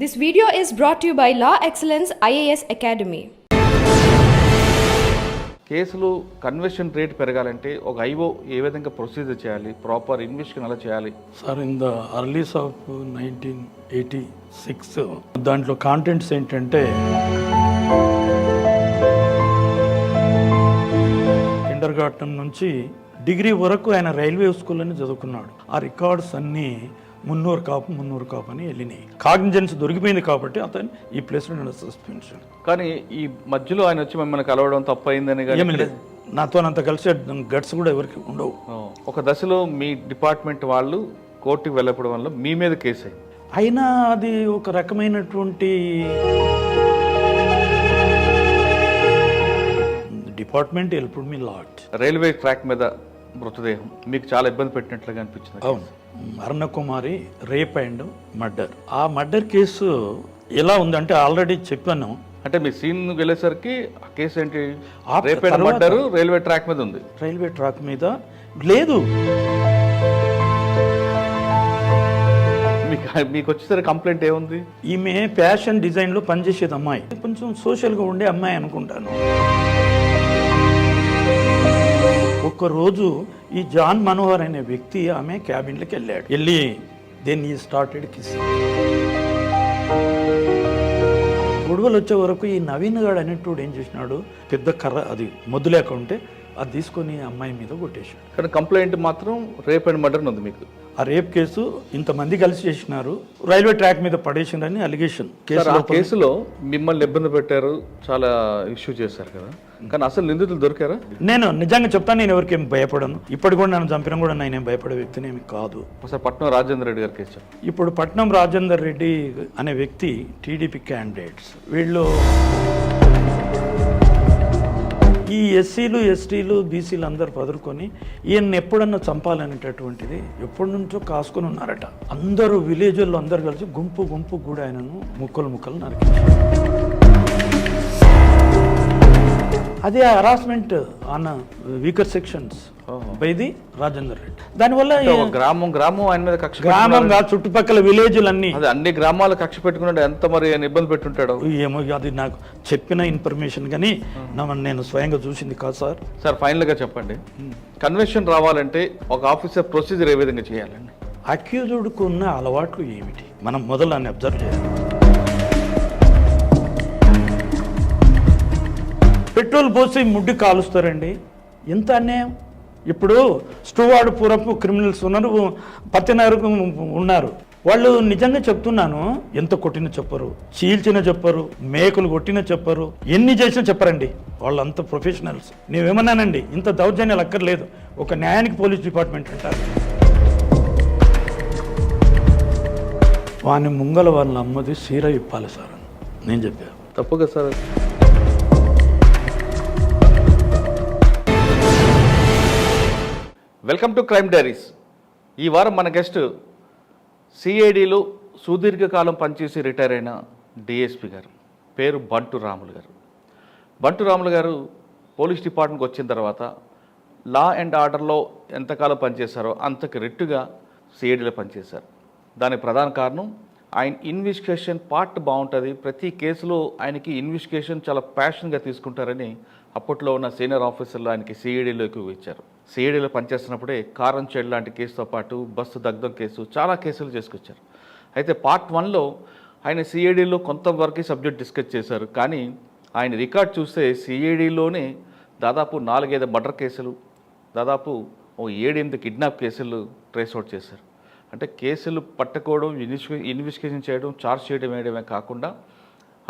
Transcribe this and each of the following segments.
This video is brought to you by Law Excellence IAS Academy. కేసులు conversion rate పెరగాలంటే ఒక IO ఏ విధంగా procedure చేయాలి, ప్రాపర్ ఇన్వెస్టిగేషన్ ఎలా చేయాలి? Sir in the earlies of 1986 దాంట్లో కాంటెంట్స్ ఏంటంటే కిండర్ గార్టెన్ నుంచి డిగ్రీ వరకు ఆయన రైల్వే స్కూల్లోనే చదువుకున్నాడు. ఆ రికార్డ్స్ అన్నీ మున్నూరు కాపు అని వెళ్ళినాయి. కాగ్నిజెన్స్ దొరికిపోయింది కాబట్టి అతను ఈ ప్లేస్లో నేను సస్పెన్షన్. కానీ ఈ మధ్యలో ఆయన వచ్చి మిమ్మల్ని కలవడం తప్పైందని ఏమీ లేదు, నాతో అంత కలిసి గట్స్ కూడా ఎవరికి ఉండవు. ఒక దశలో మీ డిపార్ట్మెంట్ వాళ్ళు కోర్టుకు వెళ్ళకపోవడం వల్ల మీ మీద కేసు అయింది. అయినా అది ఒక రకమైనటువంటి department helped me lot. Railway track మీద మృతదేహం మీకు చాలా ఇబ్బంది పెట్టినట్లుగా అనిపించింది. అవును, అరుణకుమారి రేప్ అండ్ మర్డర్. ఆ మర్డర్ కేసు ఎలా ఉందంటే ఆల్రెడీ చెప్పాను. అంటే మీ సీన్ వెళ్ళేసరికి ఆ కేసు ఏంటి? Rape and murder railway track మీద ఉంది. రైల్వే ట్రాక్ మీద లేదు. మీకు వచ్చేసరికి కంప్లైంట్ ఏముంది? ఈమె ఫ్యాషన్ డిజైన్లో పనిచేసేది అమ్మాయి, కొంచెం సోషల్గా ఉండే అమ్మాయి అనుకుంటాను. ఒక్కరోజు ఈ జాన్ మనోహర్ అనే వ్యక్తి ఆమె క్యాబిన్లోకి వెళ్ళి దెన్ ఈ స్టార్టెడ్ కిస్. గొడవలు వచ్చే వరకు ఈ నవీన్ గాడు అనేటోడు ఏం చేసినాడు, పెద్ద కర్ర అది మొద్దు లేక ఉంటే అది తీసుకొని అమ్మాయి మీద కొట్టేశాడు. కానీ కంప్లైంట్ మాత్రం రేప్ అండ్ మర్డర్ ఉంది మీకు. ఆ రేప్ కేసు ఇంతమంది కలిసి చేసినారు, రైల్వే ట్రాక్ మీద పడేసిందని అలిగేషన్. కేసులో మిమ్మల్ని ఇబ్బంది పెట్టారు, చాలా ఇష్యూ చేశారు కదా, కానీ అసలు నిందితులు దొరికారా? నేను నిజంగా చెప్తాను, నేను ఎవరికి ఏం భయపడను. ఇప్పటి కూడా నన్ను చంపిన కూడా నేనేం భయపడే వ్యక్తిని ఏమి కాదు. ఒకసారి పట్నం రాజేందర్ రెడ్డి గారి కేసు. ఇప్పుడు పట్నం రాజేందర్ రెడ్డి అనే వ్యక్తి టీడీపీ క్యాండిడేట్స్. వీళ్ళు ఈ ఎస్సీలు ఎస్టీలు బీసీలు అందరు పదురుకొని ఈయన్ని ఎప్పుడన్నా చంపాలనేటటువంటిది ఎప్పటి నుంచో కాసుకొని ఉన్నారట. అందరూ విలేజ్లో అందరు కలిసి గుంపు కూడా ఆయనను ముక్కలు నరికించారు. అదే harassment on weaker sections by the Rajender Reddy. దానివల్ల గ్రామం ఆయన మీద కక్ష, గ్రామంగా చుట్టుపక్కల విలేజ్లన్నీ, అన్ని గ్రామాలు కక్ష పెట్టుకున్నాడు. ఎంత మరి ఆయన ఇబ్బంది పెట్టుంటాడు ఏమో, అది నాకు చెప్పిన ఇన్ఫర్మేషన్ కానీ నేను స్వయంగా చూసింది కాదు సార్. సార్ ఫైనల్ గా చెప్పండి, కన్వెన్షన్ రావాలంటే ఒక ఆఫీసర్ ప్రొసీజర్ ఏ విధంగా చేయాలండి? అక్యూజ్డ్కు ఉన్న అలవాట్లు ఏమిటి మనం మొదలు దాన్ని అబ్జర్వ్ చేయాలి. పెట్రోల్ పోసి ముడ్డి కాలుస్తారండి, ఎంత అన్యాయం. ఇప్పుడు స్టూవార్డ్ పూరపు క్రిమినల్స్ ఉన్నారు, పత్తినారు ఉన్నారు. వాళ్ళు నిజంగా చెప్తున్నాను, ఎంత కొట్టినా చెప్పరు, చీల్చినా చెప్పరు, మేకులు కొట్టినా చెప్పరు, ఎన్ని చేసినా చెప్పరండి. వాళ్ళంత ప్రొఫెషనల్స్. నేనేమన్నానండి, ఇంత దౌర్జన్యాలు అక్కర్లేదు, ఒక న్యాయానికి పోలీస్ డిపార్ట్మెంట్ అంటారు. వాని ముంగల వాళ్ళ అమ్మది సీర ఇప్పాలి సార్ అని నేను చెప్పాను. తప్పుగా sir. Welcome to crime diaries. ఈ వారం మన గెస్ట్ సిఐడిలో సుదీర్ఘకాలం పనిచేసి రిటైర్ అయిన డిఎస్పి గారు. పేరు బంటు రాములు గారు. బంటు రాములు గారు పోలీస్ డిపార్ట్మెంట్కి వచ్చిన తర్వాత లా అండ్ ఆర్డర్లో ఎంతకాలం పనిచేశారో అంతకు రెట్టుగా సిఐడిలో పనిచేశారు. దానికి ప్రధాన కారణం ఆయన ఇన్వెస్టిగేషన్ పార్ట్ బాగుంటుంది, ప్రతి కేసులో ఆయనకి ఇన్వెస్టిగేషన్ చాలా ప్యాషన్గా తీసుకుంటారని అప్పట్లో ఉన్న సీనియర్ ఆఫీసర్లు ఆయనకి సిఐడిలోకి ఇచ్చారు. సిఐడిలో పనిచేస్తున్నప్పుడే కారం చెడు లాంటి కేసుతో పాటు బస్సు దగ్ధం కేసు, చాలా కేసులు చేసుకొచ్చారు. అయితే పార్ట్ 1లో ఆయన సిఐడిలో కొంతవరకు సబ్జెక్ట్ డిస్కస్ చేశారు, కానీ ఆయన రికార్డ్ చూస్తే సిఐడిలోనే దాదాపు 4-5 మర్డర్ కేసులు, దాదాపు 7-8 కిడ్నాప్ కేసులు ట్రేస్ అవుట్ చేశారు. అంటే కేసులు పట్టుకోవడం, ఇన్వెస్టిగేషన్ చేయడం, ఛార్జ్ షీట్ వేయడమే కాకుండా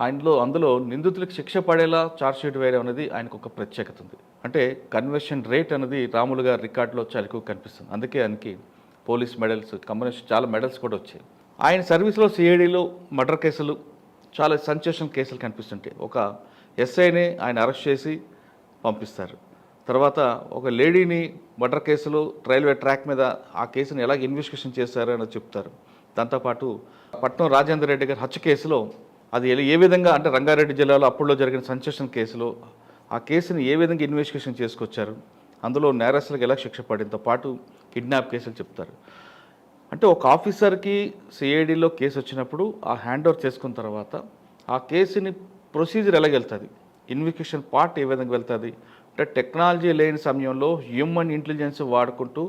అందులో నిందితులకు శిక్ష పడేలా ఛార్జ్ షీట్ వేయడం అనేది ఆయనకు ఒక ప్రత్యేకత ఉంది. అంటే కన్వర్షన్ రేట్ అనేది రాములు గారి రికార్డులో చాలా ఎక్కువ కనిపిస్తుంది. అందుకే ఆయనకి పోలీస్ మెడల్స్, కమ్యూనిస్ట్ చాలా మెడల్స్ కూడా వచ్చాయి. ఆయన సర్వీస్లో సిఐడిలో మర్డర్ కేసులు, చాలా సెన్సేషన్ కేసులు కనిపిస్తుంటాయి. ఒక ఎస్ఐని ఆయన అరెస్ట్ చేసి పంపిస్తారు. తర్వాత ఒక లేడీని మర్డర్ కేసులో రైల్వే ట్రాక్ మీద ఆ కేసుని ఎలాగ ఇన్వెస్టిగేషన్ చేశారు అని చెప్తారు. దాంతోపాటు పట్నం రాజేందర్ రెడ్డి గారి హత్య కేసులో అది ఏ విధంగా, అంటే రంగారెడ్డి జిల్లాలో అప్పుడులో జరిగిన సెన్సేషన్ కేసులో ఆ కేసుని ఏ విధంగా ఇన్వెస్టిగేషన్ చేసుకొచ్చారు, అందులో నేరస్తులకు ఎలా శిక్ష పడింతో పాటు కిడ్నాప్ కేసులు చెప్తారు. అంటే ఒక ఆఫీసర్కి సిఐడిలో కేసు వచ్చినప్పుడు ఆ హ్యాండ్ ఓవర్ చేసుకున్న తర్వాత ఆ కేసుని ప్రొసీజర్ ఎలాగెళ్తుంది, ఇన్వెస్టిగేషన్ పార్ట్ ఏ విధంగా వెళ్తుంది, అంటే టెక్నాలజీ లేని సమయంలో హ్యూమన్ ఇంటెలిజెన్స్ వాడుకుంటూ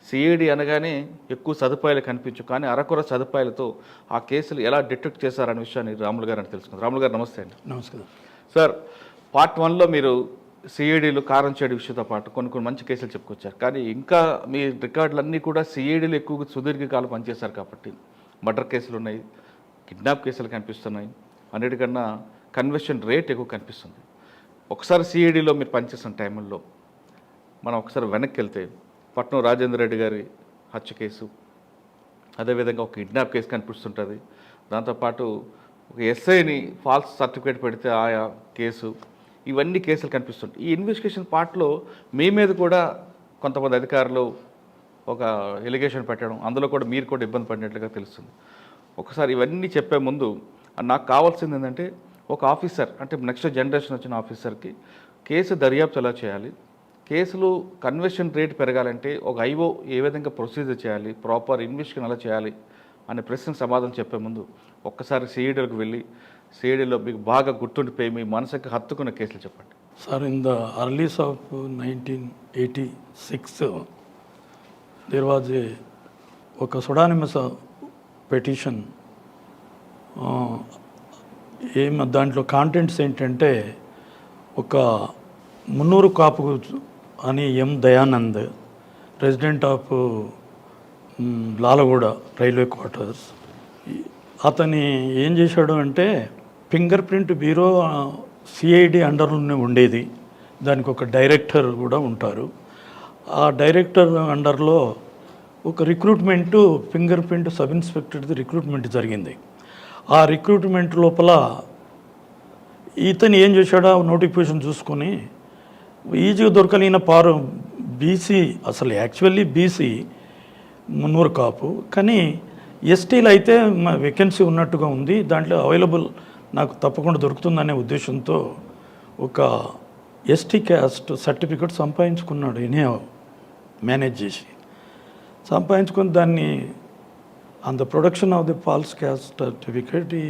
సిఐడి అనగానే ఎక్కువ సదుపాయాలు కనిపించు, కానీ అరకొర సదుపాయాలతో ఆ కేసులు ఎలా డిటెక్ట్ చేశారనే విషయాన్ని రాములు గారు అని తెలుసుకుంది. రాములు గారు నమస్తే అండి. నమస్కారం సార్, పార్ట్ 1లో మీరు సిఐడిలు కారం చేయడం విషయంతో పాటు కొన్ని మంచి కేసులు చెప్పుకొచ్చారు, కానీ ఇంకా మీ రికార్డులన్నీ కూడా సిఐడిలు ఎక్కువగా సుదీర్ఘకాలం పనిచేశారు కాబట్టి మర్డర్ కేసులు ఉన్నాయి, కిడ్నాప్ కేసులు కనిపిస్తున్నాయి, అన్నిటికన్నా కన్వర్షన్ రేట్ ఎక్కువ కనిపిస్తుంది. ఒకసారి సిఐడిలో మీరు పనిచేసిన టైంలో మనం ఒకసారి వెనక్కి వెళ్తే పట్నం రాజేంద్ర రెడ్డి గారి హత్య కేసు, అదేవిధంగా ఒక కిడ్నాప్ కేసు కనిపిస్తుంటుంది, దాంతోపాటు ఒక ఎస్ఐని ఫాల్స్ సర్టిఫికేట్ పెడితే ఆయా కేసు, ఇవన్నీ కేసులు కనిపిస్తుంటాయి. ఈ ఇన్వెస్టిగేషన్ పార్ట్లో మీ మీద కూడా కొంతమంది అధికారులు ఒక ఎలిగేషన్ పెట్టడం, అందులో కూడా మీరు కూడా ఇబ్బంది పడినట్లుగా తెలుస్తుంది. ఒకసారి ఇవన్నీ చెప్పే ముందు నాకు కావాల్సింది ఏంటంటే, ఒక ఆఫీసర్ అంటే నెక్స్ట్ జనరేషన్ వచ్చిన ఆఫీసర్కి కేసు దర్యాప్తు ఎలా చేయాలి, కేసులు కన్వర్షన్ రేట్ పెరగాలంటే ఒక ఐఓ ఏ విధంగా ప్రొసీజర్ చేయాలి, ప్రాపర్ ఇన్వెస్టిగేషన్ ఎలా చేయాలి అనే ప్రశ్నకు సమాధానం చెప్పే ముందు ఒక్కసారి సిఐడిలకు వెళ్ళి సిఐడిలో మీకు బాగా గుర్తుండిపోయి మీ మనసుకి హత్తుకున్న కేసులు చెప్పండి. Sir, in the earlies of 1986 there was ఒక సుడానిమస్ పెటిషన్. దాంట్లో కాంటెంట్స్ ఏంటంటే, ఒక మున్నూరు కాపు అని M Dayanand, resident of Lalaguda railway quarters, అతని ఏం చేశాడు అంటే, ఫింగర్ ప్రింట్ బ్యూరో సిఐడి అండర్లోనే ఉండేది, దానికి ఒక డైరెక్టర్ కూడా ఉంటారు. ఆ డైరెక్టర్ అండర్లో ఒక రిక్రూట్మెంటు, ఫింగర్ ప్రింట్ సబ్ ఇన్స్పెక్టర్ది రిక్రూట్మెంట్ జరిగింది. ఆ రిక్రూట్మెంట్ లోపల ఇతను ఏం చేశాడో నోటిఫికేషన్ చూసుకొని ఈజీగా దొరకలేని బీసీ, అసలు యాక్చువల్లీ బీసీ మున్నూరు కాపు, కానీ ఎస్టీలు అయితే వేకెన్సీ ఉన్నట్టుగా ఉంది, దాంట్లో అవైలబుల్ నాకు తప్పకుండా దొరుకుతుందనే ఉద్దేశంతో ఒక ఎస్టీ క్యాస్ట్ సర్టిఫికెట్ సంపాదించుకున్నాడు. ఎనీ మేనేజ్ చేసి సంపాదించుకొని దాన్ని on the production of the false caste certificate ఈ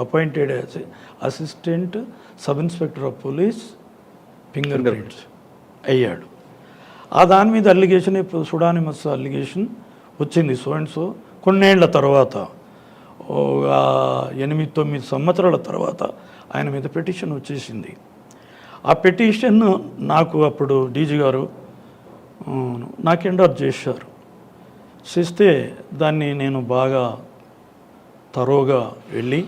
appointed as assistant sub inspector of police finger prints అయ్యాడు. ఆ దాని మీద అలిగేషన్, ఇప్పుడు సుడానిమస్ అలిగేషన్ వచ్చింది. సో అండ్ సో కొన్నేళ్ల తర్వాత, 8-9 సంవత్సరాల తర్వాత ఆయన మీద పిటిషన్ వచ్చేసింది. ఆ పిటిషన్ నాకు అప్పుడు డీజీ గారు నాకు ఎండోర్స్ చేశారు. చేస్తే దాన్ని నేను బాగా తరోగా వెళ్ళి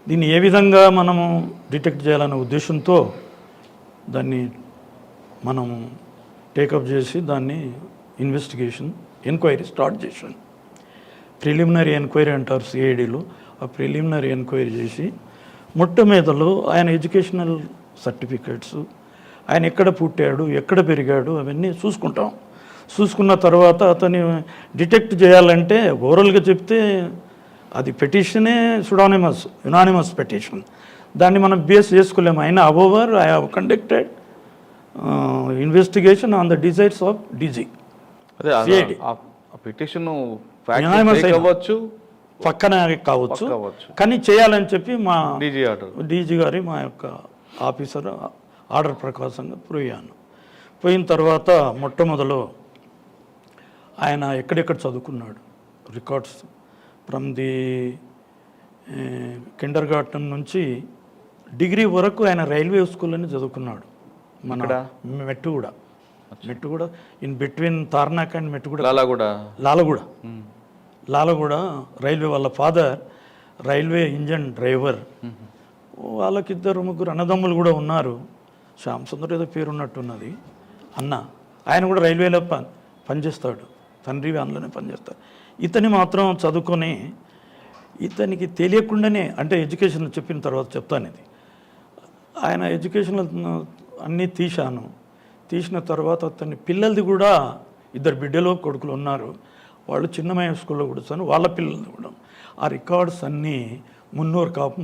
దీన్ని ఏ విధంగా మనము డిటెక్ట్ చేయాలనే ఉద్దేశంతో దాన్ని మనము టేకప్ చేసి దాన్ని ఇన్వెస్టిగేషన్ ఎంక్వైరీ స్టార్ట్ చేశాను. ప్రిలిమినరీ ఎంక్వైరీ అంటారు సిఐడిలో. ఆ ప్రిలిమినరీ ఎంక్వైరీ చేసి మొట్టమొదలు ఆయన ఎడ్యుకేషనల్ సర్టిఫికేట్స్, ఆయన ఎక్కడ పుట్టాడు, ఎక్కడ పెరిగాడు, అవన్నీ చూసుకుంటాం. చూసుకున్న తర్వాత అతన్ని డిటెక్ట్ చేయాలంటే ఓవరాల్గా చెప్తే అది పిటిషనే యునానిమస్ పిటిషన్, దాన్ని మనం బేస్ చేసుకోలేము. అయినా however I have conducted investigation on the desires of DG. అదే పిటిషన్ పక్కన కావచ్చు, కానీ చేయాలని చెప్పి మా డీజీ గారి మా యొక్క ఆఫీసర్ ఆర్డర్ ప్రకారంగా పోయాను. పోయిన తర్వాత మొట్టమొదలు ఆయన ఎక్కడెక్కడ చదువుకున్నాడు, రికార్డ్స్ ఫ్రమ్ ది కిండర్ గార్టెన్ నుంచి డిగ్రీ వరకు ఆయన రైల్వే స్కూల్లోనే చదువుకున్నాడు. మన Mettuguda in between Tarnaka and Mettuguda, Lalaguda railway. వాళ్ళ ఫాదర్ రైల్వే ఇంజన్ డ్రైవర్. వాళ్ళకి 2-3 అన్నదమ్ములు కూడా ఉన్నారు. శ్యామ్ సుందర్ ఏదో పేరు ఉన్నట్టున్నది అన్న. ఆయన కూడా రైల్వేలో పనిచేస్తాడు, తండ్రి వ్యాన్లోనే పనిచేస్తాడు. ఇతని మాత్రం చదువుకొని, ఇతనికి తెలియకుండానే, అంటే ఎడ్యుకేషన్ చెప్పిన తర్వాత చెప్తాను ఇది, ఆయన ఎడ్యుకేషన్ అన్నీ తీసిన తర్వాత అతని పిల్లలది కూడా 2 బిడ్డలు కొడుకులు ఉన్నారు. వాళ్ళు చిన్నమయ్య స్కూల్లో కూడా చదువు, వాళ్ళ పిల్లలది కూడా. ఆ రికార్డ్స్ అన్నీ మున్నూరు కాపు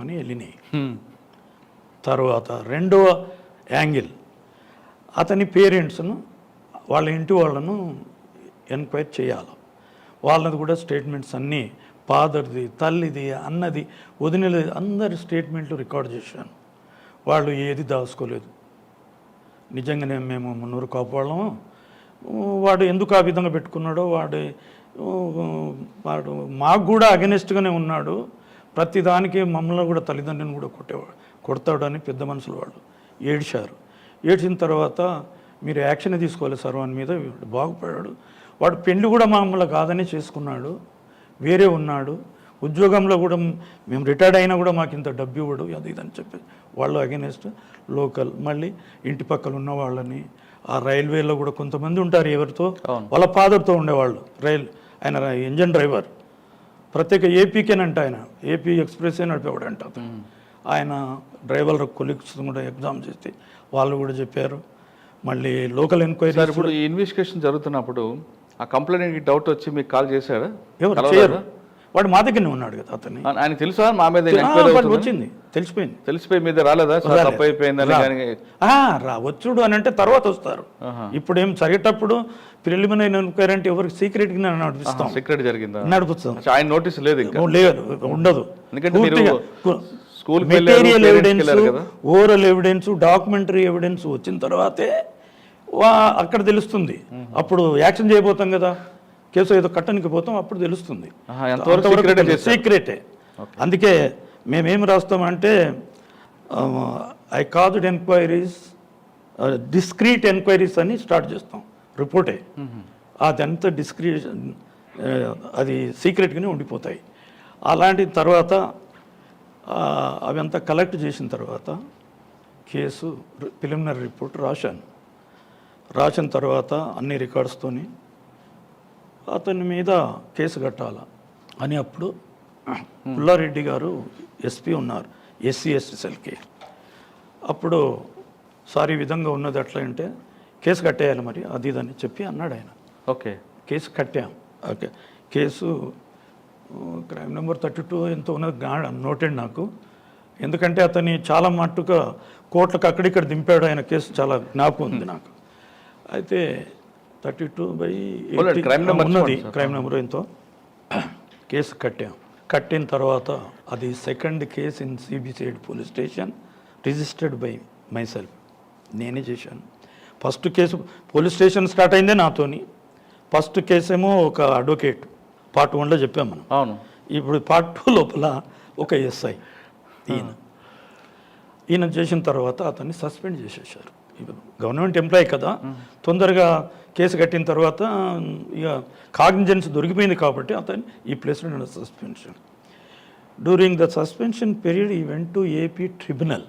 అని వెళ్ళినాయి. తర్వాత రెండవ యాంగిల్, అతని పేరెంట్స్ను, వాళ్ళ ఇంటి వాళ్ళను ఎంక్వైరీ చేయాలి. వాళ్ళది కూడా స్టేట్మెంట్స్ అన్నీ, ఫాదర్ది, తల్లిది, అన్నది, వదినది, అందరి స్టేట్మెంట్లు రికార్డ్ చేశాను. వాళ్ళు ఏది దాచుకోలేదు. నిజంగానే మేము మున్నూరు కాపాళ్ళము, వాడు ఎందుకు ఆ విధంగా పెట్టుకున్నాడో, వాడు మాకు కూడా అగెనిస్ట్గానే ఉన్నాడు, ప్రతిదానికి మమ్మల్ని కూడా తల్లిదండ్రులను కూడా కొడతాడు అని పెద్ద మనుషులు వాళ్ళు ఏడ్చారు. ఏడ్చిన తర్వాత మీరు యాక్షన్ తీసుకోవాలి సార్ వాని మీద, బాగుపడాడు, వాడు పెళ్లి కూడా మమ్మల్ని కాదని చేసుకున్నాడు, వేరే ఉన్నాడు, ఉద్యోగంలో కూడా మేము రిటైర్డ్ అయినా కూడా మాకు ఇంత డబ్బు ఇవ్వడు, అది ఇదని చెప్పి వాళ్ళు అగెనిస్ట్. లోకల్ మళ్ళీ ఇంటి పక్కన ఉన్న వాళ్ళని, ఆ రైల్వేలో కూడా కొంతమంది ఉంటారు ఎవరితో, వాళ్ళ ఫాదర్తో ఉండేవాళ్ళు. ఆయన ఇంజన్ డ్రైవర్, ప్రత్యేక ఏపీకేనంట, ఆయన ఏపీ ఎక్స్ప్రెస్ నడిపేవాడంట. ఆయన డ్రైవర్ కొలీగ్స్ కూడా ఎగ్జామ్ చేస్తే వాళ్ళు కూడా చెప్పారు. మళ్ళీ లోకల్ ఎంక్వైరీ. ఇప్పుడు ఈ ఇన్వెస్టిగేషన్ జరుగుతున్నప్పుడు ఆ కంప్లైంట్కి డౌట్ వచ్చి మీకు కాల్ చేశాడా? ఎవరు చేయరు, వాడు మా దగ్గరనే ఉన్నాడు కదా. అతన్ని ఆయన తెలుసా మా మీద వచ్చింది, తెలిసిపోయి మీద రాలేదా తప్పు అయిపోయిందని? వచ్చుడు అని అంటే తర్వాత వస్తారు. ఇప్పుడు ఏం జరిగేటప్పుడు ప్రిలిమినరీ ఎంక్వైరీ అంటే ఎవరికి సీక్రెట్ గా నడిపిస్తాం, సీక్రెట్ జరిగిందా నడిపిస్తాం. ఆయన నోటీస్ లేదు, ఇంకా లేదు, ఉండదు. School material evidence, oral evidence, documentary evidence వచ్చిన తర్వాతే అక్కడ తెలుస్తుంది. అప్పుడు యాక్షన్ చేయబోతాం కదా, కేసు ఏదో కట్టనికి పోతాం, అప్పుడు తెలుస్తుంది. సీక్రెటే. అందుకే మేమేం రాస్తామంటే I caused enquiries, discreet enquiries అని స్టార్ట్ చేస్తాం రిపోర్టే. అదంతా అది సీక్రెట్గానే ఉండిపోతాయి. అలాంటి తర్వాత అవంతా కలెక్ట్ చేసిన తర్వాత కేసు ప్రిలిమినరీ రిపోర్ట్ రాసిన తర్వాత అన్ని రికార్డ్స్తోని అతని మీద కేసు కట్టాల అని అప్పుడు పుల్లారెడ్డి గారు ఎస్పీ ఉన్నారు, SC/ST సెల్కి. అప్పుడు సార్ ఈ విధంగా ఉన్నది అట్లా అంటే కేసు కట్టేయాలి మరి అది ఇదని చెప్పి అన్నాడు ఆయన. ఓకే, కేసు కట్టాం. ఓకే, కేసు క్రైమ్ నెంబర్ 32 ఎంతో ఉన్నది నోటెడ్ నాకు, ఎందుకంటే అతన్ని చాలా మట్టుగా కోర్టులకు అక్కడిక్కడ దింపాడు ఆయన. కేసు చాలా జ్ఞాపకం ఉంది నాకు. అయితే 32/80 ఉన్నది క్రైమ్ నెంబర్ ఎంతో. కేసు కట్టిన తర్వాత అది second case in CB/CID police station, registered by my self, నేనే చేశాను. First case police station start అయిందే నాతోని. ఫస్ట్ కేసు ఏమో ఒక అడ్వకేట్, పార్ట్ 1లో చెప్పాం మనం. అవును. ఇప్పుడు పార్ట్ 2 లోపల ఒక SI ఈయన చేసిన తర్వాత అతన్ని సస్పెండ్ చేసేసారు. గవర్నమెంట్ ఎంప్లాయీ కదా, తొందరగా కేసు కట్టిన తర్వాత ఇక కాగ్నిజెన్స్ దొరికిపోయింది కాబట్టి అతన్ని ఈ ప్లేస్లో suspension. During the suspension period ఈ వెంట్ టు AP ట్రిబ్యునల్.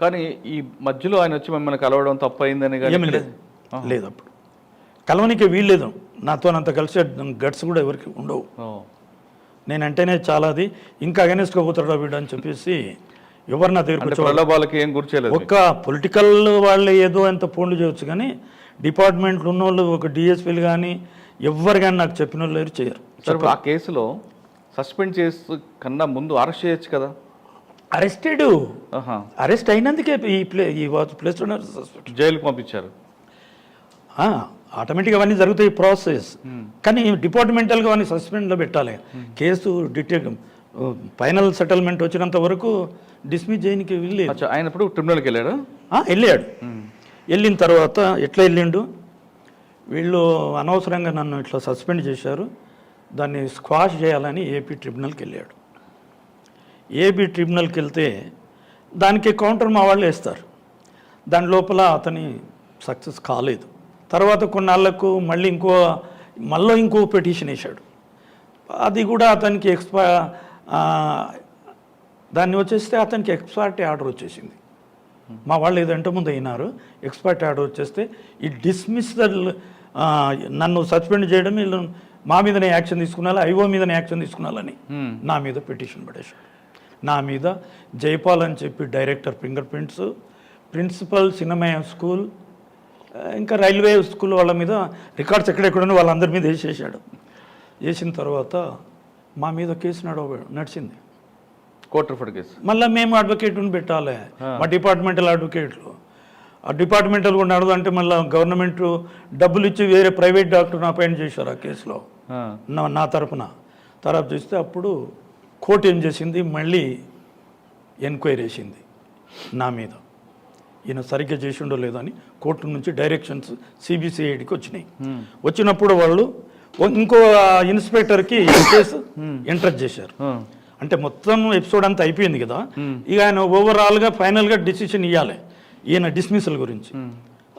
కానీ ఈ మధ్యలో ఆయన వచ్చి మిమ్మల్ని కలవడం తప్పు అయిందని ఏమీ లేదు. అప్పుడు కలవనికి వీల్లేదు, నాతో అంత కలిసి గట్స్ కూడా ఎవరికి ఉండవు. నేనంటేనే చాలా అది ఇంకా అగెనిస్ట్గా పోతాడా వీడు అని చెప్పేసి ఎవరు నా దగ్గర ఏం గుర్చేయలేదు. ఒక్క పొలిటికల్ వాళ్ళు ఏదో ఎంత ఫోన్లు చేయొచ్చు, కానీ డిపార్ట్మెంట్లు ఉన్న వాళ్ళు, ఒక DSPలు కానీ ఎవరు కానీ నాకు చెప్పిన వాళ్ళు ఎవరు చేయరు. ఆ కేసులో సస్పెండ్ చేసి కన్నా ముందు అరెస్ట్ చేయొచ్చు కదా. అరెస్ట్ అయినందుకే ఈ ప్లేస్ జైలుకి పంపించారు. ఆటోమేటిక్గా అవన్నీ జరుగుతాయి ప్రాసెస్, కానీ డిపార్ట్మెంటల్గా అవన్నీ సస్పెండ్లో పెట్టాలి. కేసు ఫైనల్ సెటిల్మెంట్ వచ్చినంత వరకు డిస్మిస్ చేయడానికి వెళ్ళలేదు. ఆయన ఇప్పుడు ట్రిబ్యునల్కి వెళ్ళాడు. వెళ్ళిన తర్వాత ఎట్లా వెళ్ళిండు, వీళ్ళు అనవసరంగా నన్ను ఇట్లా సస్పెండ్ చేశారు, దాన్ని స్క్వాష్ చేయాలని AP ట్రిబ్యునల్కి వెళ్ళాడు. AP ట్రిబ్యునల్కి వెళ్తే దానికి కౌంటర్ మా వాళ్ళు వేస్తారు. దాని లోపల అతని సక్సెస్ కాలేదు. తర్వాత కొన్నాళ్ళకు మళ్ళీ ఇంకో పిటిషన్ వేశాడు. అది కూడా అతనికి దాన్ని వచ్చేస్తే అతనికి ఎక్స్పర్టీ ఆర్డర్ వచ్చేసింది. మా వాళ్ళు ఏదంటే ముందు అయినారు, ఎక్స్పర్టీ ఆర్డర్ వచ్చేస్తే ఈ డిస్మిస్సల్ నన్ను సస్పెండ్ చేయడం, వీళ్ళు మా మీదనే యాక్షన్ తీసుకున్నారా, IO మీదనే యాక్షన్ తీసుకున్నారని నా మీద పిటిషన్ పడేశాడు. నా మీద జైపాల్ అని చెప్పి director finger prints, principal cinema school, ఇంకా రైల్వే స్కూల్ వాళ్ళ మీద రికార్డ్స్ ఎక్కడెక్కడో వాళ్ళందరి మీద వేసేసాడు. వేసిన తర్వాత మా మీద కేసు నడిచింది, కోర్టు రిఫర్డ్ కేసు. మళ్ళీ మేము అడ్వకేట్ని పెట్టాలి, మా డిపార్ట్మెంటల్ అడ్వకేట్లు. ఆ డిపార్ట్మెంటల్ కూడా నడదు అంటే మళ్ళీ గవర్నమెంట్ డబ్బులు ఇచ్చి వేరే ప్రైవేట్ డాక్టర్ని అపాయింట్ చేశారు ఆ కేసులో. ఆ. నా తరపున చేస్తే అప్పుడు కోర్టు ఏం చేసింది, మళ్ళీ ఎంక్వైరీ వేసింది నా మీద. ఈయన సరిగ్గా చేసిండో లేదో అని కోర్టు నుంచి డైరెక్షన్స్ సిబిసిఐడికి వచ్చినాయి. వచ్చినప్పుడు వాళ్ళు ఇంకో ఇన్స్పెక్టర్కి కేసు ఎంటర్ చేశారు. అంటే మొత్తం ఎపిసోడ్ అంతా అయిపోయింది కదా, ఇక ఆయన ఓవరాల్గా ఫైనల్గా డిసిషన్ ఇవ్వాలి ఈయన డిస్మిసల్ గురించి.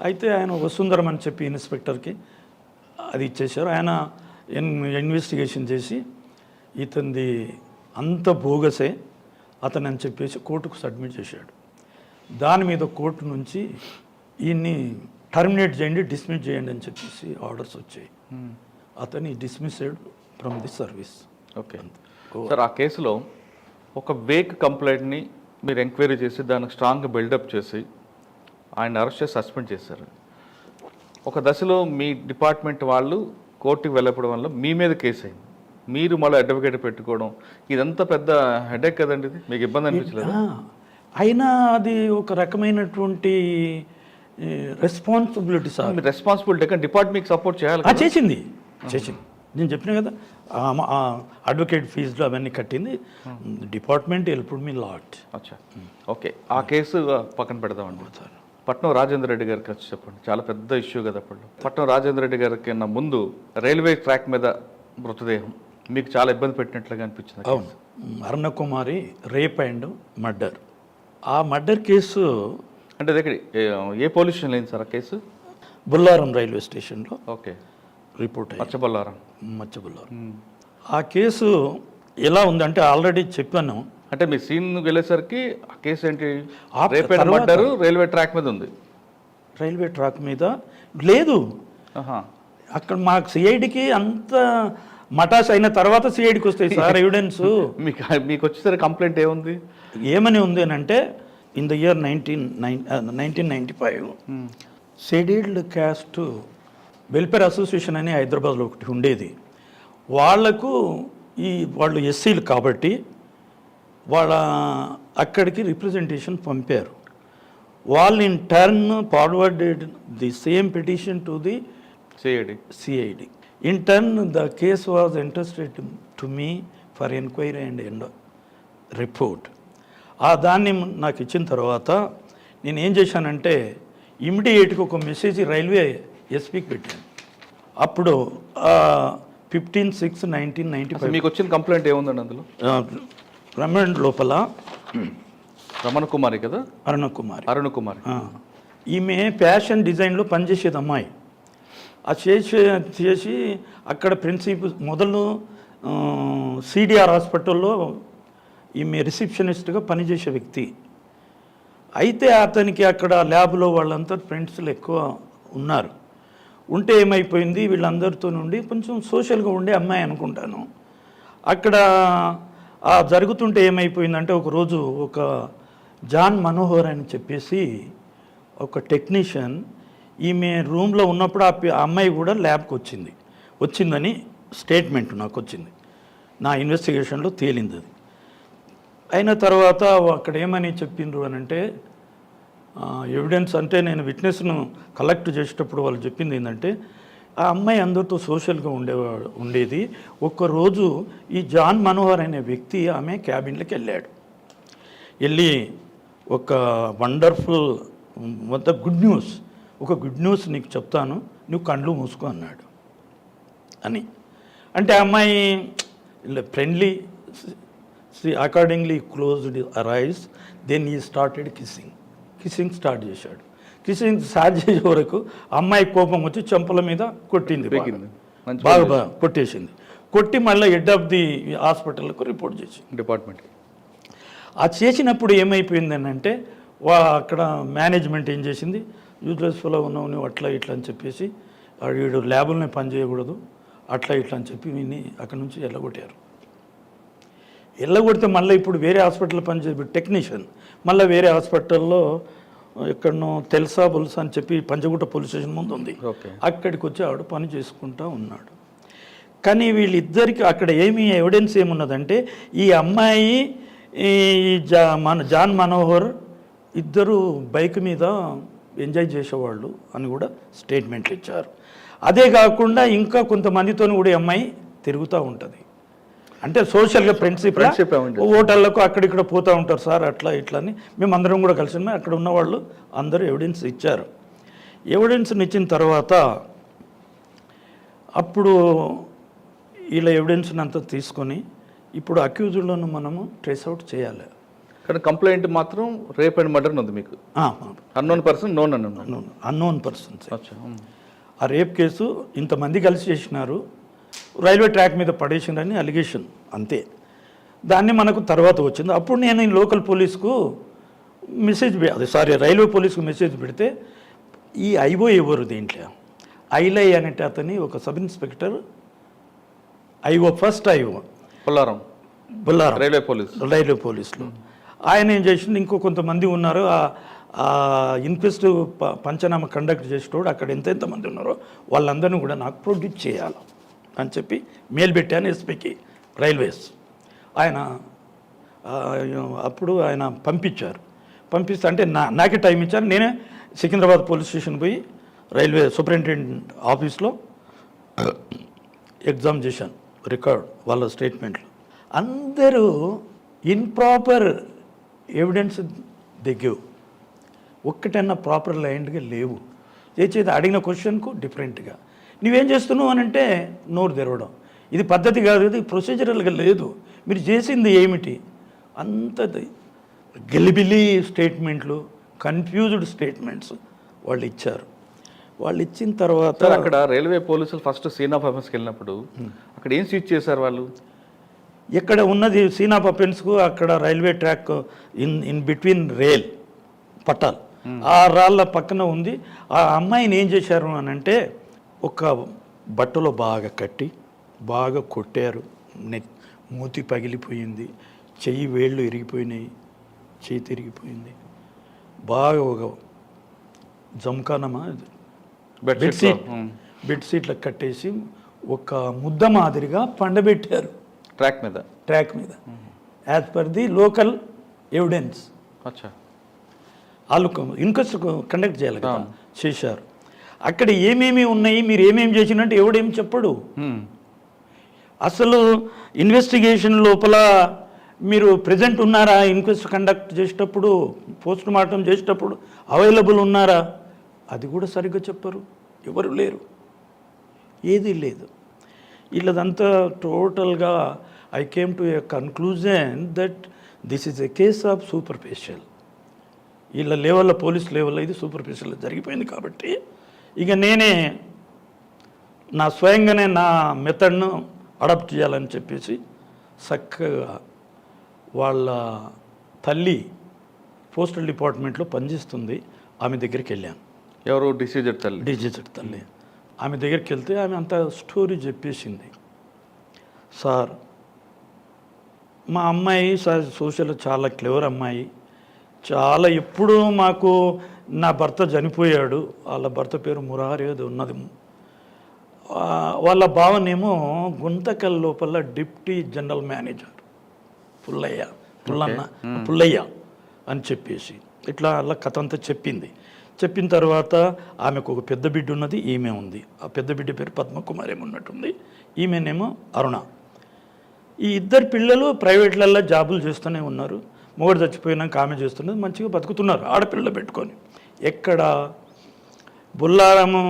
అయితే ఆయన వసుంధరం అని చెప్పి ఇన్స్పెక్టర్కి అది ఇచ్చేశారు. ఆయన ఇన్వెస్టిగేషన్ చేసి ఇతనిది అంత బోగసే అతను అని చెప్పేసి కోర్టుకు సబ్మిట్ చేశాడు. దాని మీద కోర్టు నుంచి ఈయన్ని టర్మినేట్ చేయండి, డిస్మిస్ చేయండి అని చెప్పేసి ఆర్డర్స్ వచ్చాయి. అతన్ని dismissed from the service. Okay sir, ఆ కేసులో ఒక వేక్ కంప్లైంట్ని మీరు ఎంక్వైరీ చేసి దానికి స్ట్రాంగ్ బిల్డప్ చేసి ఆయన అరెస్ట్ చేసి సస్పెండ్ చేశారు. ఒక దశలో మీ డిపార్ట్మెంట్ వాళ్ళు కోర్టుకి వెళ్ళకపోవడం వల్ల మీ మీద కేసు అయింది. మీరు మళ్ళీ అడ్వకేట్ పెట్టుకోవడం, ఇదంతా పెద్ద హెడేక్ కదండి. ఇది మీకు ఇబ్బంది అనిపించలేదు? అయినా అది ఒక రకమైనటువంటి రెస్పాన్సిబిలిటీ సార్. రెస్పాన్సిబిలిటీ కానీ డిపార్ట్మెంట్కి సపోర్ట్ చేయాలి. చేసింది. నేను చెప్పిన కదా, అడ్వకేట్ ఫీజులు అవన్నీ కట్టింది డిపార్ట్మెంట్. Helped me lot. అచ్చా, ఓకే. ఆ కేసు పక్కన పెడదామండి. పట్నం రాజేంద్ర రెడ్డి గారికి వచ్చి చెప్పండి. చాలా పెద్ద ఇష్యూ కదా అప్పుడు. పట్నం రాజేంద్ర రెడ్డి గారికి ముందు రైల్వే ట్రాక్ మీద మృతదేహం మీకు చాలా ఇబ్బంది పెట్టినట్లుగా అనిపించింది. అవును, అరుణకుమారి రేప్ అండ్ మర్డర్. ఆ మర్డర్ కేసు అంటే దగ్గర ఏ పోలీస్ స్టేషన్ లేదు సార్ ఆ కేసు? బుల్లారం రైల్వే స్టేషన్లో ఓకే రిపోర్ట్ అయ్యింది. మచ్చబుల్లారం. ఆ కేసు ఎలా ఉందంటే ఆల్రెడీ చెప్పాను. అంటే మీ సీన్ వెళ్ళేసరికి ఆ కేసు ఏంటి? Rape and murder railway track మీద ఉంది. రైల్వే ట్రాక్ మీద లేదు. అక్కడ మాకు సిఐడికి అంత మటాస్ అయిన తర్వాత సిఐడికి వస్తాయి సార్ ఎవిడెన్స్. మీకు వచ్చేసరికి కంప్లైంట్ ఏముంది, ఏమని ఉంది అని అంటే, in the year 1995 scheduled caste welfare association అని హైదరాబాద్లో ఒకటి ఉండేది. వాళ్ళు ఎస్సీలు కాబట్టి వాళ్ళ అక్కడికి రిప్రజెంటేషన్ పంపారు. వాళ్ళు in turn forwarded the same petition to the CID. In turn, the case was entrusted to me for enquiry and report. దాన్ని నాకు ఇచ్చిన తర్వాత నేను ఏం చేశానంటే ఇమ్మీడియట్గా ఒక మెసేజ్ రైల్వే ఎస్పీకి పెట్టాను. అప్పుడు 15/6/1995 మీకు వచ్చిన కంప్లైంట్ ఏముందండి అందులో? రమణ్ లోపల రమణ కుమారి కదా, అరుణకుమారి. ఈమె ఫ్యాషన్ డిజైన్లో పనిచేసేది అమ్మాయి. ఆ చేసి అక్కడ ప్రిన్సిపల్ మొదలు సిడిఆర్ హాస్పిటల్లో ఈమె రిసెప్షనిస్ట్గా పనిచేసే వ్యక్తి. అయితే అతనికి అక్కడ ల్యాబ్లో వాళ్ళంతా ఫ్రెండ్స్లు ఎక్కువ ఉన్నారు. ఉంటే ఏమైపోయింది, వీళ్ళందరితో నుండి కొంచెం సోషల్గా ఉండే అమ్మాయి అనుకుంటాను. అక్కడ జరుగుతుంటే ఏమైపోయిందంటే ఒకరోజు ఒక జాన్ మనోహర్ అని చెప్పేసి ఒక టెక్నీషియన్ ఈమె రూమ్లో ఉన్నప్పుడు ఆ అమ్మాయి కూడా ల్యాబ్కి వచ్చిందని స్టేట్మెంట్ నాకు వచ్చింది. నా ఇన్వెస్టిగేషన్లో తేలింది అది. అయిన తర్వాత అక్కడ ఏమని చెప్పిండ్రు అని అంటే, ఎవిడెన్స్ అంటే నేను విట్నెస్ను కలెక్ట్ చేసేటప్పుడు వాళ్ళు చెప్పింది ఏంటంటే, ఆ అమ్మాయి అందరితో సోషల్గా ఉండేది. ఒక్కరోజు ఈ జాన్ మనోహర్ అనే వ్యక్తి ఆమె క్యాబిన్లోకి వెళ్ళి ఒక వండర్ఫుల్ గుడ్ న్యూస్ నీకు చెప్తాను, నువ్వు కళ్ళు మూసుకో అన్నాడు అని. అంటే అమ్మాయి friendly accordingly closed her eyes. Then he started kissing start చేశాడు. కిస్సింగ్ స్టార్ట్ చేసే వరకు అమ్మాయి కోపం వచ్చి చెంపల మీద కొట్టింది, బాగా కొట్టేసింది. కొట్టి మళ్ళీ హెడ్ ఆఫ్ ది హాస్పిటల్కు రిపోర్ట్ చేసింది డిపార్ట్మెంట్. ఆ చేసినప్పుడు ఏమైపోయింది అని అంటే, అక్కడ మేనేజ్మెంట్ ఏం చేసింది, యూజ్లెస్ఫుల్గా ఉన్నావు నువ్వు అట్లా ఇట్లా అని చెప్పేసి, వీడు ల్యాబుల్ని పని చేయకూడదు అట్లా ఇట్లా అని చెప్పి వీడిని అక్కడ నుంచి వెళ్ళగొడితే మళ్ళీ ఇప్పుడు వేరే హాస్పిటల్లో పనిచేసే టెక్నీషియన్ మళ్ళీ వేరే హాస్పిటల్లో ఎక్కడనో తెలుసా అని చెప్పి పంచగుట్ట పోలీస్ స్టేషన్ ముందు ఉంది, అక్కడికి వచ్చి ఆవిడ పని చేసుకుంటూ ఉన్నాడు. కానీ వీళ్ళిద్దరికి అక్కడ ఎవిడెన్స్ ఏమున్నదంటే, ఈ అమ్మాయి జాన్ మనోహర్ ఇద్దరు బైక్ మీద ఎంజాయ్ చేసేవాళ్ళు అని కూడా స్టేట్మెంట్లు ఇచ్చారు. అదే కాకుండా ఇంకా కొంతమందితో కూడా అమ్మాయి తిరుగుతూ ఉంటుంది. అంటే సోషల్గా Friendship ఏమండి? హోటళ్ళకు అక్కడిక్కడ పోతూ ఉంటారు సార్, అట్లా ఇట్లా అని. మేము అందరం కూడా కలిసి అక్కడ ఉన్న వాళ్ళు అందరూ ఎవిడెన్స్ ఇచ్చారు. ఎవిడెన్స్ని ఇచ్చిన తర్వాత అప్పుడు ఇలా ఎవిడెన్స్ని అంతా తీసుకొని ఇప్పుడు అక్యూజ్డ్లను మనము ట్రేస్ అవుట్ చేయాలి. కానీ కంప్లైంట్ మాత్రం రేప్ అండ్ మర్డర్ ఉంది మీకు. Unknown person known unknown persons. ఆ రేప్ కేసు ఇంతమంది కలిసి చేసినారు, రైల్వే ట్రాక్ మీద పడేసిందని అలిగేషన్ అంతే. దాన్ని మనకు తర్వాత వచ్చింది. అప్పుడు నేను ఈ లోకల్ పోలీస్కు రైల్వే పోలీస్కు మెసేజ్ పెడితే ఈ ఐఓ ఎవరు దీంట్లో, ఐలై అనేటి అతని ఒక sub inspector IO, first IO Bollaram railway పోలీసులో ఆయన ఏం చేసిండు, ఇంకో కొంతమంది ఉన్నారు ఆ ఇన్క్వెస్ట్ పంచనామా కండక్ట్ చేసేటోడు అక్కడ ఎంతమంది ఉన్నారో వాళ్ళందరినీ కూడా నాకు ప్రొడ్యూస్ చేయాలి అని చెప్పి మెయిల్ పెట్టాను ఎస్పీకి రైల్వేస్. ఆయన అప్పుడు ఆయన పంపిస్తే అంటే నాకే టైం ఇచ్చారు. నేనే సికింద్రాబాద్ పోలీస్ స్టేషన్ పోయి రైల్వే సూపరింటెండెంట్ ఆఫీస్లో ఎగ్జామ్ చేశాను, రికార్డ్ వాళ్ళ స్టేట్మెంట్లు. అందరూ ఇంప్రాపర్ ఎవిడెన్స్ దిగవు, ఒక్కటన్నా ప్రాపర్ లైన్గా లేవు. చేసేది అడిగిన క్వశ్చన్కు డిఫరెంట్గా నువ్వేం చేస్తున్నావు అని అంటే నోరు తెరవడం, ఇది పద్ధతి కాదు, ఇది ప్రొసీజరల్గా లేదు, మీరు చేసింది ఏమిటి, అంత గెలిబిలి స్టేట్మెంట్లు, కన్ఫ్యూజ్డ్ స్టేట్మెంట్స్ వాళ్ళు ఇచ్చారు. వాళ్ళు ఇచ్చిన తర్వాత అక్కడ రైల్వే పోలీసులు ఫస్ట్ సీన్ ఆఫ్ అఫెన్స్కి వెళ్ళినప్పుడు అక్కడ ఏం స్విచ్ చేశారు వాళ్ళు? ఎక్కడ ఉన్నది సీన్ ఆఫ్ అఫెన్స్కు అక్కడ railway track in between rail పట్టాలు, ఆ రాళ్ళ పక్కన ఉంది. ఆ అమ్మాయిని ఏం చేశారు అని అంటే ఒక బట్టలో బాగా కట్టి బాగా కొట్టారు, మూతి పగిలిపోయింది, చెయ్యి వేళ్ళు ఇరిగిపోయినాయి, చెయ్యి తిరిగిపోయింది, బాగా ఒక జంకానమా బెడ్షీట్లకు కట్టేసి ఒక ముద్ద మాదిరిగా పండబెట్టారు ట్రాక్ మీద as per the local evidence. వాళ్ళు ఇన్క్వెస్ట్ కండక్ట్ చేయాలి కదా, చేశారు. అక్కడ ఏమేమి ఉన్నాయి, మీరు ఏమేమి చేసినట్టు ఎవడేమి చెప్పడు. అసలు ఇన్వెస్టిగేషన్ లోపల మీరు ప్రెజెంట్ ఉన్నారా, ఇన్క్వెస్ట్ కండక్ట్ చేసేటప్పుడు, పోస్ట్ మార్టం చేసేటప్పుడు అవైలబుల్ ఉన్నారా, అది కూడా సరిగ్గా చెప్పరు, ఎవరు లేరు, ఏది లేదు. వీళ్ళదంతా టోటల్గా I came to A conclusion that this is a case of superficial. వీళ్ళ లెవెల్లో, పోలీస్ లెవెల్లో ఇది సూపర్ఫిషియల్ జరిగిపోయింది. కాబట్టి ఇక నేనే స్వయంగానే నా మెథడ్ను అడాప్ట్ చేయాలని చెప్పేసి చక్కగా వాళ్ళ తల్లి పోస్టల్ డిపార్ట్మెంట్లో పనిచేస్తుంది, ఆమె దగ్గరికి వెళ్ళాను. ఎవరు? డిసీజెడ్ తల్లి. ఆమె దగ్గరికి వెళ్తే ఆమె అంత స్టోరీ చెప్పేసింది. సార్, మా అమ్మాయి సోషల్ చాలా క్లెవర్ అమ్మాయి, చాలా ఎప్పుడూ మాకు నా భర్త చనిపోయాడు, వాళ్ళ భర్త పేరు మురారి అది ఉన్నది, వాళ్ళ భావనేమో గుంతకల్ లోపల డిప్టీ జనరల్ మేనేజర్ పుల్లయ్య అని చెప్పేసి ఇట్లా అలా కథ అంతా చెప్పింది. చెప్పిన తర్వాత ఆమెకు ఒక పెద్ద బిడ్డ ఉన్నది, ఈమె ఉంది. ఆ పెద్ద బిడ్డ పేరు పద్మకుమారి ఉన్నట్టుంది, ఈమెనేమో అరుణ. ఈ ఇద్దరు పిల్లలు ప్రైవేట్లల్లో జాబులు చేస్తూనే ఉన్నారు. మొగడు చచ్చిపోయినాక ఆమె చేస్తున్నది, మంచిగా బతుకుతున్నారు ఆడపిల్లలు పెట్టుకొని. ఎక్కడ? బుల్లారము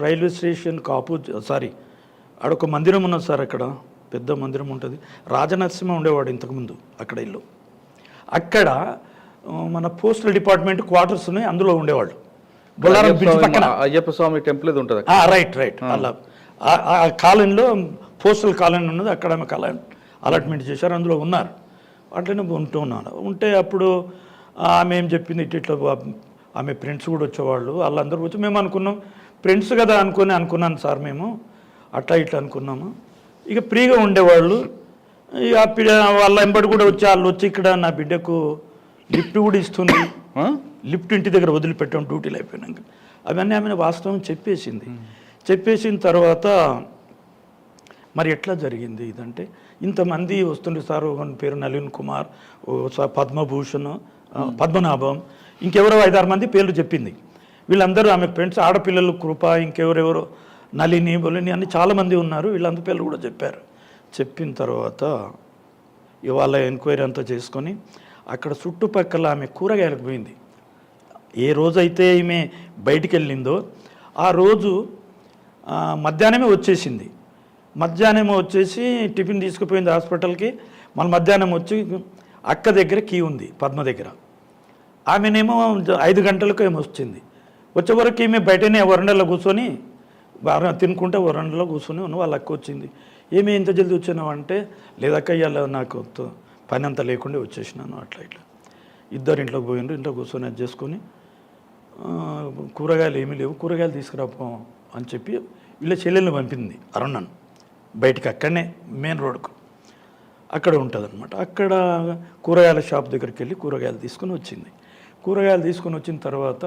రైల్వే స్టేషన్కి ఆడొక మందిరం ఉన్నది సార్, అక్కడ పెద్ద మందిరం ఉంటుంది. రాజనరసింహ ఉండేవాడు ఇంతకుముందు అక్కడ ఇల్లు. అక్కడ మన పోస్టల్ డిపార్ట్మెంట్ క్వార్టర్స్ ఉన్నాయి, అందులో ఉండేవాళ్ళు. బొల్లారం బ్రిడ్జ్ పక్కన అయ్యప్ప స్వామి టెంపుల్ ఉంటుంది. రైట్ అలా ఆ కాలనీలో పోస్టల్ కాలనీ ఉన్నది, అక్కడ ఆమె కాలనీ అలాట్మెంట్ చేశారు, అందులో ఉన్నారు. అట్లనే ఉంటే అప్పుడు ఆమె ఏం చెప్పింది, ఇట్లా ఆమె ఫ్రెండ్స్ కూడా వచ్చేవాళ్ళు, వాళ్ళందరూ వచ్చి మేము అనుకున్నాం ఫ్రెండ్స్ కదా అనుకున్నాను సార్, మేము అట్లా ఇట్లా అనుకున్నాము. ఇక ఫ్రీగా ఉండేవాళ్ళు. ఇక వాళ్ళ వెంబడి కూడా వచ్చి వాళ్ళు వచ్చి ఇక్కడ నా బిడ్డకు లిఫ్ట్ కూడా ఇస్తుంది, లిఫ్ట్ ఇంటి దగ్గర వదిలిపెట్టాం డ్యూటీలు అయిపోయినాక. అవన్నీ ఆమె వాస్తవం చెప్పేసింది. చెప్పేసిన తర్వాత మరి ఎట్లా జరిగింది ఇదంటే, ఇంతమంది వస్తుండే సార్, ఒక పేరు నలిన్ కుమార్, పద్మభూషణ్, పద్మనాభం, ఇంకెవరో 5-6 మంది పేర్లు చెప్పింది. వీళ్ళందరూ ఆమె ఫ్రెండ్స్, ఆడపిల్లలు కృప, ఇంకెవరెవరో నళిని బొలిని అని చాలామంది ఉన్నారు, వీళ్ళందరి పేర్లు కూడా చెప్పారు. చెప్పిన తర్వాత ఇవాళ ఎంక్వైరీ అంతా చేసుకొని అక్కడ చుట్టుపక్కల ఆమె కూరగాయలకు పోయింది. ఏ రోజైతే ఈమె బయటికి వెళ్ళిందో ఆ రోజు మధ్యాహ్నమే వచ్చేసింది. మధ్యాహ్నం వచ్చేసి టిఫిన్ తీసుకుపోయింది హాస్పిటల్కి. మళ్ళీ మధ్యాహ్నం వచ్చి అక్క దగ్గర కీ ఉంది, పద్మ దగ్గర. ఆమెనేమో 5 గంటలకు ఏమో వచ్చింది. వచ్చే వరకు ఈమె బయటనే వరండాలో కూర్చొని తినుకుంటే వరండాలో కూర్చొని ఉన్న వాళ్ళ అక్క వచ్చింది. ఏమి ఇంత జల్దీ వచ్చాను అంటే, లేదక్క ఇవాళ నాకు పని అంతా లేకుండా వచ్చేసినాను, అట్లా ఇట్లా. ఇద్దరు ఇంట్లోకి పోయిండ్రు, ఇంట్లో కూర్చొని అది చేసుకొని కూరగాయలు ఏమీ లేవు, కూరగాయలు తీసుకురాపో అని చెప్పి వీళ్ళ చెల్లెల్ని పంపింది అరుణన్ బయటికి. అక్కడనే మెయిన్ రోడ్కు అక్కడ ఉంటుంది అనమాట. అక్కడ కూరగాయల షాప్ దగ్గరికి వెళ్ళి కూరగాయలు తీసుకొని వచ్చింది. కూరగాయలు తీసుకొని వచ్చిన తర్వాత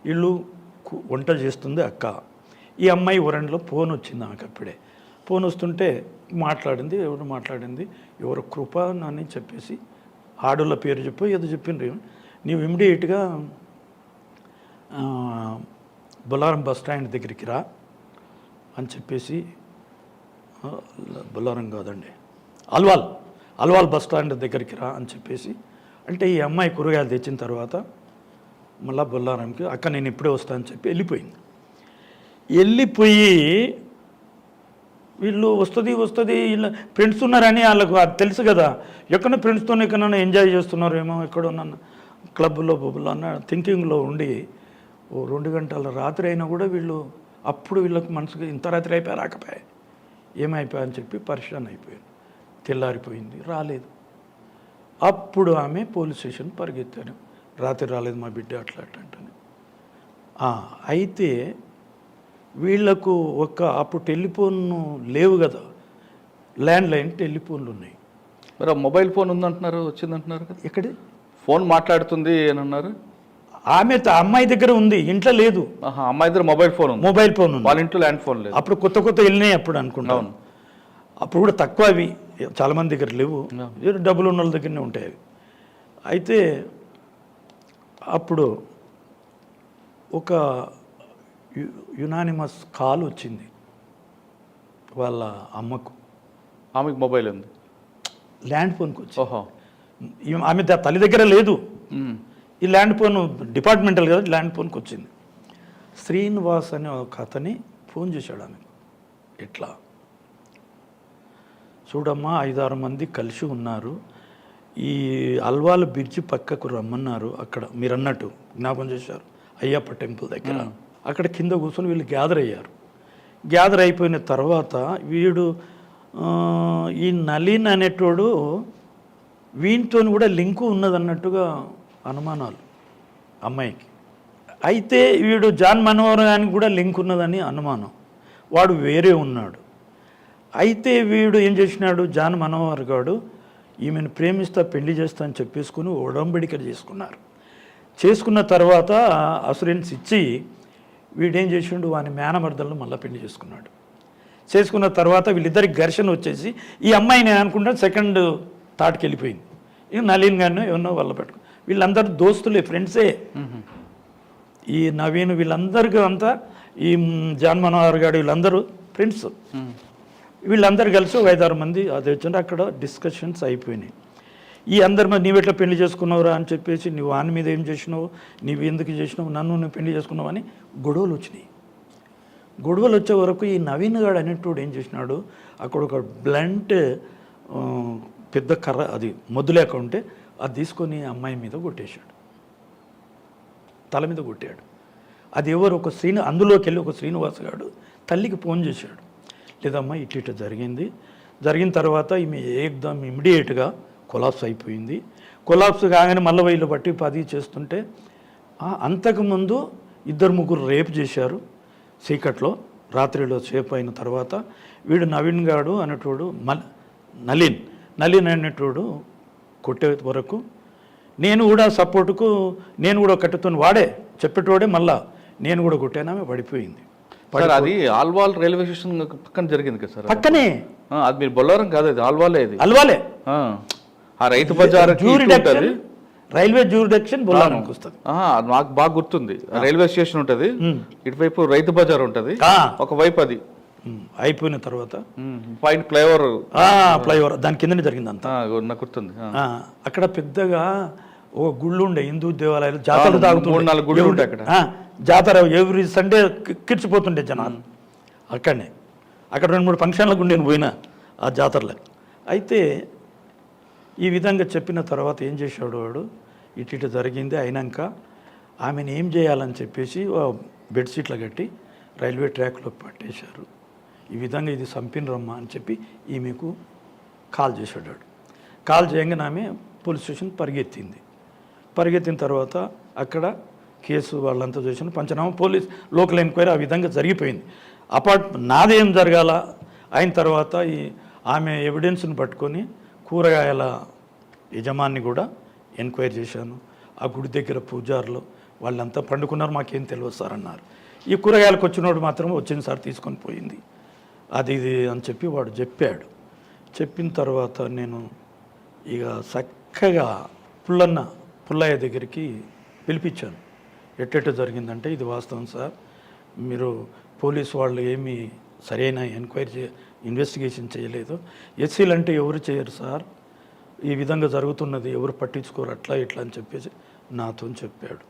వీళ్ళు వంట చేస్తుంది అక్క. ఈ అమ్మాయి వరండలో ఫోన్ వచ్చింది ఆమెకు. అప్పుడే ఫోన్ వస్తుంటే మాట్లాడింది. ఎవరు కృప అని చెప్పేసి ఆడోళ్ళ పేరు చెప్పి ఏదో చెప్పిండ్రు. నీవు ఇమ్మీడియట్గా బొల్లారం బస్ స్టాండ్ దగ్గరికి రా అని చెప్పేసి, బొల్లారం కాదండి, అల్వాల్ బస్ స్టాండ్ దగ్గరికి రా అని చెప్పేసి అంటే, ఈ అమ్మాయి కూరగాయలు తెచ్చిన తర్వాత మళ్ళీ బొల్లారంకి అక్క నేను ఇప్పుడే వస్తా అని చెప్పి వెళ్ళిపోయింది. వెళ్ళిపోయి వీళ్ళు వస్తుంది వీళ్ళ ఫ్రెండ్స్ ఉన్నారని వాళ్ళకు అది తెలుసు కదా, ఎక్కడ ఫ్రెండ్స్తో ఎక్కడన్నా ఎంజాయ్ చేస్తున్నారేమో, ఎక్కడున్నా క్లబ్లో బొబ్బులో అన్న థింకింగ్లో ఉండి 2 గంటల రాత్రి అయినా కూడా వీళ్ళు అప్పుడు వీళ్ళకి మనసుకి ఇంత రాత్రి అయిపోయా రాకపోయా ఏమైపోయా అని చెప్పి పరిశాన్ అయిపోయారు. తెల్లారిపోయింది, రాలేదు. అప్పుడు ఆమె పోలీస్ స్టేషన్ పరిగెత్తారు. రాత్రి రాలేదు మా బిడ్డ అట్లా అంటే. అయితే వీళ్లకు అప్పుడు టెలిఫోన్ లేవు కదా, ల్యాండ్లైన్ టెలిఫోన్లు ఉన్నాయి. మరి మొబైల్ ఫోన్ ఉందంటున్నారు, వచ్చిందంటున్నారు కదా, ఎక్కడి ఫోన్ మాట్లాడుతుంది అని అన్నారు. ఆమె అమ్మాయి దగ్గర ఉంది, ఇంట్లో లేదు. అమ్మాయి దగ్గర మొబైల్ ఫోన్ ఉంది, వాళ్ళ ఇంట్లో ల్యాండ్ ఫోన్ లేదు. అప్పుడు కొత్త వెళ్ళినాయి అప్పుడు అనుకుంటాను. అప్పుడు కూడా తక్కువ, అవి చాలామంది దగ్గర లేవు, డబ్బులు ఉన్న వాళ్ళ దగ్గరనే ఉంటాయి అవి. అయితే అప్పుడు ఒక యునానిమస్ కాల్ వచ్చింది వాళ్ళ అమ్మకు. ఆమెకు మొబైల్ ఉంది, ల్యాండ్ ఫోన్కి వచ్చి. ఆమె తల్లి దగ్గర లేదు. ఈ ల్యాండ్ ఫోన్ డిపార్ట్మెంటల్ కదా, ల్యాండ్ ఫోన్కి వచ్చింది. శ్రీనివాస్ అనే ఒక అతని ఫోన్ చేశాడు ఆమెకు. ఎట్లా చూడమ్మా, 5-6 మంది కలిసి ఉన్నారు, ఈ అల్వాల్ బ్రిడ్జి పక్కకు రమ్మన్నారు, అక్కడ మీరు అన్నట్టు జ్ఞాపకం చేశారు అయ్యప్ప టెంపుల్ దగ్గర. అక్కడ కింద కూర్చొని వీళ్ళు గ్యాదర్ అయ్యారు. గ్యాదర్ అయిపోయిన తర్వాత వీడు ఈ నళిన్ అనేటోడు వీనితో కూడా లింకు ఉన్నదన్నట్టుగా అనుమానాలు అమ్మాయికి. అయితే వీడు జాన్ మనోహర్ గారికి కూడా లింక్ ఉన్నదని అనుమానం. వాడు వేరే ఉన్నాడు. అయితే వీడు ఏం చేసినాడు, జాన్ మనోహర్ గారు ఈమెను ప్రేమిస్తా పెళ్లి చేస్తా అని చెప్పేసుకుని ఒడంబడిక చేసుకున్నారు. చేసుకున్న తర్వాత అసురెన్స్ ఇచ్చి వీడేం చేసిండు, వాని మేనమర్దలను మళ్ళీ పెళ్లి చేసుకున్నాడు. చేసుకున్న తర్వాత వీళ్ళిద్దరికి ఘర్షణ వచ్చేసి ఈ అమ్మాయి నేను అనుకుంటా సెకండ్ థాట్కి వెళ్ళిపోయింది. ఇక నళిన్ గారిని ఏమన్నా వాళ్ళ పెట్టుకో, వీళ్ళందరూ దోస్తులే, ఫ్రెండ్సే. ఈ నవీన్ వీళ్ళందరికీ అంతా, ఈ జాన్ మనోహర్ గారు వీళ్ళందరూ ఫ్రెండ్స్. వీళ్ళందరూ కలిసి 5-6 మంది అది వచ్చింటే అక్కడ డిస్కషన్స్ అయిపోయినాయి. ఈ అందరి మీద నీవెట్లా పెళ్లి చేసుకున్నావురా అని చెప్పేసి, నువ్వు వాని మీద ఏం చేసినావు, నీవు ఎందుకు చేసినావు, నువ్వు పెళ్లి చేసుకున్నావు అని గొడవలు వచ్చినాయి. గొడవలు వచ్చే వరకు ఈ నవీన్ గాడు అనేటోడు ఏం చేసినాడు, అక్కడ ఒక బ్లంట్ పెద్ద కర్ర, అది మొద్దు లేక ఉంటే అది తీసుకొని అమ్మాయి మీద కొట్టేశాడు, తల మీద కొట్టాడు. అది ఎవరు, ఒక అందులోకి వెళ్ళి ఒక శ్రీనివాస్ గాడు తల్లికి ఫోన్ చేశాడు, లేదమ్మా ఇట్లా జరిగింది. జరిగిన తర్వాత ఈమె ఏకదమ్ ఇమ్మీడియట్గా కొలాప్స్ అయిపోయింది. కొలాప్స్ కాగానే మళ్ళీ వీళ్ళు బట్టి 10 చేస్తుంటే, అంతకుముందు 2-3 రేపు చేశారు చీకట్లో, రాత్రిలో సేపు అయిన తర్వాత వీడు నవీన్ గాడు అనేటోడు నళిన్ అనేటోడు కొట్టే వరకు నేను కూడా సపోర్టుకు, నేను కూడా కట్టుతాను, వాడే చెప్పేటోడే మళ్ళా నేను కూడా కొట్టాను, పడిపోయింది. అది ఆల్వాల్ రైల్వే స్టేషన్ పక్కన జరిగింది కదా సార్, పక్కనే. అది మీరు బొల్లారం కాదు, అది ఆల్వాలే. అల్వాలే ఆ రైతు బజార్ రైల్వే జ్యూరిడిక్షన్ బొల్లారానికి వస్తుంది. నాకు బాగా గుర్తుంది. రైల్వే స్టేషన్ ఉంటుంది, ఇటువైపు రైతు బజార్ ఉంటుంది, ఒకవైపు అది అయిపోయిన తర్వాత పైన ఫ్లైఓవర్ దాని కిందనే జరిగింది అంతా నాకు గుర్తుంది. అక్కడ పెద్దగా ఒక గుళ్ళు ఉండే హిందూ దేవాలయాలు, జాతరలు తాగుతుండే అక్కడ జాతర ఎవ్రీ సండే కిర్చిపోతుండే జనాలు. అక్కడనే అక్కడ 2-3 ఫంక్షన్లకు నేను పోయినా ఆ జాతరలో. అయితే ఈ విధంగా చెప్పిన తర్వాత ఏం చేశాడు వాడు, ఇటు జరిగింది అయినాక ఆమెను ఏం చేయాలని చెప్పేసి బెడ్షీట్లు కట్టి రైల్వే ట్రాక్లో పట్టేశారు. ఈ విధంగా ఇది చంపినరమ్మా అని చెప్పి ఈమెకు కాల్ చేశాడు. కాల్ చేయగానే ఆమె పోలీస్ స్టేషన్ పరిగెత్తిన తర్వాత అక్కడ కేసు వాళ్ళంతా చేసిన పంచనామా, పోలీస్ లోకల్ ఎంక్వైరీ ఆ విధంగా జరిగిపోయింది. నాదేం జరగాల అయిన తర్వాత ఆమె ఎవిడెన్స్ని పట్టుకొని కూరగాయల యజమాని కూడా ఎంక్వైరీ చేశాను. ఆ గుడి దగ్గర పూజారులు వాళ్ళంతా పండుకున్నారు, మాకేం తెలియదు సార్ అన్నారు. ఈ కూరగాయలకు వచ్చినోడు మాత్రం వచ్చింది సార్ తీసుకొని పోయింది అది ఇది అని చెప్పి వాడు చెప్పాడు. చెప్పిన తర్వాత నేను ఇక చక్కగా పుల్లయ్య దగ్గరికి పిలిపించాను. ఎట్టెట్ట జరిగిందంటే, ఇది వాస్తవం సార్, మీరు పోలీసు వాళ్ళు ఏమీ సరైన ఇన్వెస్టిగేషన్ చేయలేదు, ఎస్సీలు అంటే ఎవరు చేయరు సార్, ఈ విధంగా జరుగుతున్నది ఎవరు పట్టించుకోరు, అట్లా ఇట్లా అని చెప్పేసి నాతో చెప్పాడు.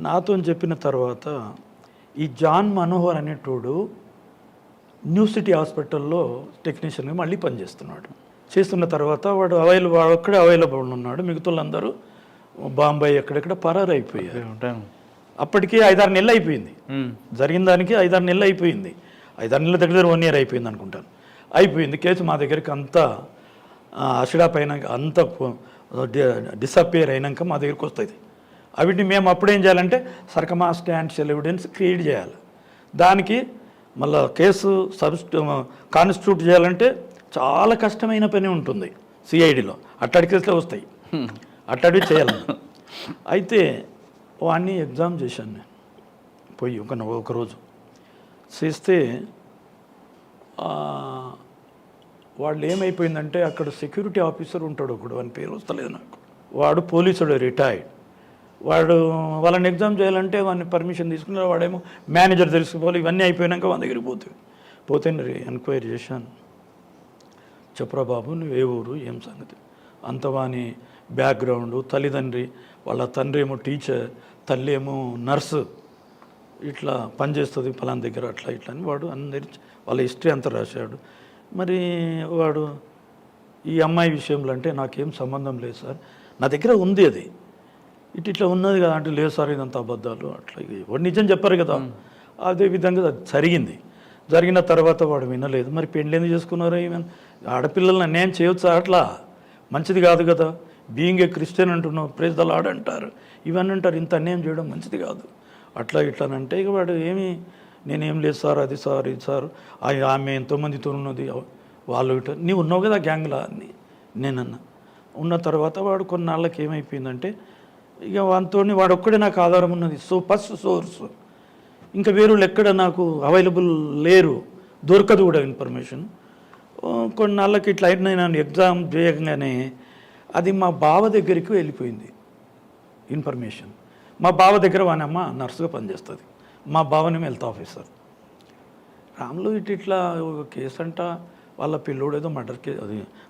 నాతో చెప్పిన తర్వాత ఈ జాన్ మనోహర్ అనేటోడు న్యూ సిటీ హాస్పిటల్లో టెక్నీషియన్గా మళ్ళీ పనిచేస్తున్నాడు. చేస్తున్న తర్వాత వాడు ఒక్కడే అవైలబుల్ ఉన్నాడు, మిగతా వాళ్ళందరూ బాంబాయి ఎక్కడెక్కడ పరారైపోయారు. అప్పటికి 5-6 నెలలు అయిపోయింది, జరిగిన దానికి 5-6 నెలలు అయిపోయింది. 5-6 నెలల దగ్గర 1 year అయిపోయింది అనుకుంటాను. అయిపోయింది కేసు మా దగ్గరికి అంతా అషిడాప్ అయినాక అంతా డిసప్పేర్ అయినాక మా దగ్గరికి వస్తుంది. అవిటిని మేము అప్పుడేం చేయాలంటే సర్కమాస్టాన్షియల్ ఎవిడెన్స్ క్రియేట్ చేయాలి. దానికి మళ్ళీ కేసు కాన్స్టిట్యూట్ చేయాలంటే చాలా కష్టమైన పని ఉంటుంది. సిఐడిలో అట్టడి కేసులో వస్తాయి, అట్టడి చేయాలి. అయితే వాడిని ఎగ్జామ్ చేశాను నేను పోయి ఒకరోజు చేస్తే వాళ్ళు ఏమైపోయిందంటే, అక్కడ సెక్యూరిటీ ఆఫీసర్ ఉంటాడు ఒకడు, వాని పేరు వస్తలేదు నాకు, వాడు పోలీసుడు రిటైర్డ్. వాళ్ళని ఎగ్జామ్ చేయాలంటే వాడిని పర్మిషన్ తీసుకున్నారు, వాడేమో మేనేజర్ తెలుసుకోవాలి. ఇవన్నీ అయిపోయాక వాళ్ళ దగ్గరికి పోతే ఎంక్వైరీ చేశాను. చెప్పరా బాబు నువ్వు ఏ ఊరు ఏం సంగతి అంత, వాని బ్యాక్గ్రౌండ్, తల్లిదండ్రి, వాళ్ళ తండ్రి ఏమో టీచర్, తల్లి ఏమో నర్సు, ఇట్లా పనిచేస్తుంది ఫలానా దగ్గర, అట్లా ఇట్లా అని వాడు అందరి వాళ్ళ హిస్టరీ అంతా రాశాడు. మరి వాడు ఈ అమ్మాయి విషయంలో అంటే నాకేం సంబంధం లేదు సార్, నా దగ్గర ఉంది అది, ఇట్లా ఉన్నది కదా అంటే, లేదు సార్ ఇదంతా అబద్ధాలు, అట్లా వాడు నిజం చెప్పారు కదా. అదే విధంగా జరిగింది. జరిగిన తర్వాత వాడు వినలేదు. మరి పెళ్ళి ఎందుకు చేసుకున్నారు, ఈవెన్ ఆడపిల్లల్ని అన్యాయం చేయొచ్చా, అట్లా మంచిది కాదు కదా. బీయింగ్ ఏ క్రిస్టియన్ అంటున్నావు, ప్రైజ్ ద లార్డ్ అంటారు, ఇవన్నీ అంటారు, ఇంత అన్యాయం చేయడం మంచిది కాదు, అట్లా ఇట్లానంటే ఇక వాడు నేనేం లేదు సార్, అది సార్, ఇది సార్, ఆమె ఎంతోమందితో ఉన్నది, వాళ్ళు ఇట్లా, నీవు ఉన్నావు కదా గ్యాంగ్లా అని నేనన్నా. ఉన్న తర్వాత వాడు కొన్నాళ్ళకి ఏమైపోయిందంటే, ఇక వాడు ఒక్కడే నాకు ఆధారం ఉన్నది, ఫస్ట్ సోర్స్, ఇంకా వేరేళ్ళు ఎక్కడ నాకు అవైలబుల్ లేరు, దొరకదు కూడా ఇన్ఫర్మేషన్. కొన్నాళ్ళకి ఇట్లా నేను ఎగ్జామ్ చేయగానే అది మా బావ దగ్గరికి వెళ్ళిపోయింది ఇన్ఫర్మేషన్. మా బావ దగ్గర వానమ్మ నర్సుగా పనిచేస్తుంది, మా బావనేమో హెల్త్ ఆఫీసర్. రాములు ఇట్లా ఒక కేసు అంట, వాళ్ళ పిల్లోడు ఏదో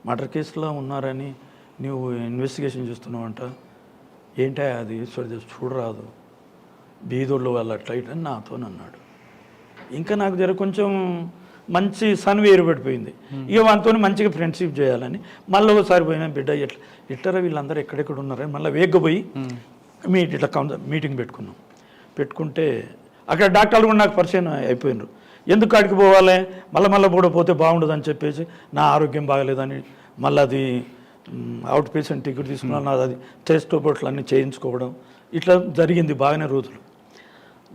మర్డర్ కేసులో ఉన్నారని నువ్వు ఇన్వెస్టిగేషన్ చేస్తున్నావు అంట, ఏంటా అది చూడరాదు, బీదోళ్ళు వాళ్ళు అట్లా ఇట్లా నాతో అన్నాడు. ఇంకా నాకు జర కొంచెం మంచి సన్వి ఏర్పడిపోయింది. ఇక వాళ్ళతో మంచిగా ఫ్రెండ్షిప్ చేయాలని మళ్ళీ ఒకసారి పోయినా, బిడ్డ ఇట్లా వీళ్ళందరూ ఎక్కడెక్కడ ఉన్నారని మళ్ళీ వేగపోయి ఇట్లా మీటింగ్ పెట్టుకుంటే అక్కడ డాక్టర్లు కూడా నాకు పరిచయం అయిపోయినారు. ఎందుకు అడిగి పోవాలి, మళ్ళీ కూడా పోతే బాగుండదు అని చెప్పేసి, నా ఆరోగ్యం బాగలేదని మళ్ళీ అది అవుట్ పేషెంట్ టికెట్ తీసుకున్నాను, అది టెస్ట్ రిపోర్ట్లు అన్నీ చేయించుకోవడం ఇట్లా జరిగింది బాగానే రోజులు.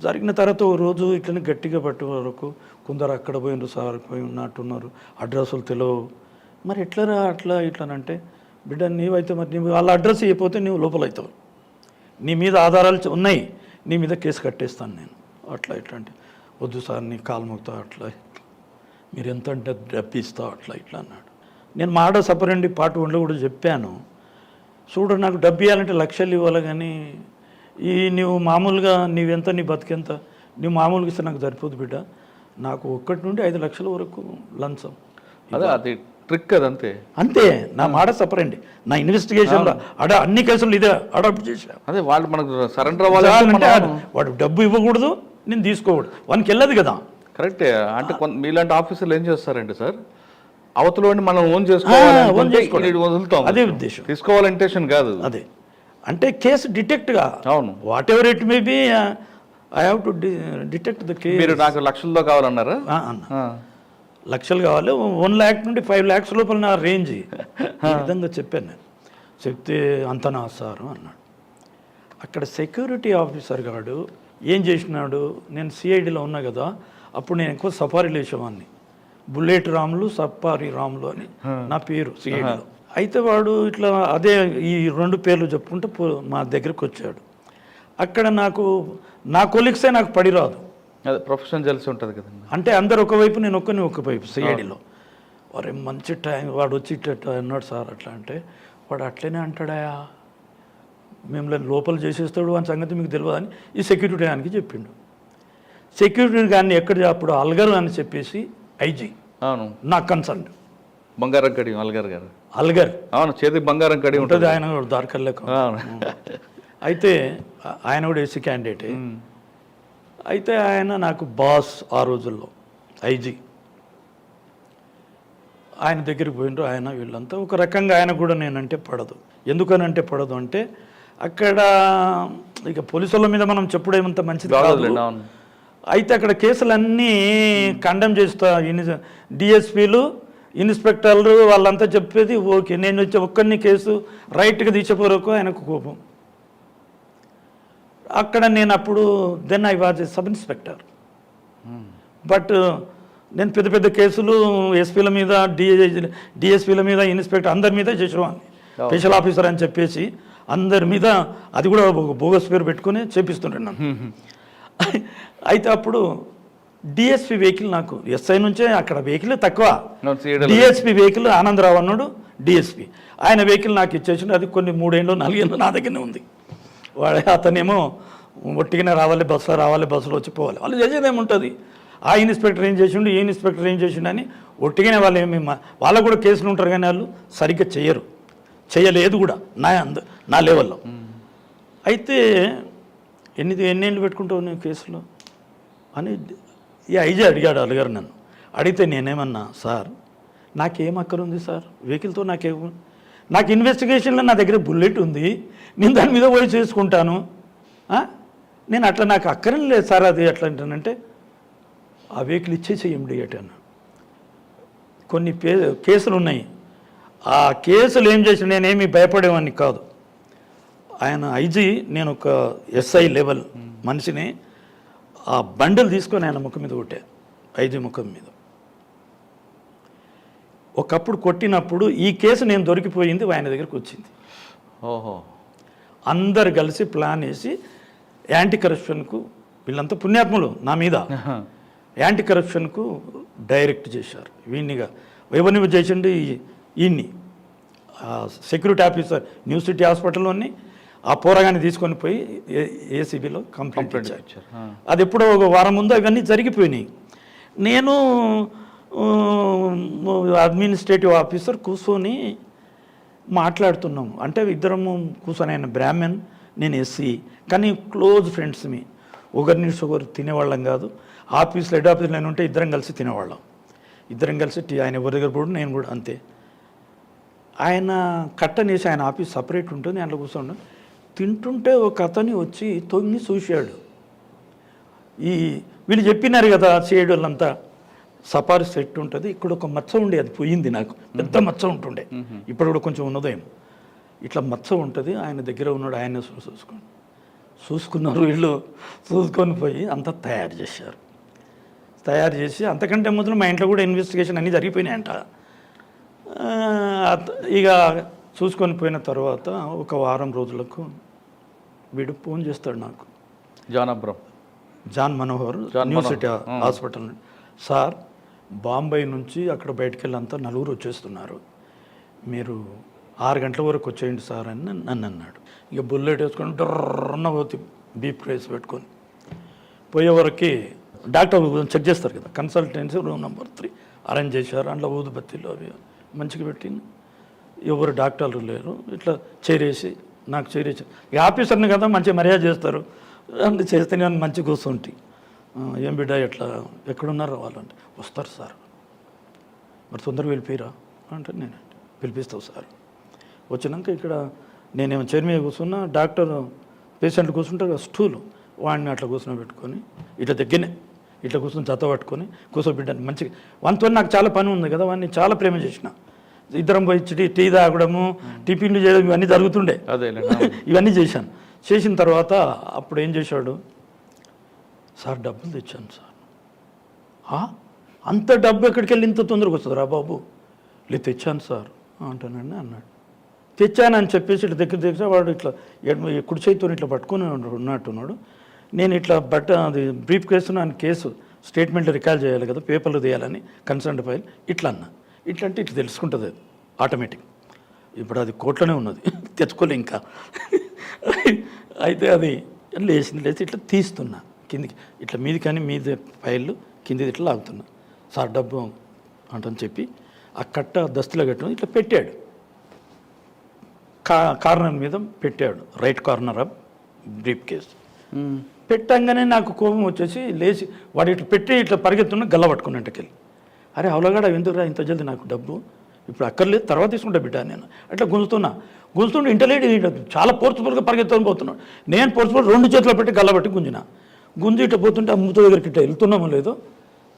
జరిగిన తర్వాత ఓ రోజు ఇట్లనే గట్టిగా పట్టే వరకు కొందరు అక్కడ పోయినారు, సార్ పోయి ఉన్నట్టున్నారు, అడ్రస్లు తెలియవు, మరి ఎట్లరా అట్లా ఇట్లానంటే, బిడ్డ నీవైతే మరి నీవు వాళ్ళ అడ్రస్ ఇవ్వకపోతే నీవు లోపల అవుతావు, నీ మీద ఆధారాలు ఉన్నాయి, నీ మీద కేసు కట్టేస్తాను నేను, అట్లా ఇట్లా అంటే, వద్దు సార్ నీ కాలు మొక్తా, అట్లా మీరు ఎంత అంటే డబ్బు ఇస్తా, అట్లా ఇట్లా అన్నాడు. నేను మాట సపరండి పార్ట్ 1లో కూడా చెప్పాను, చూడు నాకు డబ్బు ఇవ్వాలంటే లక్షలు ఇవ్వాలి, కానీ నువ్వు మామూలుగా నీవెంత, నీ బతికెంత, నువ్వు మామూలుగా ఇస్తే నాకు సరిపోదు బిడ్డ, నాకు 1 నుండి 5 లక్షల వరకు లంచం. అదే అది ట్రిక్ అదంతే. అంతే, నా మాట సపరండి. నా ఇన్వెస్టిగేషన్లో అన్ని కేసులు ఇదే అడాప్ట్ చేశా. అదే వాళ్ళు మనకు సరెండర్ అవ్వాలంటే వాడు డబ్బు ఇవ్వకూడదు, నేను తీసుకోకూడదు, వానికి వెళ్ళదు కదా. కరెక్టే. అంటే మీలాంటి ఆఫీసర్లు ఏం చేస్తారంటే సార్, అవతలని మనం ఓన్ చేసుకోవాలి, వదులుతాం. అదే ఉద్దేశం, తీసుకోవాలని ఇంటెన్షన్ కాదు. అదే అంటే కేసు డిటెక్ట్గా, అవును, what ever it may be, I have to detect the case. మీరు నాకు లక్షల్లో కావాలన్నారా? అన్న లక్షలు కావాలి, 1 lakh నుండి 5 lakhs లోపల నా రేంజ్, ఈ విధంగా చెప్పాను నేను. చెప్తే అంతనా సార్ అన్నాడు. అక్కడ సెక్యూరిటీ ఆఫీసర్ గాడు ఏం చేసినాడు, నేను సిఐడిలో ఉన్నా కదా, అప్పుడు నేను ఎక్కువ సఫారీలు వేసేవాడిని, బుల్లెట్ రాములు, సఫారీ రాములు అని నా పేరు సిఐడిలో. అయితే వాడు ఇట్లా అదే ఈ 2 పేర్లు చెప్పుకుంటూ మా దగ్గరికి వచ్చాడు. అక్కడ నాకు నా కొలీగ్సే నాకు పడి రాదు, అదే ప్రొఫెషన్ తెలిసి ఉంటుంది కదండి. అంటే అందరు ఒకవైపు, నేను ఒకవైపు సిఐడిలో. వారే మంచి టైం, వాడు వచ్చి ఇట్లా అన్నాడు సార్ అట్లా అంటే, వాడు అట్లనే అంటాడా, మిమ్మల్ని లోపల చేసేస్తాడు అని సంగతి మీకు తెలియదు అని ఈ సెక్యూరిటీ ఆయనకి చెప్పిండు. సెక్యూరిటీ కానీ ఎక్కడ అప్పుడు అల్గర్ అని చెప్పేసి ఐజీ, అవును, నాకు కన్సర్న్, బంగారం కడి అల్గర్ గారు, అల్గర్, అవును, చేతికి బంగారం కడి ఉంటుంది ఆయన దారికల్లేక. అయితే ఆయన కూడా ఎస్సీ క్యాండిడేటే. అయితే ఆయన నాకు బాస్ ఆ రోజుల్లో, ఐజీ. ఆయన దగ్గరికి పోయినరు ఆయన, వీళ్ళంతా ఒక రకంగా ఆయన కూడా నేనంటే పడదు. ఎందుకనంటే పడదు అంటే, అక్కడ ఇక పోలీసుల మీద మనం చెప్పుడేమంత మంచిది కాదు. అయితే అక్కడ కేసులన్నీ కండెమ్ చేస్తా, డిఎస్పీలు, ఇన్స్పెక్టర్లు వాళ్ళంతా చెప్పేది ఓకే, నేను వచ్చి ఒక్కరిని కేసు రైట్గా తీసేపోరకు ఆయనకు కోపం. అక్కడ నేను అప్పుడు then I was sub inspector, but నేను పెద్ద పెద్ద కేసులు ఎస్పీల మీద, డిఎస్పీల మీద, ఇన్స్పెక్టర్ అందరి మీద చేసేవాడిని. స్పెషల్ ఆఫీసర్ అని చెప్పేసి అందరి మీద, అది కూడా బోగస్ పేరు పెట్టుకుని చేపిస్తుంటాను. అయితే అప్పుడు డిఎస్పీ వెహికల్, నాకు ఎస్ఐ నుంచే అక్కడ వెహికల్ తక్కువ, డిఎస్పీ వెహికల్ ఆనందరావు అన్నాడు డిఎస్పీ, ఆయన వెహికల్ నాకు ఇచ్చేసిండు. అది కొన్ని 3 ఏళ్ళు 4 ఏళ్ళు నా దగ్గరనే ఉంది. వాడే అతనేమో ఒట్టిగానే రావాలి, బస్సులో రావాలి, బస్సులో వచ్చి పోవాలి, వాళ్ళు చేసేది ఏముంటుంది, ఆ ఇన్స్పెక్టర్ ఏం చేసిండు, ఈ ఇన్స్పెక్టర్ ఏం చేసిండు అని ఒట్టిగానే వాళ్ళు వాళ్ళకు కూడా కేసులు ఉంటారు, కానీ వాళ్ళు సరిగ్గా చేయలేదు కూడా నా లెవెల్లో. అయితే ఎన్నేళ్ళు పెట్టుకుంటావు నేను కేసులో అని ఈ ఐజీ అడిగాడు, అలిగారు నన్ను. అడిగితే నేనేమన్నా, సార్ నాకేం అక్కరుంది సార్ వెహికల్తో, నాకు ఇన్వెస్టిగేషన్లో నా దగ్గర బుల్లెట్ ఉంది, నేను దాని మీద పోయి చేసుకుంటాను, నేను అట్లా నాకు అక్కరం లేదు సార్, అది ఎట్లా అంటానంటే, ఆ వెహికల్ ఇచ్చేసి ఇమ్మీడియట్ అన్న. కొన్ని కేసులు ఉన్నాయి, ఆ కేసులు ఏం చేసి నేనేమి భయపడేవాడిని కాదు. ఆయన ఐజీ, నేను ఒక ఎస్ఐ లెవెల్ మనిషిని, ఆ బండలు తీసుకొని ఆయన ముఖం మీద కొట్టా, ఐజీ ముఖం మీద. ఒకప్పుడు కొట్టినప్పుడు ఈ కేసు నేను దొరికిపోయింది, ఆయన దగ్గరికి వచ్చింది. ఓహో, అందరు కలిసి ప్లాన్ వేసి యాంటీ కరప్షన్కు, వీళ్ళంతా పుణ్యాత్ములు నా మీద, యాంటీ కరప్షన్కు డైరెక్ట్ చేశారు. వీణ్ణిగా ఎవరిని చేసిండు, ఈయన్ని సెక్యూరిటీ ఆఫీసర్ న్యూ సిటీ హాస్పిటల్లోని ఆ పోరగాన్ని తీసుకొని పోయి ఏసీబీలో కంప్లైంట్ ఇచ్చారు. అది ఎప్పుడో ఒక వారం ముందు అవన్నీ జరిగిపోయినాయి. నేను అడ్మినిస్ట్రేటివ్ ఆఫీసర్ కూర్చొని మాట్లాడుతున్నాం, అంటే ఇద్దరము కూర్చొని, ఆయన బ్రాహ్మణ్, నేను ఎస్సీ, కానీ క్లోజ్ ఫ్రెండ్స్ మీ, ఒకరి నుంచి ఒకరు తినేవాళ్ళం కాదు. ఆఫీస్లో హెడ్ ఆఫీస్లో నేను ఉంటే ఇద్దరం కలిసి తినేవాళ్ళం, ఇద్దరం కలిసి ఆయన ఎవరి దగ్గర పోడు, నేను కూడా అంతే. ఆయన కట్టనేసి ఆయన ఆఫీస్ సపరేట్ ఉంటుంది, అందులో కూర్చోండి. తింటుంటే ఒక అతని వచ్చి తొంగి చూశాడు. వీళ్ళు చెప్పినారు కదా సిఐడి వాళ్ళంతా, సఫారీ సెట్ ఉంటుంది, ఇక్కడ ఒక మచ్చ ఉండే, అది పోయింది, నాకు పెద్ద మచ్చ ఉంటుండే, ఇప్పుడు కూడా కొంచెం ఉన్నదేమో, ఇట్లా మచ్చ ఉంటుంది, ఆయన దగ్గర ఉన్నాడు, ఆయన చూసుకున్నారు. వీళ్ళు చూసుకొని పోయి అంతా తయారు చేసి అంతకంటే మొదలు మా ఇంట్లో కూడా ఇన్వెస్టిగేషన్ అన్నీ జరిగిపోయినాయంట. ఇక చూసుకొని పోయిన తర్వాత ఒక వారం రోజులకు వీడు ఫోన్ చేస్తాడు నాకు, John Manohar, New City Hospital. Sir, Bombay నుంచి అక్కడ బయటకు వెళ్ళంతా 4 వచ్చేస్తున్నారు, మీరు 6 గంటల వరకు వచ్చేయండి సార్ అని నన్ను అన్నాడు. ఇక బుల్లెట్ వేసుకొని డర్రన్న పోతే బీప్ రేస్ పెట్టుకొని పోయే వరకు డాక్టర్ చెక్ చేస్తారు కదా, కన్సల్టెన్సీ రూమ్ నెంబర్ 3 అరేంజ్ చేశారు. అందులో ఊదుబత్తీలు అవి మంచిగా పెట్టింది. ఎవరు డాక్టర్లు లేరు. ఇట్లా చేరేసి నాకు చేరేసి ఇక ఆఫీసర్ని కదా మంచిగా మర్యాద చేస్తారు. అంటే చేస్తే నేను మంచిగా కూర్చుంటే ఏం బిడ్డ ఎట్లా ఎక్కడున్నారో వాళ్ళంటే వస్తారు సార్, మరి తొందరగా వెళ్ళిపోయిరా అంటే నేను పిలిపిస్తావు సార్. వచ్చినాక ఇక్కడ నేనేమో చైర్ మీద కూర్చున్నా, డాక్టర్ పేషెంట్లు కూర్చుంటారు కదా స్టూలు, వాడిని అట్లా కూర్చొని పెట్టుకొని ఇట్లా దగ్గరనే ఇట్లా కూర్చొని జత పట్టుకొని కూర్చోబెట్టాను మంచిగా. వానితో నాకు చాలా పని ఉంది కదా, వాడిని చాలా ప్రేమ చేసిన. ఇద్దరం పోయి టీ తాగడము, టిఫిన్లు చేయడం ఇవన్నీ జరుగుతుండే. ఇవన్నీ చేశాను. చేసిన తర్వాత అప్పుడు ఏం చేశాడు సార్, డబ్బులు తెచ్చాను సార్. అంత డబ్బు ఎక్కడికి వెళ్ళి ఇంత తొందరగా వస్తుందిరా బాబు? లేదు తెచ్చాను సార్ అంటానండి అన్నాడు. తెచ్చానని చెప్పేసి ఇట్లా దగ్గర వాడు ఇట్లా కుడి చేతితో ఇట్లా పట్టుకొని ఉన్నట్టున్నాడు. నేను ఇట్లా అది బ్రీఫ్ కేసు ఆయన కేసు స్టేట్మెంట్ రికాల్ చేయాలి కదా, పేపర్లు తీయాలని కన్సర్న్ ఫైల్ ఇట్లా అన్నా. ఇట్లా అంటే ఇట్లా తెలుసుకుంటుంది అది ఆటోమేటిక్. ఇప్పుడు అది కోర్టులోనే ఉన్నది, తెచ్చుకోలే ఇంకా. అయితే అది లేచి ఇట్లా తీస్తున్నా కిందికి, ఇట్లా మీది కానీ మీది ఫైళ్ళు కింది ఇట్లా లాగుతున్నా. సార్ డబ్బు అంటని చెప్పి ఆ కట్ట దస్తులో కట్టడం ఇట్లా పెట్టాడు, కార్నర్ మీద పెట్టాడు, right corner of brief case. పెట్టంగానే నాకు కోపం వచ్చేసి లేచి వాడు ఇట్లా పెట్టి ఇట్లా పరిగెత్తున్నా గల్ల పట్టుకున్నట్టుకెళ్ళి, అరే అవలగాడ ఎందుకురా ఇంత జల్ది, నాకు డబ్బు ఇప్పుడు అక్కర్లేదు తర్వాత తీసుకుంటా బిడ్డ నేను అట్లా గుంజుతుంటే ఇంటలేడు చాలా ఫోర్స్ఫుల్గా పరిగెత్తుకొని పోతున్నాడు. నేను ఫోర్స్ఫుల్ 2 చేతులు పెట్టి గల్ల పట్టి గుంజి ఇట్లా పోతుంటే ఆ మూత దగ్గరికి ఇట్లా వెళ్తున్నామో లేదో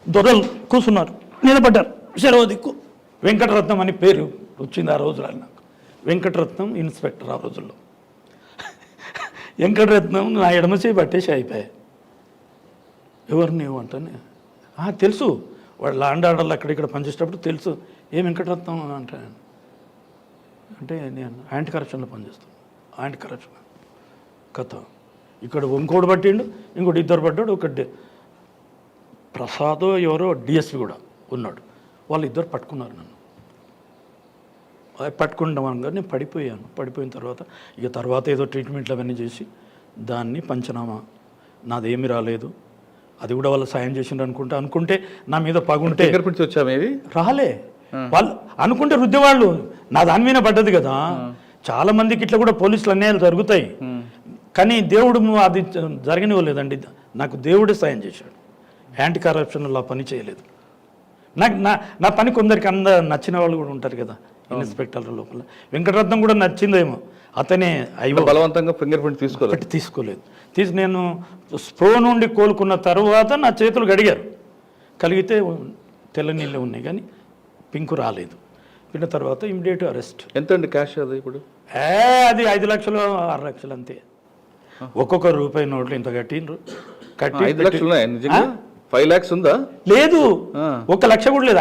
దొరలు కూర్చున్నారు, నిలబడ్డారు. సెలవు దిక్కు వెంకటరత్నం అని పేరు వచ్చింది ఆ రోజులో నాకు. వెంకటరత్నం ఇన్స్పెక్టర్ ఆ రోజుల్లో. వెంకటరత్నం నా ఎడమ చేయి పట్టేసి అయిపోయాయి. ఎవరు నీవు అంటానే తెలుసు, వాడు ల్యాండ్ ఆర్డర్లు అక్కడిక్కడ పనిచేసేటప్పుడు తెలుసు. ఏం వెంకటరత్నం అంటే నేను యాంటీ కరప్షన్లో పనిచేస్తాను. యాంటీ కరప్షన్ కథ ఇక్కడ ఇంకోటి పట్టిండు, ఇంకోటి 2 పడ్డాడు. ఒకటి ప్రసాదో ఎవరో డిఎస్పి కూడా ఉన్నాడు. వాళ్ళు 2 పట్టుకున్నారు నన్ను. పట్టుకుంటామనగా నేను పడిపోయిన తర్వాత ఏదో ట్రీట్మెంట్లు అవన్నీ చేసి దాన్ని పంచనామా, నాదేమీ రాలేదు, అది కూడా వాళ్ళు సాయం చేసిండ్రు అనుకుంటే నా మీద పగుంటే వచ్చామేవి రాలే. వాళ్ళు అనుకుంటే రుద్దేవాళ్ళు నా దాని మీద పడ్డది కదా. చాలా మందికి ఇట్లా కూడా పోలీసులు అన్యాయాలు జరుగుతాయి, కానీ దేవుడు అది జరగనివ్వలేదండి. నాకు దేవుడే సాయం చేశాడు. యాంటీ కరప్షన్లో ఆ పని చేయలేదు. నాకు నా పని కొందరికి నచ్చిన వాళ్ళు కూడా ఉంటారు కదా ఇన్స్పెక్టర్ల లోపల. వెంకటరత్నం కూడా నచ్చిందేమో, అతనే అయ్యో బలవంతంగా ఫింగర్ ప్రింట్ తీసుకోలేదు. నేను స్ప్రో నుండి కోలుకున్న తర్వాత నా చేతులు కలిగితే తెల్ల నీళ్ళే ఉన్నాయి కానీ పింకు రాలేదు. పిన్న తర్వాత ఇమ్మీడియట్ అరెస్ట్. ఎంత అండి క్యాష్ అది ఇప్పుడు? అది 5 లక్షలు 6 లక్షలు అంతే. ఒక్కొక్క రూపాయి నోట్లు ఇంత కట్టి 5 లక్షలు 5 lakhs ఉందా? లేదు, 1 లక్ష కూడా లేదు,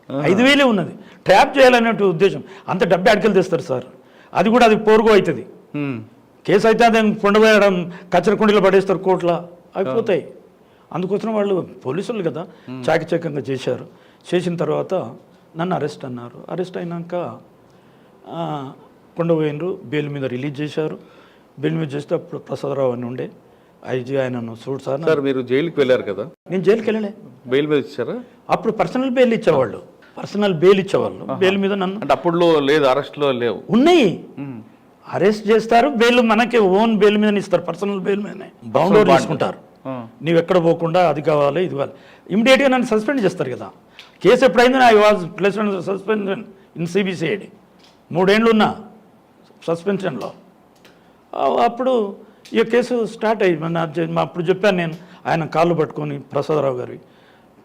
5,000 ఉన్నది. ట్రాప్ చేయాలన్నట్టు ఉద్దేశం. అంత డబ్బు అడికలు తెస్తారు సార్. అది కూడా అది పోరుగో అవుతుంది. కేసు అయితే అది పొండవేయడం కచ్చరకుండీలో పడేస్తారు, కోర్టులో అయిపోతాయి. అందుకోసం వాళ్ళు పోలీసులు కదా చాకచక్యంగా చేశారు. చేసిన తర్వాత నన్ను అరెస్ట్ అన్నారు. అరెస్ట్ అయినాక కొండపోయినరు, బెయిల్ మీద రిలీజ్ చేశారు. బెయిల్ మీద చేస్తే అప్పుడు ప్రసాదరావు అని ఉండే ఐజీ, ఆయనను చూడు సార్ మీరు జైలుకి వెళ్ళారు కదా. నేను జైలుకి వెళ్ళలే, బెయిల్ మీద ఇచ్చారా? అప్పుడు పర్సనల్ బెయిల్ ఇచ్చేవాళ్ళు. బెయిల్ మీద నన్ను అంటే అప్పుడు లేదు, అరెస్ట్లో లేవు, ఉన్నాయి. అరెస్ట్ చేస్తారు, బెయిల్ మనకి ఓన్ బెయిల్ మీద ఇస్తారు, పర్సనల్ బెయిల్ మీదనే బౌండరీ తీసుకుంటారు. నీవు ఎక్కడ పోకుండా అది కావాలి ఇది కావాలి. ఇమీడియట్గా నన్ను సస్పెండ్ చేస్తారు కదా. కేసు ఎప్పుడైంది I was placed suspension in CBCID. 3 ఏళ్ళు ఉన్నా సస్పెన్షన్లో. అప్పుడు ఈ కేసు స్టార్ట్ అయ్యి అప్పుడు చెప్పాను నేను, ఆయన కాళ్ళు పట్టుకొని ప్రసాదరావు గారి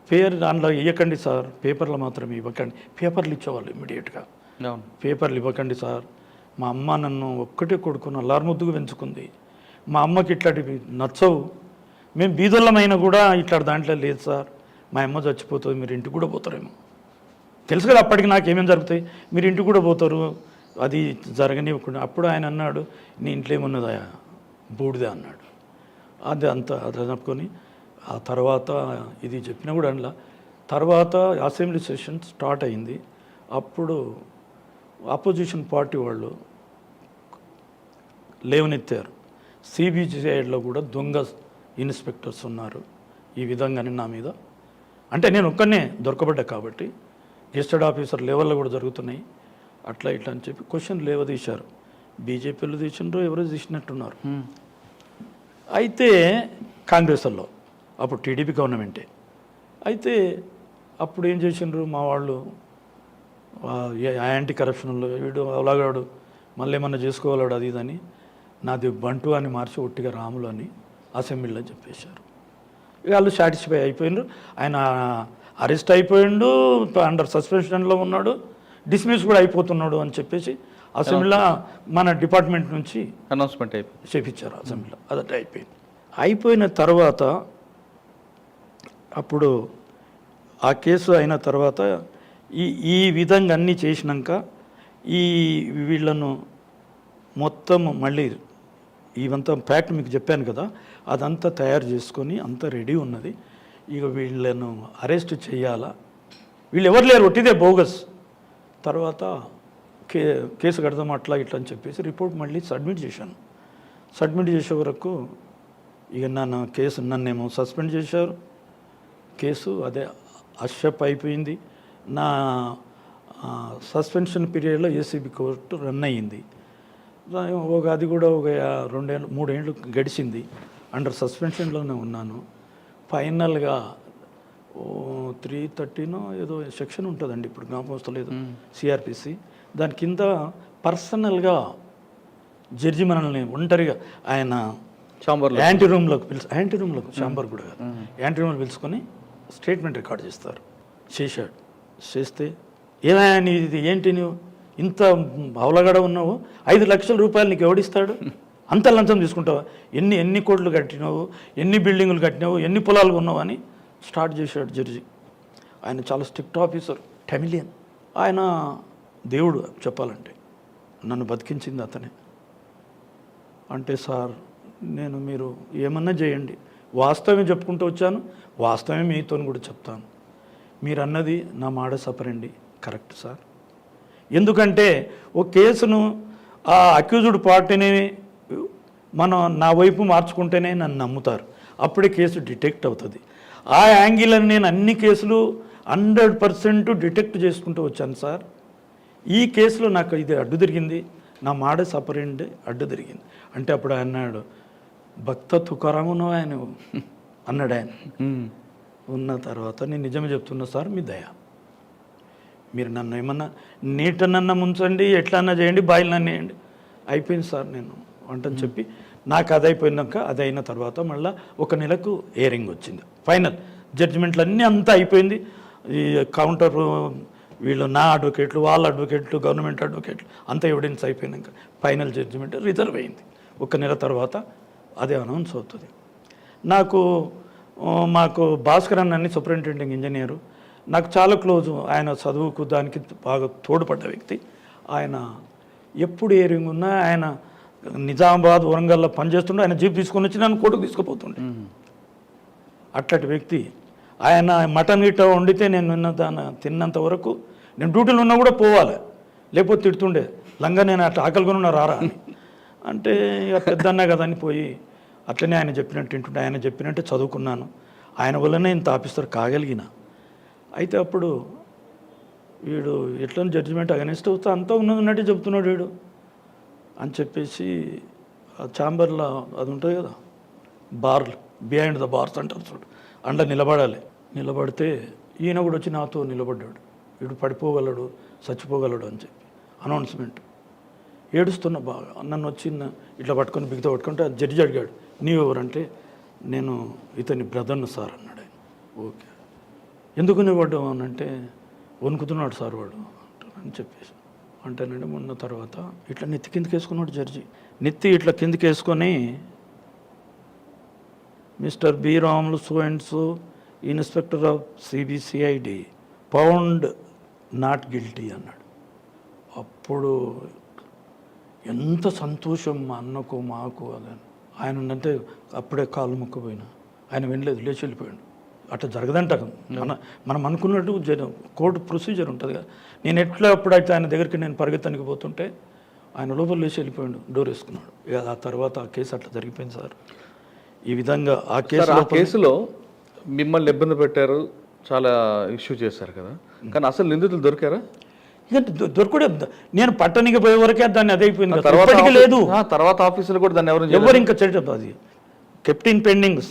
పేరు దానిలో ఇవ్వకండి సార్, పేపర్లు మాత్రమే ఇవ్వకండి. పేపర్లు ఇచ్చేవాళ్ళు ఇమ్మీడియట్గా. పేపర్లు ఇవ్వకండి సార్, మా అమ్మ నన్ను ఒక్కటే కొడుకుని అల్లారుముద్దుగా పెంచుకుంది, మా అమ్మకి ఇట్లాంటివి నచ్చవు, మేము బీదోళ్ళమైనా కూడా ఇట్లా దాంట్లో లేదు సార్, మా అమ్మ చచ్చిపోతుంది, మీరు ఇంటికి కూడా పోతారేమో, తెలుసు కదా అప్పటికి నాకు ఏమేమి జరుగుతాయి, మీరు ఇంటికి కూడా పోతారు, అది జరగనివ్వకుండా. అప్పుడు ఆయన అన్నాడు, నీ ఇంట్లో ఏమున్నదా బూడిదే అన్నాడు. అది అనుకొని ఆ తర్వాత ఇది చెప్పినా కూడా అనలా. తర్వాత అసెంబ్లీ సెషన్ స్టార్ట్ అయింది. అప్పుడు ఆపోజిషన్ పార్టీ వాళ్ళు లేవనెత్తారు, సిబిసిఐడిలో కూడా దొంగ ఇన్స్పెక్టర్స్ ఉన్నారు ఈ విధంగానే నా మీద. అంటే నేను ఒక్కనే దొరకబడ్డా కాబట్టి గెస్టెడ్ ఆఫీసర్ లెవెల్లో కూడా జరుగుతున్నాయి అట్లా ఇట్లా అని చెప్పి క్వశ్చన్ లేవదీశారు. బీజేపీలు తీసిండ్రో ఎవరో తీసినట్టున్నారు. అయితే కాంగ్రెస్ వాళ్ళు అప్పుడు టీడీపీ గవర్నమెంటే. అయితే అప్పుడు ఏం చేసిండ్రు మా వాళ్ళు, యాంటీ కరప్షన్లో వీడు అలాగాడు మళ్ళీ ఏమన్నా చేసుకోగలడు అది ఇదని నాది బంటు అని మార్చి ఒట్టిగా రాములు అని అసెంబ్లీలో చెప్పేశారు. ఇక వాళ్ళు సాటిస్ఫై అయిపోయిండ్రు. ఆయన అరెస్ట్ అయిపోయిండు, అండర్ సస్పెన్షన్లో ఉన్నాడు, డిస్మిస్ కూడా అయిపోతున్నాడు అని చెప్పేసి అసెంబ్లీలో మన డిపార్ట్మెంట్ నుంచి అనౌన్స్మెంట్ చేపించారు అసెంబ్లీలో. అదట అయిపోయింది. అయిపోయిన తర్వాత అప్పుడు ఆ కేసు అయిన తర్వాత ఈ విధంగా అన్నీ చేసినాక వీళ్ళను మొత్తం మళ్ళీ ఇవంతా ఫ్యాక్ట్ మీకు చెప్పాను కదా, అదంతా తయారు చేసుకొని అంతా రెడీ ఉన్నది. ఇక వీళ్ళను అరెస్ట్ చేయాలా, వీళ్ళు ఎవరు లేరు, ఒట్టిదే బోగస్. తర్వాత కేసు కడదాం అట్లా ఇట్లా అని చెప్పేసి రిపోర్ట్ మళ్ళీ సబ్మిట్ చేశాను. సబ్మిట్ చేసే వరకు ఇక నన్నేమో సస్పెండ్ చేశారు. కేసు అదే అషప్ అయిపోయింది. నా సస్పెన్షన్ పీరియడ్లో ఏసీబీ కోర్టు రన్ అయ్యింది. అది కూడా ఒక 2-3 ఏళ్ళు గడిచింది. అండర్ సస్పెన్షన్లోనే ఉన్నాను. ఫైనల్గా 330 ఏదో సెక్షన్ ఉంటుందండి, ఇప్పుడు జ్ఞాపకం వస్తలేదు, సిఆర్పిసి. దాని కింద పర్సనల్గా జడ్జి మనల్ని ఒంటరిగా ఆయన యాంటీ రూమ్లోకి ఛాంబర్ కూడా యాంటీ రూమ్లో పిలుచుకొని స్టేట్మెంట్ రికార్డ్ చేస్తారు. చేశాడు. చేస్తే ఏమైనా ఇది ఏంటి, నువ్వు ఇంత అవలగడ ఉన్నావు, 5 లక్షల రూపాయలు నీకు ఎవడిస్తాడు, అంత లంచం తీసుకుంటావా, ఎన్ని కోట్లు కట్టినావు, ఎన్ని బిల్డింగులు కట్టినావు, ఎన్ని పొలాలు ఉన్నావు అని స్టార్ట్ చేశాడు జడ్జి. ఆయన చాలా స్ట్రిక్ట్ ఆఫీసర్, టెమిలియన్. ఆయన దేవుడు చెప్పాలంటే, నన్ను బతికించింది అతనే. అంటే సార్ మీరు ఏమన్నా చేయండి, వాస్తవం చెప్పుకుంటూ వచ్చాను, వాస్తవమే మీతో కూడా చెప్తాను. మీరు అన్నది నా మాట సపరండి, కరెక్ట్ సార్. ఎందుకంటే ఓ కేసును ఆ అక్యూజ్డ్ పార్టీని నా వైపు మార్చుకుంటేనే నన్ను నమ్ముతారు, అప్పుడే కేసు డిటెక్ట్ అవుతుంది. ఆ యాంగిల్ అని నేను అన్ని కేసులు 100% డిటెక్ట్ చేసుకుంటూ వచ్చాను సార్. ఈ కేసులో నాకు ఇది అడ్డు తిరిగింది, నా మాట సపరండి అడ్డు తిరిగింది. అంటే అప్పుడు ఆయన అన్నాడు, భక్త తుకారామును ఆయన అన్నాడు. ఆయన ఉన్న తర్వాత నేను నిజమే చెప్తున్నా సార్, మీ దయ, మీరు నన్ను ఏమన్నా నీటనన్నా ముంచండి, ఎట్లన్నా చేయండి, బాయిల్ నన్ను వేయండి, అయిపోయింది సార్ నేను అంటని చెప్పి నాకు అది అయిపోయినాక, అది అయిన తర్వాత మళ్ళీ 1 నెలకు హియరింగ్ వచ్చింది. ఫైనల్ జడ్జిమెంట్లు అన్నీ అంతా అయిపోయింది. ఈ కౌంటర్ వీళ్ళు నా అడ్వకేట్లు, వాళ్ళ అడ్వకేట్లు, గవర్నమెంట్ అడ్వకేట్లు అంతా ఎవిడెన్స్ అయిపోయినాక ఫైనల్ జడ్జిమెంట్ రిజర్వ్ అయింది. 1 నెల తర్వాత అదే అనౌన్స్ అవుతుంది. మాకు భాస్కర్ అన్న సూపరింటెండెంట్ ఇంజనీరు, నాకు చాలా క్లోజు. ఆయన చదువుకు దానికి బాగా తోడ్పడ్డ వ్యక్తి. ఆయన ఎప్పుడు హియరింగ్ ఉన్నా ఆయన నిజామాబాద్, వరంగల్లో పనిచేస్తుండే, ఆయన జీప్ తీసుకొని వచ్చి నన్ను కోర్టుకు తీసుకుపోతుండే. అట్లాంటి వ్యక్తి ఆయన. మటన్ గిట్ట వండితే నేను తిన్నంత వరకు నేను డ్యూటీలో ఉన్నా కూడా పోవాలి, లేకపోతే తిడుతుండే, లంగా నేను అట్లా ఆకలిగా ఉన్నా రారా అని. అంటే ఇక పెద్దన్నా కదా అని పోయి అట్లనే ఆయన చెప్పినట్టు తింటుంటే, ఆయన చెప్పినట్టే చదువుకున్నాను, ఆయన వల్లనే ఇంత ఆఫీసర్ కాగలిగిన. అయితే అప్పుడు వీడు ఎట్లా జడ్జిమెంట్ అగెనిస్ట్ అవుతా అంతా ఉన్నట్టు చెప్తున్నాడు వీడు అని చెప్పేసి ఆ ఛాంబర్లో అది ఉంటుంది కదా, బార్లు, బిహైండ్ ద బార్స్ అంటారు చూడు, అండ నిలబడాలి. నిలబడితే ఈయన కూడా వచ్చి నాతో నిలబడ్డాడు. వీడు పడిపోగలడు, చచ్చిపోగలడు అని చెప్పి అనౌన్స్మెంట్. ఏడుస్తున్న బాగా నన్ను వచ్చి ఇట్లా పట్టుకొని బిగితో పట్టుకుంటే జడ్జి అడిగాడు, నీవు ఎవరంటే నేను ఇతని బ్రదర్ను సార్ అన్నాడు ఆయన. ఓకే, ఎందుకు నిలబడ్డావు అని అంటే, వణుకుతున్నాడు సార్ వాడు అని చెప్పేసి. అంటేనండి మొన్న తర్వాత ఇట్లా నెత్తి కిందకి వేసుకున్నాడు జడ్జి. నెత్తి ఇట్లా కిందకి వేసుకొని, mister B Ramulu so and so, inspector of CBCID, found not guilty అన్నాడు. అప్పుడు ఎంత సంతోషం మా అన్నకు మాకు. అదని ఆయన అంటే అప్పుడే కాలు మొక్కపోయినా ఆయన వినలేదు, లేచి వెళ్ళిపోయాడు. అట్లా జరగదంట. మనం అనుకున్నట్టు కోర్టు ప్రొసీజర్ ఉంటుంది కదా. నేను ఎట్లా ఎప్పుడైతే ఆయన దగ్గరికి నేను పరిగెత్తనికి పోతుంటే ఆయన లోపల లేచి వెళ్ళిపోయాడు, డోర్ వేసుకున్నాడు. ఇక ఆ తర్వాత ఆ కేసు అట్లా జరిగిపోయింది సార్. ఈ విధంగా ఆ కేసులో మిమ్మల్ని ఇబ్బంది పెట్టారు, చాలా ఇష్యూ చేశారు కదా, కానీ అసలు నిందితులు దొరికారా? ఇక దొరకడే. నేను పట్టణానికి పోయే వరకే దాన్ని అదైపోయింది కదా, ఇప్పటికీ లేదు. తర్వాత ఆఫీసులు కూడా దాన్ని ఎవరు ఇంకా చేయడం, అది కెప్టెన్ పెండింగ్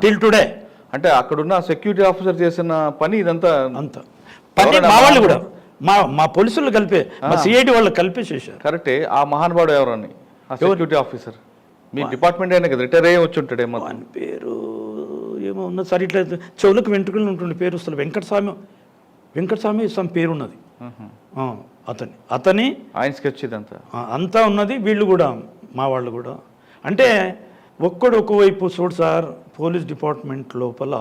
టిల్ టుడే. అంటే అక్కడున్న సెక్యూరిటీ ఆఫీసర్ చేసిన పని ఇదంతా అంత పని మా వాళ్ళు కూడా మా పోలీసులు కలిపే, మా సిఐడి వాళ్ళు కలిపే చేశారు. కరెక్టే. ఆ మహానుభావుడు ఎవరని ఆ సెక్యూరిటీ ఆఫీసర్ మీ డిపార్ట్మెంట్ అయినా కదా, రిటైర్ అయ్యి వచ్చి ఉంటాడేమో. ఆయన పేరు ఏమో ఉన్నది సార్, ఇట్లా చెవులకు వెంట్రుకలు ఉంటుండే పేరు వస్తుంది. వెంకటస్వామి సమ్ పేరు ఉన్నది. అతని ఆయన స్కెచ్ ఇదంతా అంతా ఉన్నది. వీళ్ళు కూడా మా వాళ్ళు కూడా అంటే ఒకవైపు చూడు సార్, పోలీస్ డిపార్ట్మెంట్ లోపల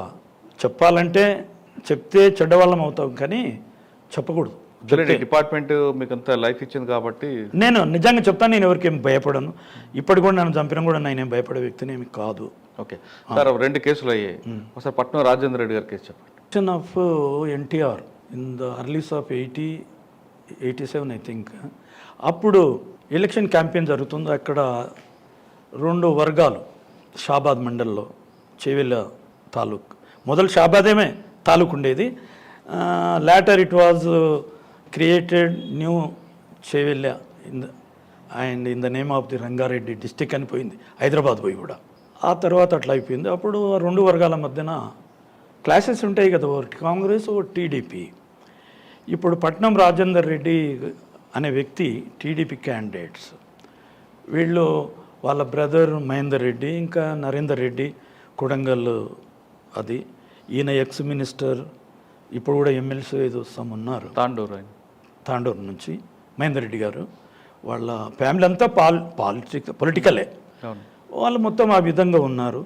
చెప్పాలంటే చెప్తే చెడ్డవాళ్ళం అవుతాం, కానీ చెప్పకూడదు. డిపార్ట్మెంట్ మీకు అంత లైఫ్ ఇచ్చింది కాబట్టి నేను నిజంగా చెప్తాను, నేను ఎవరికి ఏం భయపడను. ఇప్పటి కూడా నన్ను చంపినా కూడా నేనేం భయపడే వ్యక్తిని ఏమి కాదు. ఓకే సార్, 2 కేసులు అయ్యాయి. ఒకసారి పట్నం రాజేంద్ర రెడ్డి గారి కేసు చెప్పండి. Of NTR in the earlies of 87 I think. అప్పుడు ఎలక్షన్ క్యాంపెయిన్ జరుగుతుంది. అక్కడ 2 వర్గాలు షాబాద్ మండల్లో, చేవెళ్ళ తాలూక్. మొదలు షాబాదేమే తాలూక్ ఉండేది. later it was created new Chevella and in the name of the Rangareddy district అని పోయింది, హైదరాబాద్ పోయి కూడా. ఆ తర్వాత అట్లా అయిపోయింది. అప్పుడు 2 వర్గాల మధ్యన క్లాసెస్ ఉంటాయి కదా, ఒకటి కాంగ్రెస్, ఒకటి టీడీపీ. ఇప్పుడు పట్నం రాజేందర్ రెడ్డి అనే వ్యక్తి టీడీపీ క్యాండిడేట్స్. వీళ్ళు వాళ్ళ బ్రదర్ మహేందర్ రెడ్డి, ఇంకా నరేందర్ రెడ్డి కొడంగల్, అది ఈయన ఎక్స్ మినిస్టర్, ఇప్పుడు కూడా ఎమ్మెల్సీ ఏదో ఉన్నారు తాండూరు నుంచి మహేందర్ రెడ్డి గారు. వాళ్ళ ఫ్యామిలీ అంతా పొలిటికలే, వాళ్ళు మొత్తం ఆ విధంగా ఉన్నారు.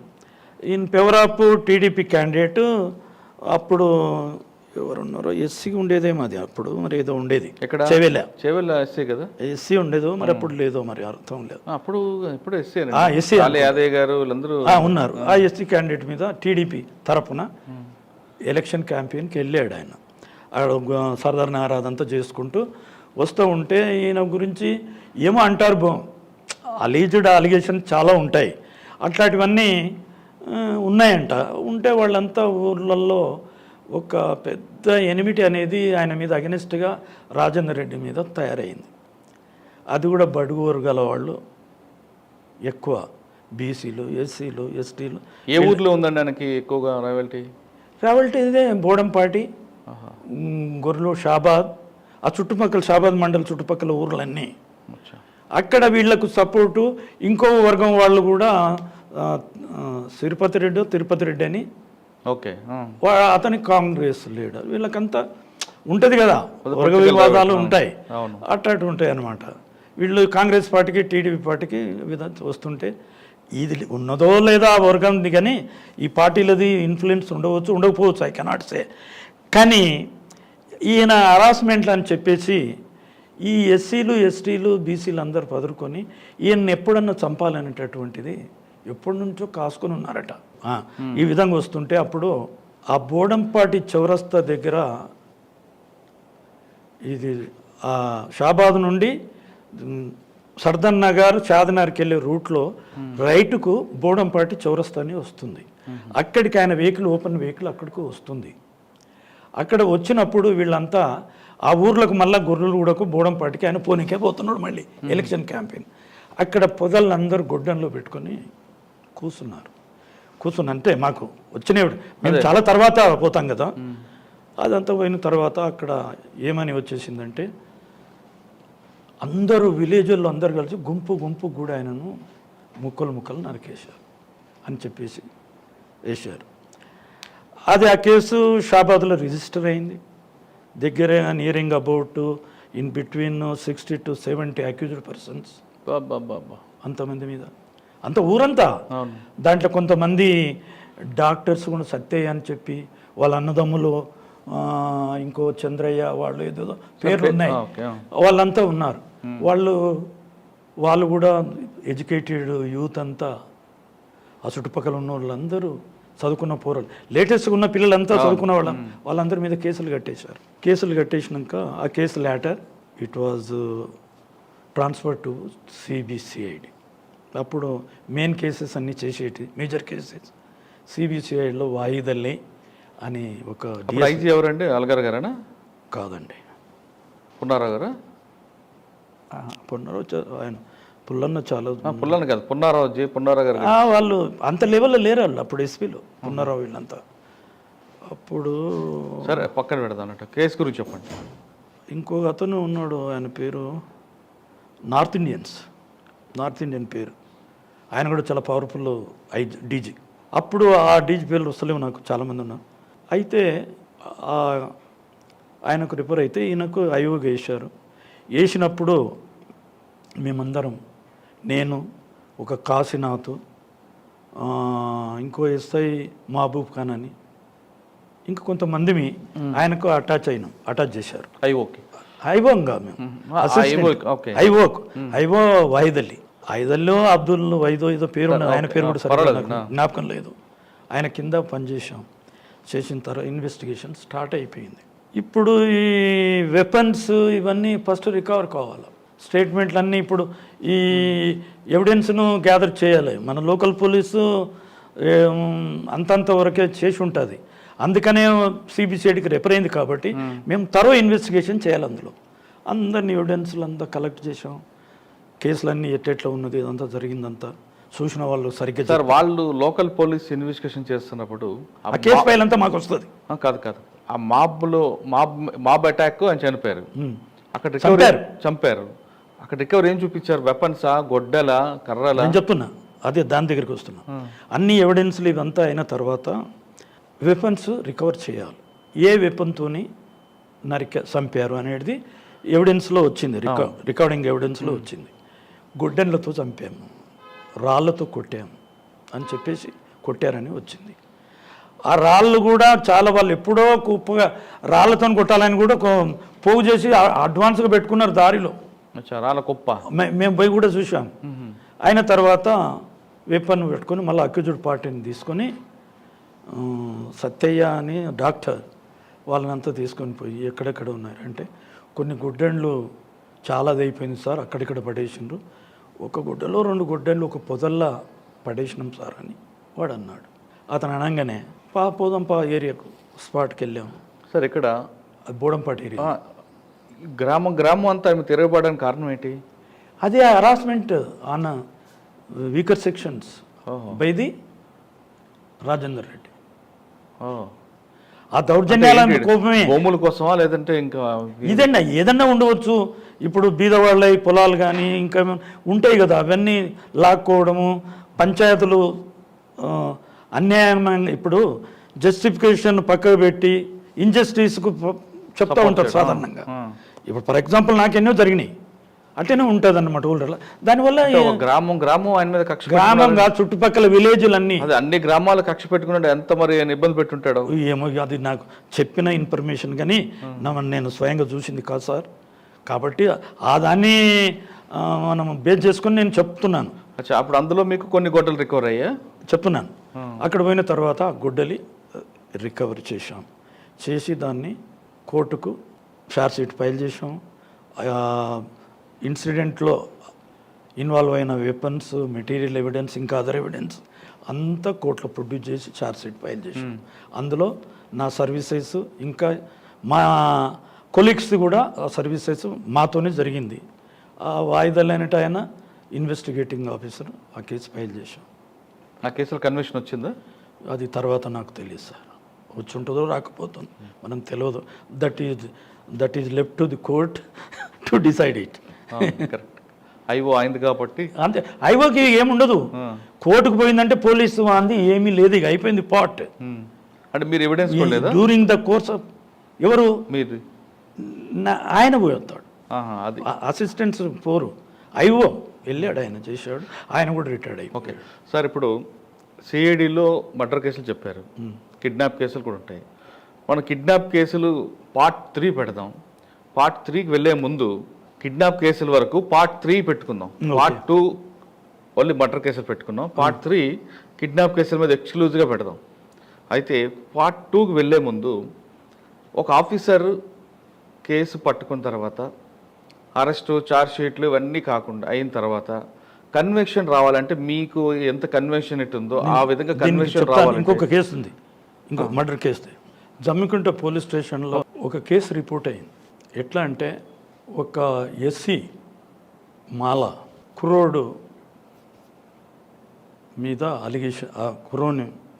ఈయన పెవరాపు టీడీపీ క్యాండిడేట్. అప్పుడు ఎవరున్నారో ఎస్సీ ఉండేదేమో, అది అప్పుడు మరి ఏదో ఉండేది, చేవెళ్ళ ఎస్సీ కదా, ఎస్సీ ఉండేదో మరి, అప్పుడు లేదో మరి, అర్థం లేదు. ఇప్పుడు ఎస్సీ యాదయ్య గారు ఉన్నారు. ఆ ఎస్సీ క్యాండిడేట్ మీద టీడీపీ తరపున ఎలక్షన్ క్యాంపెయిన్కి వెళ్ళాడు ఆయన. సర్దార్ నారాజ్ అంతా చేసుకుంటూ వస్తూ ఉంటే ఈయన గురించి ఏమో అంటారు, అలిగేషన్ చాలా ఉంటాయి, అట్లాంటివన్నీ ఉన్నాయంట. ఉంటే వాళ్ళంతా ఊర్లలో ఒక పెద్ద ఎనిమిటీ అనేది ఆయన మీద అగెనిస్ట్గా రాజేందర్ రెడ్డి మీద తయారైంది. అది కూడా బడుగు వర్గాల వాళ్ళు ఎక్కువ, బీసీలు, ఎస్సీలు, ఎస్టీలు. ఏ ఊర్లో ఉందండి ఆయనకి ఎక్కువగా రాయల్టీ? ఇదే బోడంపాటి, గొర్రెలు, షాబాద్, ఆ చుట్టుపక్కల షాబాద్ మండల్ చుట్టుపక్కల ఊర్లన్నీ. అక్కడ వీళ్లకు సపోర్టు ఇంకో వర్గం వాళ్ళు కూడా, తిరుపతి రెడ్డి అని, ఓకే, అతని కాంగ్రెస్ లీడర్. వీళ్ళకంతా ఉంటుంది కదా, వర్గ వివాదాలు ఉంటాయి, అట్లాంటి ఉంటాయి అన్నమాట. వీళ్ళు కాంగ్రెస్ పార్టీకి టీడీపీ పార్టీకి వస్తుంటే ఇది ఉన్నదో లేదా ఆ వర్గంది, కానీ ఈ పార్టీలది ఇన్ఫ్లుయెన్స్ ఉండకపోవచ్చు, ఐ కెనాట్ సే. కానీ ఈయన హరాస్మెంట్లు అని చెప్పేసి ఈ ఎస్సీలు, ఎస్టీలు, బీసీలు అందరు పదురుకొని ఈయన్ని ఎప్పుడన్నా చంపాలనేటటువంటిది ఎప్పటి నుంచో కాసుకొని ఉన్నారట. ఈ విధంగా వస్తుంటే అప్పుడు ఆ బోడంపాటి చౌరస్తా దగ్గర, ఇది ఆ షాబాద్ నుండి సర్దన్ నగర్, చాదనార్కి వెళ్ళే రూట్లో రైటుకు బోడంపాటి చౌరస్తా అని వస్తుంది. అక్కడికి ఆయన వెహికల్, ఓపెన్ వెహికల్ అక్కడికి వస్తుంది. అక్కడ వచ్చినప్పుడు వీళ్ళంతా ఆ ఊర్లకు మళ్ళీ గొర్రెలగూడకు, బోడంపాటికి ఆయన పోనీకే పోతున్నాడు మళ్ళీ ఎలక్షన్ క్యాంపెయిన్. అక్కడ పొదలందరూ గొడ్డంలో పెట్టుకొని కూర్చుని అంటే మాకు వచ్చినప్పుడు మేము చాలా తర్వాత పోతాం కదా, అదంతా పోయిన తర్వాత అక్కడ ఏమని వచ్చేసిందంటే, అందరూ విలేజ్లో అందరు కలిసి గుంపు కూడా ఆయనను ముక్కలు నరికేశారు అని చెప్పేసి వేశారు. అది ఆ కేసు షాబాద్లో రిజిస్టర్ అయింది. దగ్గర nearing about in between 60 to 70 accused persons, అంతమంది మీద, అంత ఊరంతా. దాంట్లో కొంతమంది డాక్టర్స్ కూడా సత్యయ్య అని చెప్పి, వాళ్ళ అన్నదమ్ములు, ఇంకో చంద్రయ్య, వాళ్ళు ఏదో పేర్లు ఉన్నాయి, వాళ్ళంతా ఉన్నారు. వాళ్ళు కూడా ఎడ్యుకేటెడ్ యూత్ అంతా, ఆ చుట్టుపక్కల ఉన్న వాళ్ళందరూ చదువుకున్న పోరాలు లేటెస్ట్గా ఉన్న పిల్లలంతా చదువుకున్న వాళ్ళందరి మీద కేసులు కట్టేశారు. కేసులు కట్టేసినాక ఆ case later it was transfer to CBCID. అప్పుడు మెయిన్ కేసెస్ అన్నీ చేసేటి మేజర్ కేసెస్ సిబిసిఐడిలో వాయిదల్లి అని ఒక ఐజీ ఎవరండి? అల్గార్ గారేనా? కాదండి, పున్నారావు గారా? పున్నారావు ఆయన పుల్లన్న చాలా పుల్లన్న కాదు, పున్నారావు గారు. వాళ్ళు అంత లెవెల్లో లేరు వాళ్ళు అప్పుడు ఎస్పీలో పున్నారావు వీళ్ళంతా. అప్పుడు సరే పక్కన పెడదాం అన్నట్టు. కేసు గురించి చెప్పండి. ఇంకొక అతను ఉన్నాడు, ఆయన పేరు నార్త్ ఇండియన్ పేరు. ఆయన కూడా చాలా పవర్ఫుల్ డీజీ. అప్పుడు ఆ డీజీ పేర్లు వస్తలేవు నాకు, చాలామంది ఉన్నారు. అయితే ఆయనకు రిపేర్ అయితే ఈయనకు ఐఓగా వేశారు. వేసినప్పుడు మేమందరం, నేను, ఒక కాశీనాథ్, ఇంకో ఎస్ఐ మహబూబ్ ఖాన్ అని ఇంకా కొంతమంది ఆయనకు అటాచ్ చేశారు. ఐఓగా మేము ఐఓ ఐదల్లో అబ్దుల్ ఏదో పేరు ఉన్నది, ఆయన పేరు కూడా సరిగ్గా జ్ఞాపకం లేదు. ఆయన కింద పనిచేసాం. చేసిన తర్వాత ఇన్వెస్టిగేషన్ స్టార్ట్ అయిపోయింది. ఇప్పుడు ఈ వెపన్స్ ఇవన్నీ ఫస్ట్ రికవర్ కావాలి. స్టేట్మెంట్లు అన్నీ ఇప్పుడు ఈ ఎవిడెన్స్ను గ్యాదర్ చేయాలి. మన లోకల్ పోలీసు అంతంత వరకే చేసి ఉంటుంది. అందుకనే సిబిసిఐడికి రెఫర్ అయింది కాబట్టి మేము తరో ఇన్వెస్టిగేషన్ చేయాలి. అందులో అందరినీ ఎవిడెన్స్లు అంతా కలెక్ట్ చేసాం. కేసులన్నీ ఎట్లా ఉన్నది ఇదంతా జరిగిందంతా చూసిన వాళ్ళు సరిగ్గా. సార్ వాళ్ళు లోకల్ పోలీస్ ఇన్వెస్టిగేషన్ చేస్తున్నప్పుడు ఆ కేసు ఫైల్ అంతా మాకు వస్తుంది. కాదు ఆ మాబ్ అటాక్ అని చనిపోయారు, అక్కడ చంపారు. అక్కడ రికవర్ ఏం చూపించారు? వెపన్సా, గొడ్డల, కర్రల? నేను చెప్తున్నా, అదే దాని దగ్గరికి వస్తున్నా. అన్ని ఎవిడెన్స్లు ఇవంతా అయిన తర్వాత వెపన్స్ రికవర్ చేయాలి. ఏ వెపన్తోని చంపారు అనేది ఎవిడెన్స్లో వచ్చింది, రికార్డింగ్ ఎవిడెన్స్లో వచ్చింది. గొడ్డెన్లతో చంపాము, రాళ్లతో కొట్టాము అని చెప్పేసి కొట్టారని వచ్చింది. ఆ రాళ్ళు కూడా చాలా వాళ్ళు ఎప్పుడో కుప్పగా రాళ్లతో కొట్టాలని కూడా పోగు చేసి అడ్వాన్స్గా పెట్టుకున్నారు దారిలో. రాళ్ళ కుప్ప మేము పోయి కూడా చూసాం. అయిన తర్వాత వెపన్ పెట్టుకొని మళ్ళీ అక్యూజ్డ్ పార్టీని తీసుకొని సత్యయ్య అని డాక్టర్ వాళ్ళనంతా తీసుకొని పోయి ఎక్కడెక్కడ ఉన్నారంటే కొన్ని గుడ్డెండ్లు చాలా అయిపోయింది సార్, అక్కడిక్కడ పడేసిండ్రు, ఒక గుడ్డలో 2 గుడ్డెండ్లు ఒక పొదల్లా పడేసినాం సార్ అని వాడు అన్నాడు. అతను అనగానే పోదాం ఏరియాకు స్పాట్కి వెళ్ళాము. సార్ ఇక్కడ బోడంపాటి ఏరియా గ్రామం అంతా తిరగబడడానికి కారణం ఏంటి? అదే harassment on weaker sections by the Rajender Reddy. ఆ దౌర్జన్యాల కోపమే. భూముల కోసమా లేదంటే ఇంకా ఏదన్నా ఉండవచ్చు. ఇప్పుడు బీదవాళ్ళ పొలాలు కానీ ఇంకా ఉంటాయి కదా, అవన్నీ లాక్కోవడము, పంచాయతీలు అన్యాయంగా ఇప్పుడు జస్టిఫికేషన్ పక్కకు పెట్టి ఇన్జస్టిస్కు చెప్తూ ఉంటారు సాధారణంగా. ఇప్పుడు ఫర్ ఎగ్జాంపుల్ నాకెన్నో జరిగినాయి, అట్లనే ఉంటుంది అన్నమాట ఊళ్ళో. దానివల్ల గ్రామం ఆయన మీద కక్ష, గ్రామంగా చుట్టుపక్కల విలేజ్లన్నీ అన్ని గ్రామాలు కక్ష పెట్టుకున్నాడు. ఎంత మరి ఇబ్బంది పెట్టుంటాడు ఏమో, అది నాకు చెప్పిన ఇన్ఫర్మేషన్ కానీ నేను స్వయంగా చూసింది కాదు సార్. కాబట్టి ఆ దాన్ని మనం బేస్ చేసుకుని నేను చెప్తున్నాను. అప్పుడు అందులో మీకు కొన్ని గొడ్డలు రికవర్ అయ్యా చెప్తున్నాను. అక్కడ పోయిన తర్వాత గొడ్డలి రికవర్ చేసి దాన్ని కోర్టుకు ఛార్జ్షీట్ ఫైల్ చేసాం. ఇన్సిడెంట్లో ఇన్వాల్వ్ అయిన వెపన్స్, మెటీరియల్ ఎవిడెన్స్, ఇంకా అదర్ ఎవిడెన్స్ అంతా కోర్టులో ప్రొడ్యూస్ చేసి ఛార్జ్షీట్ ఫైల్ చేసాం. అందులో నా సర్వీసెస్ ఇంకా మా కొలీగ్స్ కూడా ఆ సర్వీసెస్ మాతోనే జరిగింది. ఆ వాయిదాలైనట్టు ఆయన ఇన్వెస్టిగేటింగ్ ఆఫీసర్ ఆ కేసు ఫైల్ చేశాం. ఆ కేసులో కన్విక్షన్ వచ్చిందా? అది తర్వాత నాకు తెలియదు సార్, వచ్చి ఉంటుందో రాకపోతుంది మనం తెలియదు. That is left to the court to decide it. Correct. IO అయింది కాబట్టి అంతే. ఐఓకి ఏముండదు, కోర్టుకు పోయిందంటే పోలీసు అంది ఏమీ లేదు, ఇక అయిపోయింది పార్ట్. అంటే మీరు evidence during the course of ఎవరు మీరు ఆయన పోతాడు, అసిస్టెంట్స్ పోరు, ఐఓ వెళ్ళాడు, ఆయన చేశాడు, ఆయన కూడా రిటైర్డ్ అయ్యి. ఓకే సార్, ఇప్పుడు సిఐడిలో మర్డర్ కేసులు చెప్పారు, కిడ్నాప్ కేసులు కూడా ఉంటాయి. మనం కిడ్నాప్ కేసులు పార్ట్ 3 పెడదాం. పార్ట్ 3కి వెళ్ళే ముందు కిడ్నాప్ కేసుల వరకు పార్ట్ 3 పెట్టుకుందాం. పార్ట్ 2 ఓన్లీ మర్డర్ కేసులు పెట్టుకున్నాం. పార్ట్ 3 కిడ్నాప్ కేసుల మీద ఎక్స్క్లూజివ్గా పెడదాం. అయితే పార్ట్ 2కి వెళ్ళే ముందు ఒక ఆఫీసర్ కేసు పట్టుకున్న తర్వాత అరెస్టు ఛార్జ్ షీట్లు ఇవన్నీ కాకుండా అయిన తర్వాత కన్వెక్షన్ రావాలంటే మీకు ఎంత కన్వెన్షన్ ఉందో ఆ విధంగా కన్వెక్షన్ రావాలి. ఇంకొక కేసు ఉంది, ఇంకొక మర్డర్ కేసు జమ్మికుంట పోలీస్ స్టేషన్లో ఒక కేసు రిపోర్ట్ అయింది. ఎట్లా అంటే ఒక ఎస్సీ మాల కుర్రోడు మీద అలిగేషన్, ఆ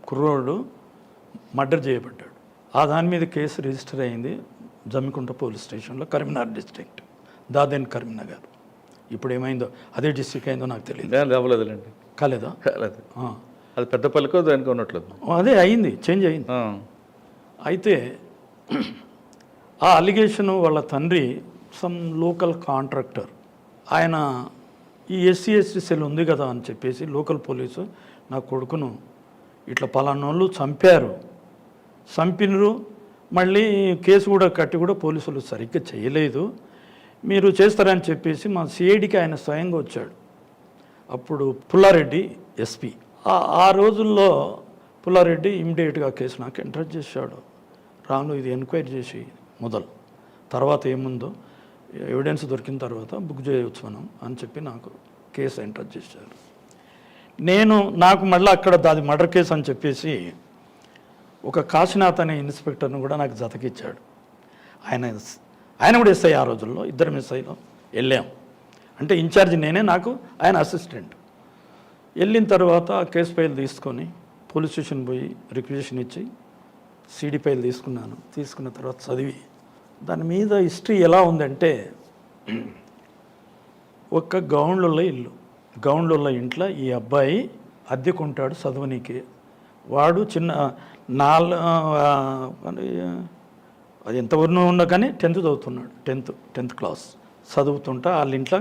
కుర్రోడు మర్డర్ చేయబడ్డాడు. ఆ దాని మీద కేసు రిజిస్టర్ అయింది జమ్మికుంట పోలీస్ స్టేషన్లో, కరీంనగర్ డిస్ట్రిక్ట్, దాదేన్ కరీంనగర్. ఇప్పుడు ఏమైందో అదే డిస్ట్రిక్ట్ అయిందో నాకు తెలియదు. అవ్వలేదులేండి, కాలేదా? కాలేదు, అది పెద్దపల్లికో దానికి ఉన్నట్లేదు. అదే అయింది, చేంజ్ అయింది. అయితే ఆ అలిగేషను వాళ్ళ తండ్రి సమ్ లోకల్ కాంట్రాక్టర్, ఆయన ఈ ఎస్సీ సెల్ ఉంది కదా అని చెప్పేసి లోకల్ పోలీసు నా కొడుకును ఇట్లా పలానోళ్ళు చంపినరు, మళ్ళీ కేసు కూడా కట్టి కూడా పోలీసులు సరిగ్గా చేయలేదు, మీరు చేస్తారని చెప్పేసి మా సిఐడికి ఆయన స్వయంగా వచ్చాడు. అప్పుడు పుల్లారెడ్డి ఎస్పీ. ఆ రోజుల్లో పుల్లారెడ్డి ఇమ్మీడియట్గా కేసు నాకు ఎంటర్ చేశాడు. రాను ఇది ఎంక్వైరీ చేసి మొదలు, తర్వాత ఏముందో ఎవిడెన్స్ దొరికిన తర్వాత బుక్ చేయవచ్చు మనం అని చెప్పి నాకు కేసు ఎంటర్ చేశారు. నాకు మళ్ళీ అక్కడ అది మర్డర్ కేసు అని చెప్పేసి ఒక కాశీనాథ్ అనే ఇన్స్పెక్టర్ను కూడా నాకు జతకిచ్చాడు. ఆయన కూడా ఎస్ఐ. ఆ రోజుల్లో ఇద్దరం ఎస్ఐలో వెళ్ళాం. అంటే ఇన్ఛార్జ్ నేనే, నాకు ఆయన అసిస్టెంట్. వెళ్ళిన తర్వాత కేసు ఫైల్ తీసుకొని పోలీస్ స్టేషన్ పోయి రిక్వెజిషన్ ఇచ్చి సీడీ ఫైల్ తీసుకున్న తర్వాత చదివి దాని మీద హిస్టరీ ఎలా ఉందంటే, ఒక గౌండ్ల ఇంట్లో ఈ అబ్బాయి అద్దెకుంటాడు చదవనీకి. వాడు చిన్న అది ఎంతవరకు ఉన్నా కానీ 10th చదువుతున్నాడు, 10th క్లాస్ చదువుతుంటా వాళ్ళ ఇంట్లో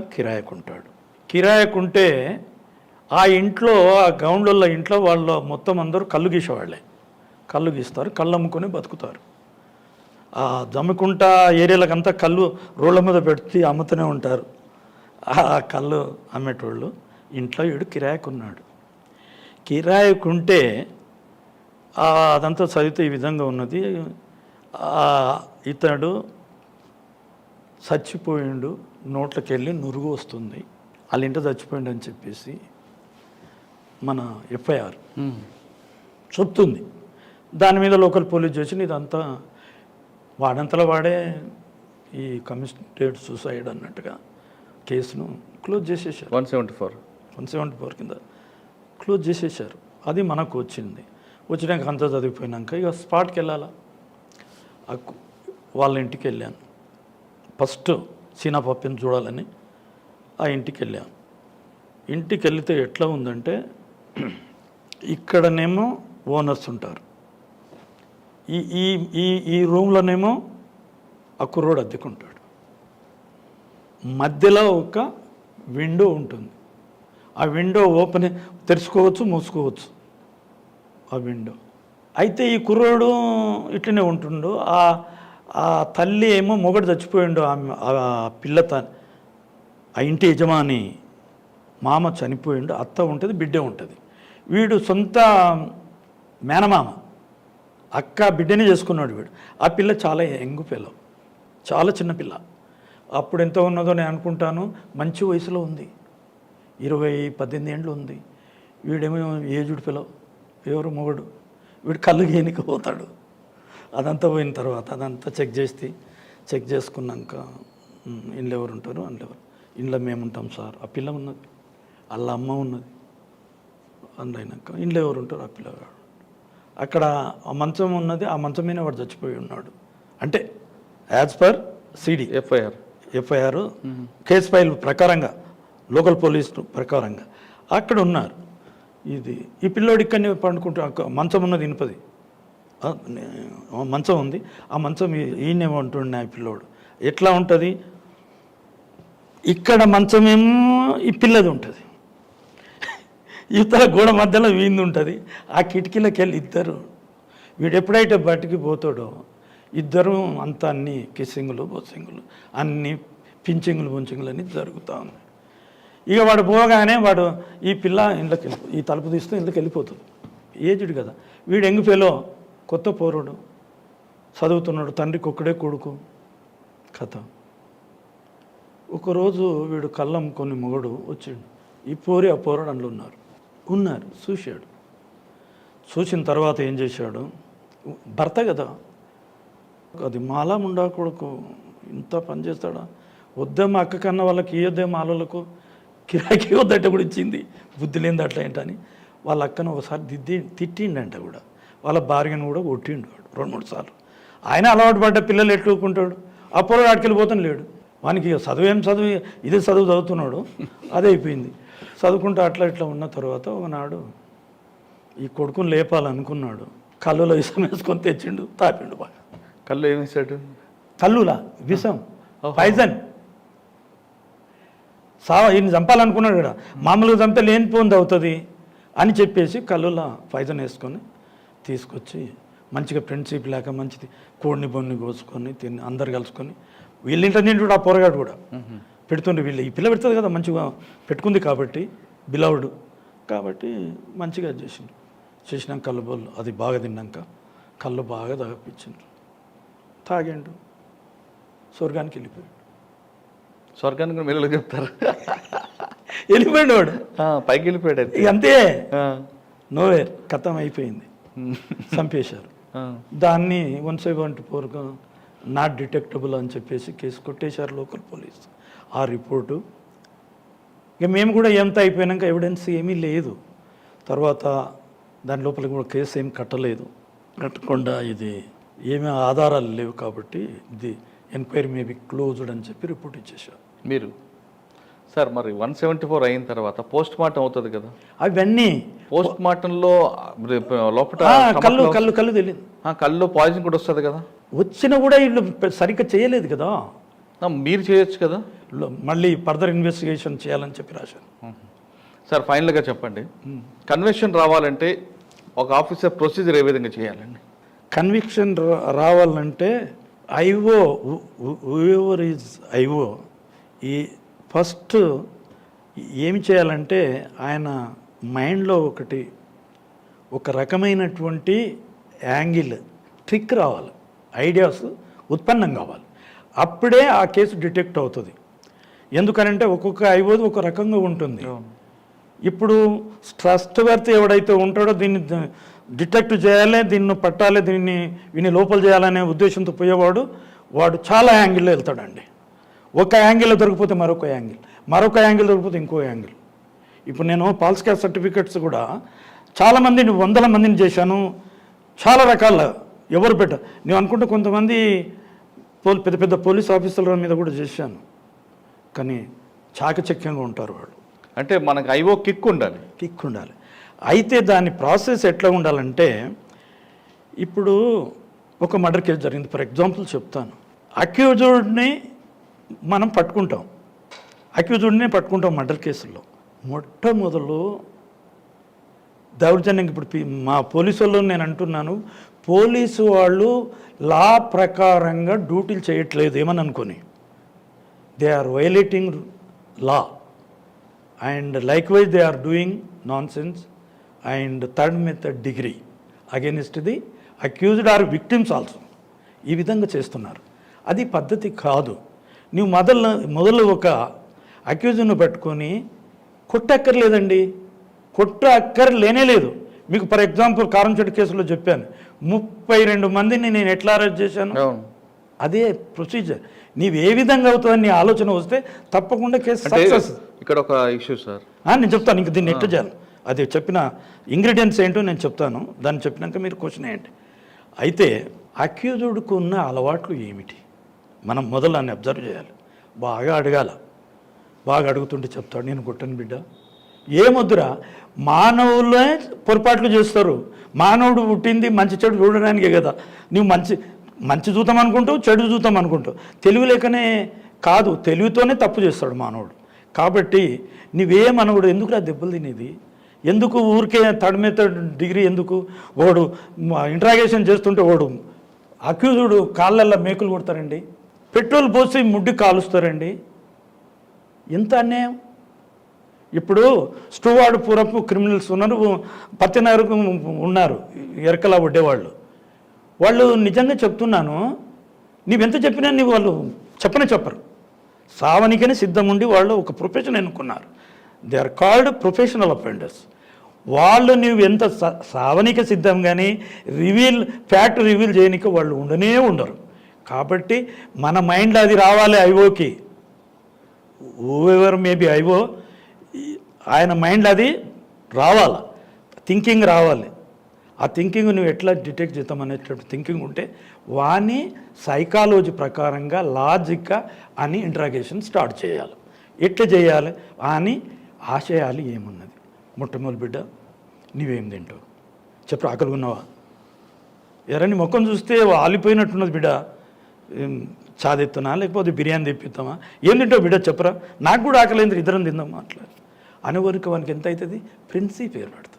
కిరాయకుంటే ఆ ఇంట్లో, ఆ గౌండ్ల ఇంట్లో వాళ్ళ మొత్తం అందరూ కళ్ళు గీసేవాళ్ళే. కళ్ళు గీస్తారు, కళ్ళు అమ్ముకొని బతుకుతారు. ఆ జమ్మికుంట ఏరియాలకంతా కళ్ళు రోడ్ల మీద పెట్టి అమ్ముతూనే ఉంటారు. ఆ కళ్ళు అమ్మేటోళ్ళు ఇంట్లో వీడు కిరాయకుంటే అదంతా చదివితే ఈ విధంగా ఉన్నది. ఇతడు చచ్చిపోయిండు, నోట్లోకి వెళ్ళి నురుగు వస్తుంది, వాళ్ళ ఇంట చచ్చిపోయిండు అని చెప్పేసి మన ఎఫ్ఐఆర్ చెప్తుంది. దాని మీద లోకల్ పోలీస్ స్టేషన్ ఇదంతా వాడంతలో వాడే ఈ కమిషనరేట్ సూసైడ్ అన్నట్టుగా కేసును క్లోజ్ చేసేసారు. 174 కింద క్లోజ్ చేసేసారు. అది మనకు వచ్చినాక అంతా చదివిపోయినాక ఇక స్పాట్కి వెళ్ళాలా. వాళ్ళ ఇంటికి వెళ్ళాను. ఫస్ట్ సీనా పప్పిని చూడాలని ఆ ఇంటికి వెళ్ళాను. ఇంటికి వెళితే ఎట్లా ఉందంటే, ఇక్కడనేమో ఓనర్స్ ఉంటారు, ఈ రూమ్లోనేమో ఆ కుర్రోడు అద్దెకుంటాడు, మధ్యలో ఒక విండో ఉంటుంది. ఆ విండో తెరుచుకోవచ్చు, మూసుకోవచ్చు ఆ విండో. అయితే ఈ కుర్రోడు ఇట్లనే ఉంటుండు. ఆ తల్లి ఏమో మొగడు చచ్చిపోయిండు, ఆ ఆ ఇంటి యజమాని మామ చనిపోయిండు, అత్త ఉంటుంది, బిడ్డ ఉంటుంది. వీడు సొంత మేనమామ, అక్క బిడ్డనే చేసుకున్నాడు వీడు. ఆ పిల్ల చాలా యంగ్ పిల్ల, చాలా చిన్న పిల్ల. అప్పుడు ఎంత ఉన్నదో నేను అనుకుంటాను, మంచి వయసులో ఉంది, 18 ఏండ్లు ఉంది. వీడేమో ఏజ్డ్ పిల్ల, ఎవరు మొగడు. వీడు కళ్ళు గేనికి పోతాడు. అదంతా పోయిన తర్వాత అదంతా చెక్ చేసుకున్నాక ఇంట్లో ఎవరు ఉంటారు, ఇంట్లో మేము ఉంటాం సార్. ఆ పిల్ల ఉన్నది, వాళ్ళ అమ్మ ఉన్నది. అందులోనాక ఇంట్లో ఎవరు ఉంటారు, ఆ పిల్లగాడు. అక్కడ ఆ మంచం ఉన్నది, ఆ మంచం మీద వాడు చచ్చిపోయి ఉన్నాడు. అంటే as per CD FIR case file ప్రకారంగా, లోకల్ పోలీస్ ప్రకారంగా అక్కడ ఉన్నారు. ఈ పిల్లోడు ఇక్కడనే పండుకుంటూ, మంచం ఉన్నది ఇనుపది మంచం ఉంది, ఆ మంచం ఈయనే ఉంటుండే. ఆ పిల్లోడు ఎట్లా ఉంటుంది, ఇక్కడ మంచమేమో ఈ పిల్లది ఉంటుంది, ఇతర గోడ మధ్యలో వీంది ఉంటుంది. ఆ కిటికీలోకి వెళ్ళి ఇద్దరు, వీడు ఎప్పుడైతే బయటికి పోతాడో ఇద్దరు అంతా అన్ని కిస్సింగులు బొస్సింగులు అన్నీ పించింగులు బొంచింగులు అన్నీ జరుగుతూ ఉన్నాయి. ఇక వాడు పోగానే ఈ పిల్ల ఇంట్లోకి ఈ తలుపు తీస్తూ ఇంట్లోకి వెళ్ళిపోతుంది. ఏజ్డ్ కదా వీడు, యంగ్ ఫెలో కొత్త పౌరుడు చదువుతున్నాడు, తండ్రికి ఒక్కడే కొడుకు కథ. ఒకరోజు వీడు కళ్ళం కొన్ని మొగడు వచ్చిండు, ఈ పోరి ఆ పోరాడు అందులో ఉన్నారు చూశాడు. చూసిన తర్వాత ఏం చేశాడు, భర్త కదా అది మాలా ముండా కొడుకు ఇంత పని చేస్తాడా, వద్దే మా అక్క కన్నా వాళ్ళకి ఇయ్యొద్దే మాలకు కిరాకీ వద్దట కూడా ఇచ్చింది, బుద్ధి లేని అట్లా ఏంటని వాళ్ళ అక్కను ఒకసారి తిట్టిండంట కూడా, వాళ్ళ భార్యను కూడా కొట్టిండు వాడు 2-3 సార్లు. ఆయన అలవాటు పడ్డ పిల్లలు ఎట్లుకుంటాడు, అప్పుడు ఆడికెళ్ళిపోతాను లేడు, వానికి చదువు ఇదే చదువు చదువుతున్నాడు, అదే అయిపోయింది. చదువుకుంటూ అట్లా ఇట్లా ఉన్న తర్వాత ఒకనాడు ఈ కొడుకుని లేపాలనుకున్నాడు, కళ్ళులో విషం వేసుకొని తెచ్చిండు, తాపిండు బాగా. కళ్ళు ఏం వేసాడు? కళ్ళులా విషం, పాయిజన్. ఈయన చంపాలనుకున్నాడు కదా, మామూలుగా చంపితే లేనిపోంది అవుతుంది అని చెప్పేసి కళ్ళులా పాయిజన్ వేసుకొని తీసుకొచ్చి మంచిగా ఫ్రెండ్షిప్ లేక మంచిది కోడిని బొన్ని కోసుకొని తిని అందరు కలుసుకొని వీళ్ళింట్లో నిండు ఆ పొరగాడు కూడా పెడుతుండే, వీళ్ళు ఈ పిల్ల పెడుతుంది కదా మంచిగా పెట్టుకుంది కాబట్టి బిలవుడు కాబట్టి మంచిగా చేసినాక కళ్ళు బొల్లు అది బాగా తిన్నాక కళ్ళు బాగా తాగిపించిండ్రు, తాగాడు, స్వర్గానికి వెళ్ళిపోయాడు. స్వర్గానికి మీరు చెప్తారు, వెళ్ళిపోయాడు వాడు, పైకి వెళ్ళిపోయాడు. ఇక అంతే, నోవేర్ కథం అయిపోయింది, చంపేశారు. దాన్ని 174 నాట్ డిటెక్టబుల్ అని చెప్పేసి కేసు కొట్టేశారు లోకల్ పోలీసు. ఆ రిపోర్టు ఇక మేము కూడా ఎంత అయిపోయాక ఎవిడెన్స్ ఏమీ లేదు, తర్వాత దాని లోపల కూడా కేసు ఏం కట్టకుండా ఇది ఏమీ ఆధారాలు లేవు కాబట్టి ఇది ఎంక్వైరీ మేబీ క్లోజ్డ్ అని చెప్పి రిపోర్ట్ ఇచ్చేశారు. మీరు సార్ మరి 174 అయిన తర్వాత పోస్ట్ మార్టం అవుతుంది కదా, అవన్నీ పోస్ట్ మార్టంలో లోపల కళ్ళు తెలియదు, కళ్ళు పాయిజన్ కూడా వస్తుంది కదా, వచ్చినా కూడా వీళ్ళు సరిగ్గా చేయలేదు కదా, మీరు చేయొచ్చు కదా, మళ్ళీ ఫర్దర్ ఇన్వెస్టిగేషన్ చేయాలని చెప్పి రాశాను. సార్ ఫైనల్గా చెప్పండి, కన్విక్షన్ రావాలంటే ఒక ఆఫీసర్ ప్రొసీజర్ ఏ విధంగా చేయాలండి? కన్విక్షన్ రావాలంటే ఐఓ హూఎవర్ ఈజ్ ఐఓ ఈ ఫస్ట్ ఏమి చేయాలంటే ఆయన మైండ్లో ఒక రకమైనటువంటి యాంగిల్ ట్రిక్ రావాలి, ఐడియాస్ ఉత్పన్నం కావాలి, అప్పుడే ఆ కేసు డిటెక్ట్ అవుతుంది. ఎందుకనంటే ఒక్కొక్క ఐఓది ఒక రకంగా ఉంటుంది. ఇప్పుడు ట్రస్ట్ వర్త్ ఎవడైతే ఉంటాడో దీన్ని డిటెక్ట్ చేయాలి, దీన్ని పట్టాలి, వీని లోపల చేయాలనే ఉద్దేశంతో పోయేవాడు చాలా యాంగిల్లో వెళ్తాడండి. ఒక యాంగిల్లో దొరికిపోతే మరొక యాంగిల్ దొరికిపోతే ఇంకో యాంగిల్. ఇప్పుడు నేను పాల్స్ క్యాస్ట్ సర్టిఫికెట్స్ కూడా చాలామందిని 100 మందిని చేశాను, చాలా రకాల ఎవరు నేను అనుకుంటే కొంతమంది పెద్ద పెద్ద పోలీస్ ఆఫీసర్ల మీద కూడా చేశాను, కానీ చాకచక్యంగా ఉంటారు వాళ్ళు. అంటే మనకు ఐఓ కిక్ ఉండాలి. అయితే దాని ప్రాసెస్ ఎట్లా ఉండాలంటే, ఇప్పుడు ఒక మర్డర్ కేసు జరిగింది, ఫర్ ఎగ్జాంపుల్ చెప్తాను. అక్యూజ్డ్ని మనం పట్టుకుంటాం మర్డర్ కేసుల్లో. మొట్టమొదలు దౌర్జన్యం, ఇప్పుడు మా పోలీసు వాళ్ళు నేను అంటున్నాను, పోలీసు వాళ్ళు లా ప్రకారంగా డ్యూటీలు చేయట్లేదు ఏమని అనుకొని, they are violating law and likewise they are doing nonsense and third method degree against the accused or victims also. ఈ విధంగా చేస్తున్నారు, అది పద్ధతి కాదు. నువ్వు మొదలు ఒక అక్యూజ్ను పెట్టుకొని కొట్టక్కర్లేదండి, లేనే లేదు. మీకు ఫర్ ఎగ్జాంపుల్ కారంచెట్టు కేసులో చెప్పాను, 32 మందిని నేను ఎట్లా అరెస్ట్ చేశాను, అదే ప్రొసీజర్. నీవు ఏ విధంగా అవుతుందని నీ ఆలోచన వస్తే తప్పకుండా కేసు సక్సెస్. ఇక్కడ ఒక ఇష్యూ సార్, నేను చెప్తాను, ఇంక దీన్ని ఎట్లా చేయాలి అది చెప్పిన ఇంగ్రీడియంట్స్ ఏంటో నేను చెప్తాను, దాన్ని చెప్పినాక మీరు క్వశ్చన్ వేయండి. అయితే అక్యూజ్డ్కు ఉన్న అలవాట్లు ఏమిటి, మనం మొదలు దాన్ని అబ్జర్వ్ చేయాలి, బాగా అడగాల. బాగా అడుగుతుంటే చెప్తాడు, నేను కొట్టను బిడ్డ, ఏమొద్దురా, మానవులే పొరపాట్లు చేస్తారు, మానవుడు పుట్టింది మంచి చెడు చూడడానికే కదా, నువ్వు మంచి చూద్దాం అనుకుంటావు, చెడు చూద్దాం అనుకుంటావు, తెలివి లేకనే కాదు, తెలివితోనే తప్పు చేస్తాడు మానవుడు. కాబట్టి నువ్వేమనవుడు ఎందుకు దెబ్బలు తినేది, ఎందుకు ఊరికే థర్డ్ మెథడ్ డిగ్రీ ఎందుకు, వాడు ఇంట్రాగేషన్ చేస్తుంటే వాడు అక్యూజుడు కాళ్ళల్లో మేకులు కొడతారండి, పెట్రోల్ పోసి ముడ్డి కాలుస్తారండి, ఎంత అన్యాయం. ఇప్పుడు స్టూవార్డ్ పూరపు క్రిమినల్స్ ఉన్నారు, పత్తినగరకు ఉన్నారు, ఎరకలా వడ్డేవాళ్ళు, వాళ్ళు నిజంగా చెప్తున్నాను, నీవెంత చెప్పినా నీవు వాళ్ళు చెప్పరు. సావనికని సిద్ధం ఉండి వాళ్ళు ఒక ప్రొఫెషన్ ఎన్నుకున్నారు. They are called professional offenders. వాళ్ళు నువ్వు ఎంత సావనిక సిద్ధం కానీ ఫ్యాక్ట్ రివీల్ చేయనిక వాళ్ళు ఉండరు. కాబట్టి మన మైండ్లో అది రావాలి. ఐఓకి ఎవర్ మేబీ ఐఓ ఆయన మైండ్లో అది రావాలి, థింకింగ్ రావాలి. ఆ థింకింగ్ నువ్వు ఎట్లా డిటెక్ట్ చేద్దాం అనేటువంటి థింకింగ్ ఉంటే వాని సైకాలజీ ప్రకారంగా లాజిక్గా అని ఇంట్రాగేషన్ స్టార్ట్ చేయాలి. ఎట్లా చేయాలి అని ఆశయాలు ఏమున్నది. మొట్టమొదటి బిడ్డ నీవేం తింటావు చెప్పు, ఆకలి ఉన్నావా? ఎవరని ముఖం చూస్తే ఆలిపోయినట్టున్నది బిడ్డ, చాదెత్తునా లేకపోతే బిర్యానీ తెప్పిద్దామా, ఏం తింటావు బిడ్డ చెప్పరా, నాకు కూడా ఆకలింది, ఇద్దరం తిందామా అట్లా అనేవరకు వానికి ఎంత అవుతుంది, ప్రిన్సిప్ ఏర్పడుతుంది.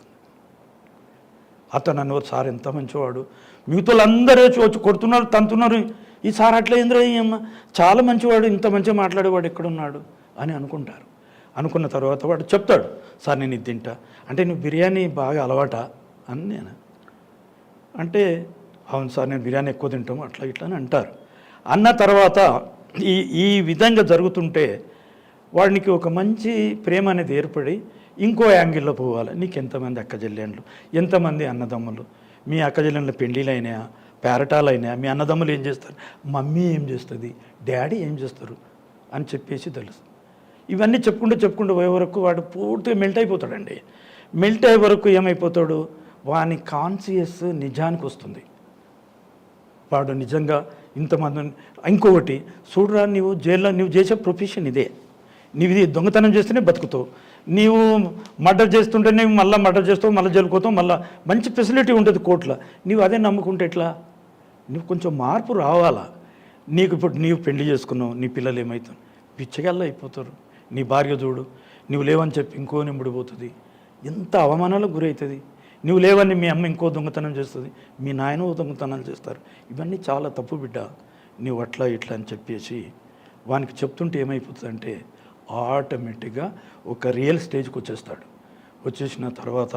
అతను అనేవారు సార్ ఎంత మంచివాడు, మిగతా అందరూ వచ్చి కొడుతున్నారు తంతున్నారు, ఈ సార్ అట్లా ఏంద్రా అమ్మ చాలా మంచివాడు, ఇంత మంచిగా మాట్లాడేవాడు ఎక్కడున్నాడు అని అనుకుంటారు. అనుకున్న తర్వాత వాడు చెప్తాడు, సార్ నేను ఇది తింటా అంటే నువ్వు బిర్యానీ బాగా అలవాటా అని నేను అంటే, అవును సార్ నేను బిర్యానీ ఎక్కువ తింటాము అట్లా ఇట్లా అని అంటారు. అన్న తర్వాత ఈ విధంగా జరుగుతుంటే వాడికి ఒక మంచి ప్రేమ అనేది ఏర్పడి ఇంకో యాంగిల్లో పోవాలి. నీకు ఎంతమంది అక్కచెల్లెండ్లు, ఎంతమంది అన్నదమ్ములు, మీ అక్కచెల్లెండ్ల పెళ్ళిళ్ళు అయినాయా, పేరటాలు అయినాయా, మీ అన్నదమ్ములు ఏం చేస్తారు, మమ్మీ ఏం చేస్తుంది, డాడీ ఏం చేస్తారు అని చెప్పేసి తెలుసు. ఇవన్నీ చెప్పుకుంటూ పోయే వరకు వాడు పూర్తిగా మెల్ట్ అయిపోతాడండి. మెల్ట్ అయ్యే వరకు ఏమైపోతాడు, వాని కాన్షియస్ నిజానికి వస్తుంది. వాడు నిజంగా ఇంతమంది. ఇంకొకటి చూడరా, నీవు జైల్లో నువ్వు చేసే ప్రొఫెషన్ ఇదే, నీవు ఇది దొంగతనం చేస్తేనే బతుకుతావు, నీవు మర్డర్ చేస్తుంటే నువ్వు మళ్ళీ మర్డర్ చేస్తావు, మళ్ళీ జైలుకోతావు, మళ్ళీ మంచి ఫెసిలిటీ ఉంటుంది కోర్టులో, నీవు అదే నమ్ముకుంటే ఎట్లా? నువ్వు కొంచెం మార్పు రావాలా. నీకు ఇప్పుడు నీవు పెళ్లి చేసుకున్నావు, నీ పిల్లలు ఏమవుతారు, పిచ్చగల్లా అయిపోతారు. నీ భార్య చూడు, నువ్వు లేవని చెప్పి ఇంకో నింబడిపోతుంది, ఎంత అవమానాలకు గురవుతుంది. నువ్వు లేవని మీ అమ్మ ఇంకో దొంగతనం చేస్తుంది, మీ నాయన దొంగతనాలు చేస్తారు. ఇవన్నీ చాలా తప్పు బిడ్డ, నువ్వు అట్లా ఇట్లా అని చెప్పేసి వానికి చెప్తుంటే ఏమైపోతుందంటే ఆటోమేటిక్గా ఒక రియల్ స్టేజ్కి వచ్చేస్తాడు. వచ్చేసిన తర్వాత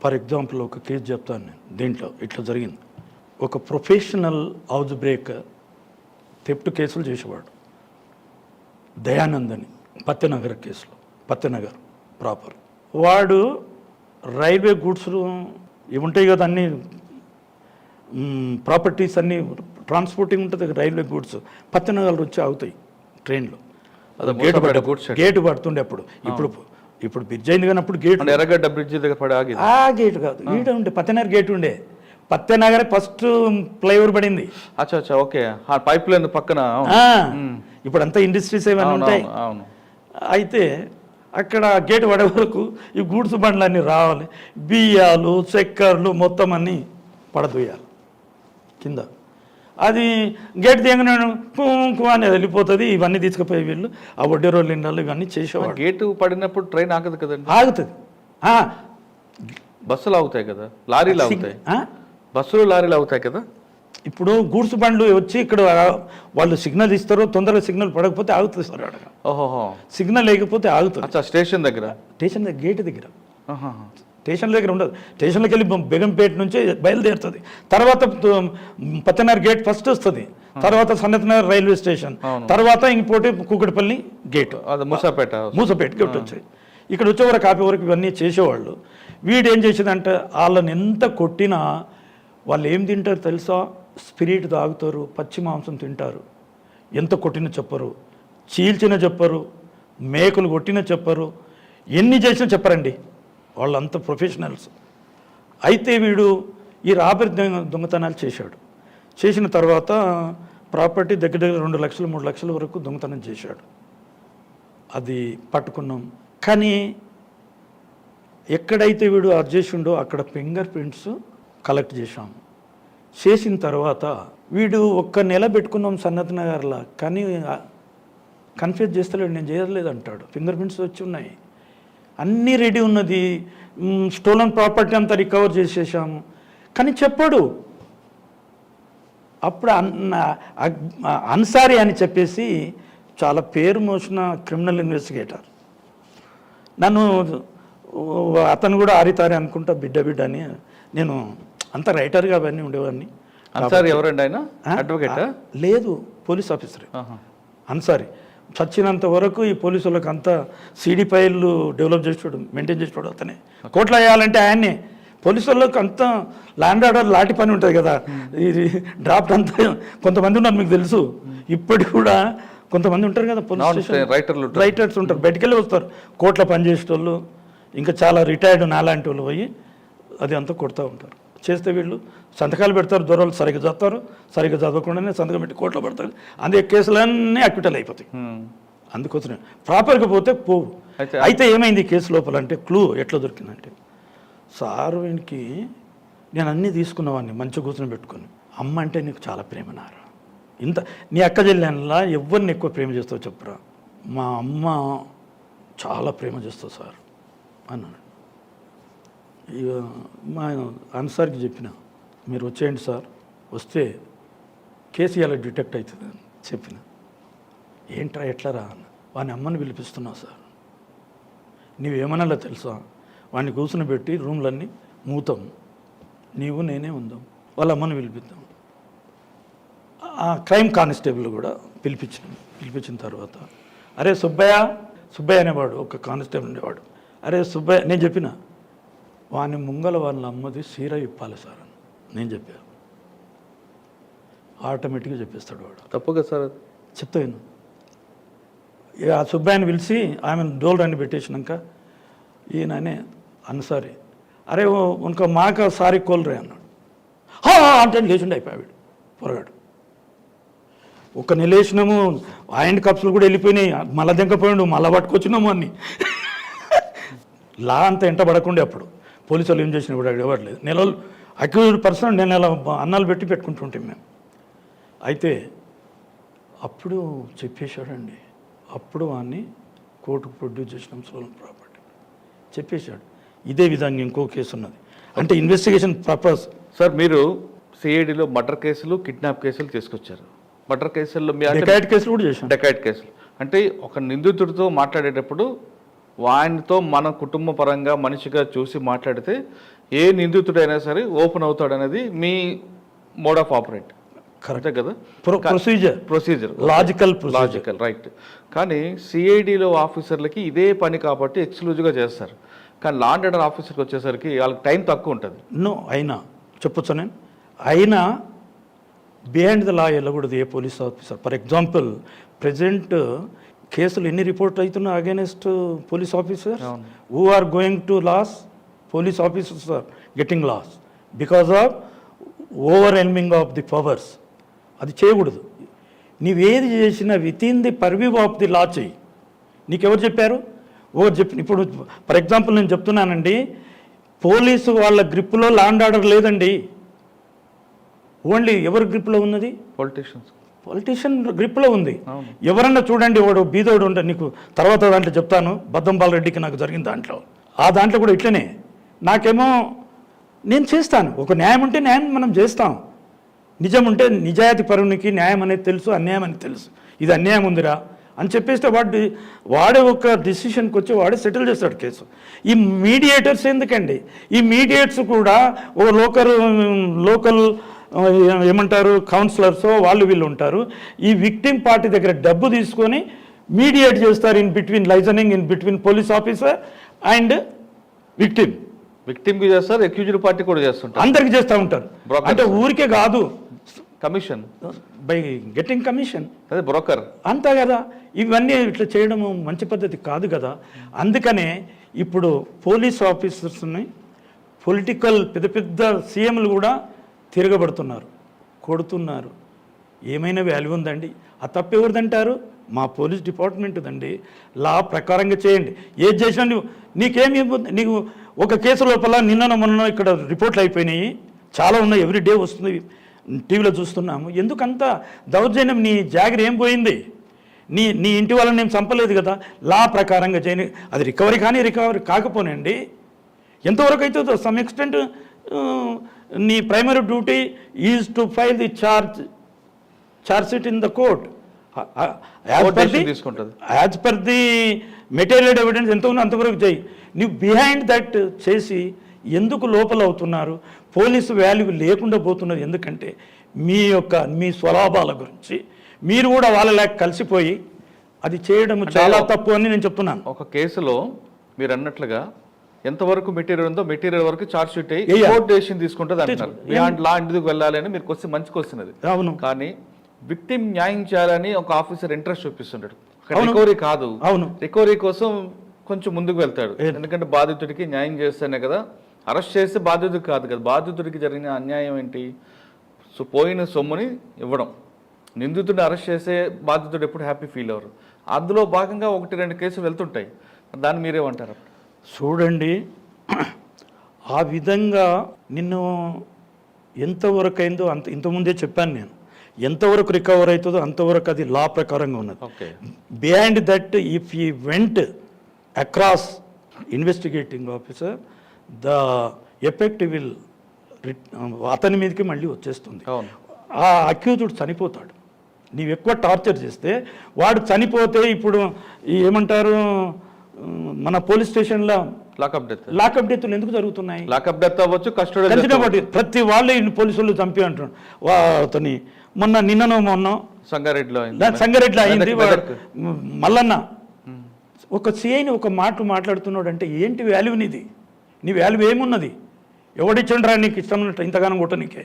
ఫర్ ఎగ్జాంపుల్ ఒక కేసు చెప్తాను నేను. దీంట్లో ఇట్లా జరిగింది. ఒక ప్రొఫెషనల్ హౌస్ బ్రేక్ థెఫ్ట్ కేసులు చేసేవాడు, దయానంద్ అని, పత్తినగర్ కేసులో, పత్తినగర్ ప్రాపర్. వాడు రైల్వే గూడ్స్ ఇవి ఉంటాయి కదా, అన్ని ప్రాపర్టీస్ అన్నీ ట్రాన్స్పోర్టింగ్ ఉంటుంది, రైల్వే గూడ్స్ పత్తినగర్ వచ్చి ఆగుతాయి ట్రైన్లో. గేటు పడుతుండే అప్పుడు, ఇప్పుడు బ్రిడ్జ్ అయింది కానీ అప్పుడు గేట్, ఎర్రగడ్డ బ్రిడ్జ్ దగ్గర పడి ఆగి, ఆ గేట్ కాదు, ఈడ ఉండే పత్తినగర్ గేట్ ఉండే. పత్తినగర్ ఫస్ట్ ఫ్లైఓవర్ పడింది. అచ్చా ఓకే, పైప్ లైన్ పక్కన. ఇప్పుడు అంతా ఇండస్ట్రీస్ ఏమైనా ఉంటాయి. అయితే అక్కడ గేట్ పడే వరకు ఈ గూడ్స్ బండ్లన్నీ రావాలి, బియ్యాలు చక్కెరలు మొత్తం అన్నీ పడదోయాలి కింద. అది గేట్ దిగనే కుంకు అనేది వెళ్ళిపోతుంది. ఇవన్నీ తీసుకుపోయి వీళ్ళు ఆ వడ్డీ రోడ్లు ఇండాలు ఇవన్నీ చేసేవాళ్ళు. గేటు పడినప్పుడు ట్రైన్ ఆగదు కదండి? ఆగుతుంది. బస్సులు ఆగుతాయి కదా, లారీలు ఆగుతాయి, బస్సులు లారీలు అవుతాయి కదా. ఇప్పుడు గూడ్స్ బండ్లు వచ్చి ఇక్కడ వాళ్ళు సిగ్నల్ ఇస్తారు, తొందరగా సిగ్నల్ పడకపోతే ఆగుతుంది సార్ అడగ. ఓహో, సిగ్నల్ లేకపోతే ఆగుతుంది. స్టేషన్ దగ్గర, స్టేషన్ దగ్గర గేట్ దగ్గర, స్టేషన్ దగ్గర ఉండదు. స్టేషన్లోకి వెళ్ళి బేగంపేట నుంచి బయలుదేరుతుంది. తర్వాత పత్తనగర్ గేట్ ఫస్ట్ వస్తుంది, తర్వాత సన్నత్నగర్ రైల్వే స్టేషన్, తర్వాత ఇంకోటి కూకట్పల్లి గేట్, మూసపేట గేట్ వచ్చాయి. ఇక్కడ వచ్చే వరకు ఆపే వరకు ఇవన్నీ చేసేవాళ్ళు. వీడు ఏం చేసేదంటే వాళ్ళని ఎంత కొట్టినా వాళ్ళు ఏం తింటారు తెలుసా, స్పిరిట్ తాగుతారు, పచ్చి మాంసం తింటారు. ఎంత కొట్టినా చెప్పరు, చీల్చినా చెప్పరు, మేకలు కొట్టినా చెప్పరు, ఎన్ని చేసినా చెప్పరండి. వాళ్ళంత ప్రొఫెషనల్స్. అయితే వీడు ఈ రాబరీ దొంగతనాలు చేశాడు. చేసిన తర్వాత ప్రాపర్టీ దగ్గర 2 లక్షలు 3 లక్షల వరకు దొంగతనం చేశాడు. అది పట్టుకున్నాం. కానీ ఎక్కడైతే వీడు అరెస్ట్ చేసిండో అక్కడ ఫింగర్ ప్రింట్స్ కలెక్ట్ చేశాము. చేసిన తర్వాత వీడు 1 నెల పెట్టుకున్నాం సన్నత్ నగర్లో, కానీ కన్ఫ్యూజ్ చేస్తలేడు, నేను చేయలేదు అంటాడు. ఫింగర్ ప్రింట్స్ వచ్చి ఉన్నాయి, అన్నీ రెడీ ఉన్నది, స్టోలన్ ప్రాపర్టీ అంతా రికవర్ చేసేసాము, కానీ చెప్పాడు. అప్పుడు అన్సారీ అని చెప్పేసి చాలా పేరు మోసిన క్రిమినల్ ఇన్వెస్టిగేటర్, నన్ను అతను కూడా ఆరితారి అనుకుంటా బిడ్డ అని నేను అంత రైటర్గా అవన్నీ ఉండేవాడిని. అన్సారీ ఎవరండి ఆయన? అడ్వకేటా? లేదు, పోలీస్ ఆఫీసర్ అన్సారీ. చచ్చినంత వరకు ఈ పోలీసులకు అంతా సీడీ ఫైళ్ళు డెవలప్ చేసాడు, మెయింటైన్ చేసాడు అతనే. కోర్టులో వేయాలంటే ఆయన్నే. పోలీసులకు అంతా ల్యాండ్ ఆర్డర్ లాంటి పని ఉంటుంది కదా, ఇది డ్రాఫ్ట్ అంతా కొంతమంది ఉన్నారు మీకు తెలుసు. ఇప్పటికి కూడా కొంతమంది ఉంటారు కదా పోలీస్ స్టేషన్ రైటర్స్ ఉంటారు, బయటికి వెళ్ళి వస్తారు కోర్టులో పనిచేసేటోళ్ళు, ఇంకా చాలా రిటైర్డ్ నాలాంటి వాళ్ళు పోయి అది అంతా కొడుతూ ఉంటారు. చేస్తే వీళ్ళు సంతకాలు పెడతారు, దొరలు సరిగ్గా చదువుతారు, సరిగ్గా చదవకుండానే సంతకం పెట్టి కోర్టులో పడతారు, అందుకే కేసులన్నీ అక్విటల్ అయిపోతాయి. అందుకోసమే ప్రాపర్గా పోతే పోవు. అయితే ఏమైంది కేసు లోపల అంటే క్లూ ఎట్లా దొరికిందంటే, సార్ వీనికి నేను అన్నీ తీసుకున్నవాడిని మంచి కూర్చొని పెట్టుకొని, అమ్మ అంటే నీకు చాలా ప్రేమనారా, ఇంత నీ అక్క చెల్లెనలా ఎవరిని ఎక్కువ ప్రేమ చేస్తావు చెప్పురా, మా అమ్మ చాలా ప్రేమ చేస్తావు సార్ అన్నాడు. ఇక మా అన్సార్కి చెప్పిన, మీరు వచ్చేయండి సార్, వస్తే కేసు ఇలా డిటెక్ట్ అవుతుంది అని చెప్పిన. ఏంట్రా ఎట్లా రా అన్న, వాని అమ్మని పిలిపిస్తున్నావు సార్, నీవేమన్నా తెలుసా, వాడిని కూర్చుని పెట్టి రూమ్లన్నీ మూతాం, నీవు నేనే ఉందాం, వాళ్ళ అమ్మని పిలిపిద్దాం. ఆ క్రైమ్ కానిస్టేబుల్ కూడా పిలిపించిన తర్వాత, అరే సుబ్బయ్య అనేవాడు ఒక కానిస్టేబుల్ ఉండేవాడు, అరే సుబ్బయ్య, నేను చెప్పిన వాని ముంగల వాళ్ళ అమ్మది సీర ఇప్పాలి సార్ అని నేను చెప్పాను. ఆటోమేటిక్గా చెప్పేస్తాడు వాడు. తప్పు కదా సార్, చెప్తాను. ఇక ఆ సుబ్బయ్యని పిలిచి ఆమెను డోల్ రండి పెట్టేసినాక ఈయననే అన్సారీ, అరే ఇంకో మాక సారీ కోల్రే అన్నాడు. అంటే లేచుండి అయిపోయాడు పొరగాడు. ఒక నిలేసినాము, ఆయన కప్సులు కూడా వెళ్ళిపోయినాయి, మళ్ళా దెంకపోయాడు, మళ్ళా పట్టుకొచ్చినాము అన్ని. లా అంతా ఎంట పడకుండా అప్పుడు పోలీసు వాళ్ళు ఏం చేసినా కూడా ఇవ్వట్లేదు. నెలలు అక్యూజ్డ్ పర్సన్ నేను అలా అన్నాలు పెట్టుకుంటుంటాం మేము. అయితే అప్పుడు చెప్పేశాడండి, అప్పుడు వాడిని కోర్టుకు ప్రొడ్యూస్ చేసినాం స్టోలన్ ప్రాపర్టీ చెప్పేశాడు. ఇదే విధంగా ఇంకో కేసు ఉన్నది, అంటే ఇన్వెస్టిగేషన్ పర్పస్. సార్ మీరు సిఐడిలో మర్డర్ కేసులు, కిడ్నాప్ కేసులు తీసుకొచ్చారు. మర్డర్ కేసుల్లో డెకాయిట్ కేసులు కూడా చేశాను. డెకాయిట్ కేసులు అంటే ఒక నిందితుడితో మాట్లాడేటప్పుడు ఆయనతో మన కుటుంబ పరంగా మనిషిగా చూసి మాట్లాడితే ఏ నిందితుడైనా సరే ఓపెన్ అవుతాడు అనేది మీ మోడ్ ఆఫ్ ఆపరేట్. కరెక్టే కదా? Procedure logical right. కానీ సిఐడిలో ఆఫీసర్లకి ఇదే పని కాబట్టి ఎక్స్క్లూజివ్గా చేస్తారు. కానీ లా అండ్ ఆర్డర్ ఆఫీసర్కి వచ్చేసరికి వాళ్ళకి టైం తక్కువ ఉంటుంది. అయినా చెప్పొచ్చు నేను, అయినా బిహైండ్ ద లా వెళ్ళకూడదు ఏ police officer. For example present కేసులు ఎన్ని రిపోర్ట్ అవుతున్నా against police officers who are going to laws, police officers are getting laws because of overwhelming of the powers. అది చేయకూడదు. నీవేది చేసినా within the purview of the law చెయ్యి. నీకెవరు చెప్పారు? ఇప్పుడు ఫర్ ఎగ్జాంపుల్ నేను చెప్తున్నానండి, పోలీసు వాళ్ళ గ్రిప్పులో లా అండ్ ఆర్డర్ లేదండి. ఓన్లీ ఎవరి గ్రిప్లో ఉన్నది? పొలిటీషియన్ గ్రిప్లో ఉంది. ఎవరన్నా చూడండి, వాడు బీదోడు ఉంటే నీకు తర్వాత దాంట్లో చెప్తాను, బద్దంబాల్ రెడ్డికి నాకు జరిగిన దాంట్లో, ఆ దాంట్లో కూడా ఇట్లనే. నాకేమో నేను చేస్తాను, ఒక న్యాయం ఉంటే న్యాయం మనం చేస్తాం, నిజం ఉంటే నిజాయితీ పరునికి న్యాయం అనేది తెలుసు, అన్యాయం అనేది తెలుసు. ఇది అన్యాయం ఉందిరా అని చెప్పేస్తే వాడే ఒక డిసిషన్కి వచ్చి వాడే సెటిల్ చేస్తాడు కేసు. ఈ మీడియేటర్స్ ఎందుకండి? ఈ మీడియేటర్స్ కూడా ఓ లోకల్ ఏమంటారు కౌన్సిలర్స్ వాళ్ళు వీళ్ళు ఉంటారు. ఈ విక్టిమ్ పార్టీ దగ్గర డబ్బు తీసుకొని మీడియేట్ చేస్తారు in between liaisoning in between police officer and విక్టిమ్కి చేస్తారు, అక్యూజ్డ్ పార్టీ కూడా చేస్తుంటారు, అందరికి చేస్తూ ఉంటారు. అంటే ఊరికే కాదు, కమిషన్ బై గెటింగ్ కమిషన్, అదే బ్రోకర్ అంతా కదా. ఇవన్నీ ఇట్లా చేయడము మంచి పద్ధతి కాదు కదా. అందుకనే ఇప్పుడు పోలీస్ ఆఫీసర్స్ని పొలిటికల్ పెద్ద సీఎంలు కూడా తిరగబడుతున్నారు, కొడుతున్నారు. ఏమైనా వాల్యూ ఉందండి? ఆ తప్పు ఎవరిదంటారు? మా పోలీస్ డిపార్ట్మెంట్దండి. లా ప్రకారంగా చేయండి. ఏది చేసినా నీకేమి నీకు ఒక కేసు లోపల నిన్న మొన్న ఇక్కడ రిపోర్ట్లు అయిపోయినాయి, చాలా ఉన్నాయి, ఎవ్రీ డే వస్తుంది, టీవీలో చూస్తున్నాము. ఎందుకంత దౌర్జన్యం? నీ జాగ్రత్త ఏం పోయింది? నీ ఇంటి వాళ్ళని నేను చంపలేదు కదా. లా ప్రకారంగా చేయని, అది రికవరీ కాకపోనండి ఎంతవరకు అవుతుందో సమ్ ఎక్స్టెంట్ నీ primary duty is to file the charge sheet in the court as per the material evidence ఎంత ఉందో అంతవరకు చేయి. నువ్వు బిహైండ్ దట్ చేసి ఎందుకు లోపల అవుతున్నారు? పోలీసు వాల్యూ లేకుండా పోతున్నది ఎందుకంటే మీ స్వలాభాల గురించి మీరు కూడా వాళ్ళ కలిసిపోయి అది చేయడం చాలా తప్పు అని నేను చెప్తున్నాను. ఒక కేసులో మీరు అన్నట్లుగా ఎంతవరకు మెటీరియల్ ఉందో మెటీరియల్ వరకు చార్జ్ షీట్ అయ్యి కోర్టు డెసిషన్ తీసుకుంటుంది అంటారు. బియాండ్ లా ఎందుకు వెళ్ళాలి అని మీరు క్వశ్చన్ మంచి క్వశ్చన్ అది. అవును. కానీ విక్టిమ్ న్యాయం చేయాలని ఒక ఆఫీసర్ ఇంట్రెస్ట్ చూపిస్తుంటాడు. రికవరీ కాదు, అవును, రికవరీ కోసం కొంచెం ముందుకు వెళ్తాడు. ఎందుకంటే బాధితుడికి న్యాయం చేస్తేనే కదా, అరెస్ట్ చేస్తే బాధితుడికి కాదు కదా. బాధితుడికి జరిగిన అన్యాయం ఏంటి? సో పోయిన సొమ్ముని ఇవ్వడం. నిందితుడిని అరెస్ట్ చేసే బాధితుడు ఎప్పుడు హ్యాపీ ఫీల్ అవ్వరు. అందులో భాగంగా 1-2 కేసులు వెళ్తుంటాయి. దాన్ని మీరేమంటారు? చూడండి, ఆ విధంగా నిన్ను ఎంతవరకు అయిందో ఇంతకుముందే చెప్పాను నేను. ఎంతవరకు రికవర్ అవుతుందో అంతవరకు అది లా ప్రకారంగా ఉన్నది. బిహైండ్ దట్ ఇఫ్ ఈ vent across investigating officer, the effect will అతని మీదకి మళ్ళీ వచ్చేస్తుంది. ఆ అక్యూజ్డ్ చనిపోతాడు. నీవు ఎక్కువ టార్చర్ చేస్తే వాడు చనిపోతే ఇప్పుడు ఏమంటారు, మన పోలీస్ స్టేషన్లో లాకప్ డెత్లు ఎందుకు జరుగుతున్నాయి? లాకప్ డెత్ అవ్వచ్చు, కస్టడీ. ప్రతి వాళ్ళు పోలీసులు చంపి అంటున్నాడు. అతని మొన్న సంగారెడ్డిలో అయింది. మల్లన్న ఒక సిఐని ఒక మాట మాట్లాడుతున్నాడు అంటే ఏంటి వాల్యూ నీది? నీ వాల్యూ ఏమున్నది? ఎవడిచ్చండ్రా నీకు ఇష్టం ఇంతగానం కొట్టనికే?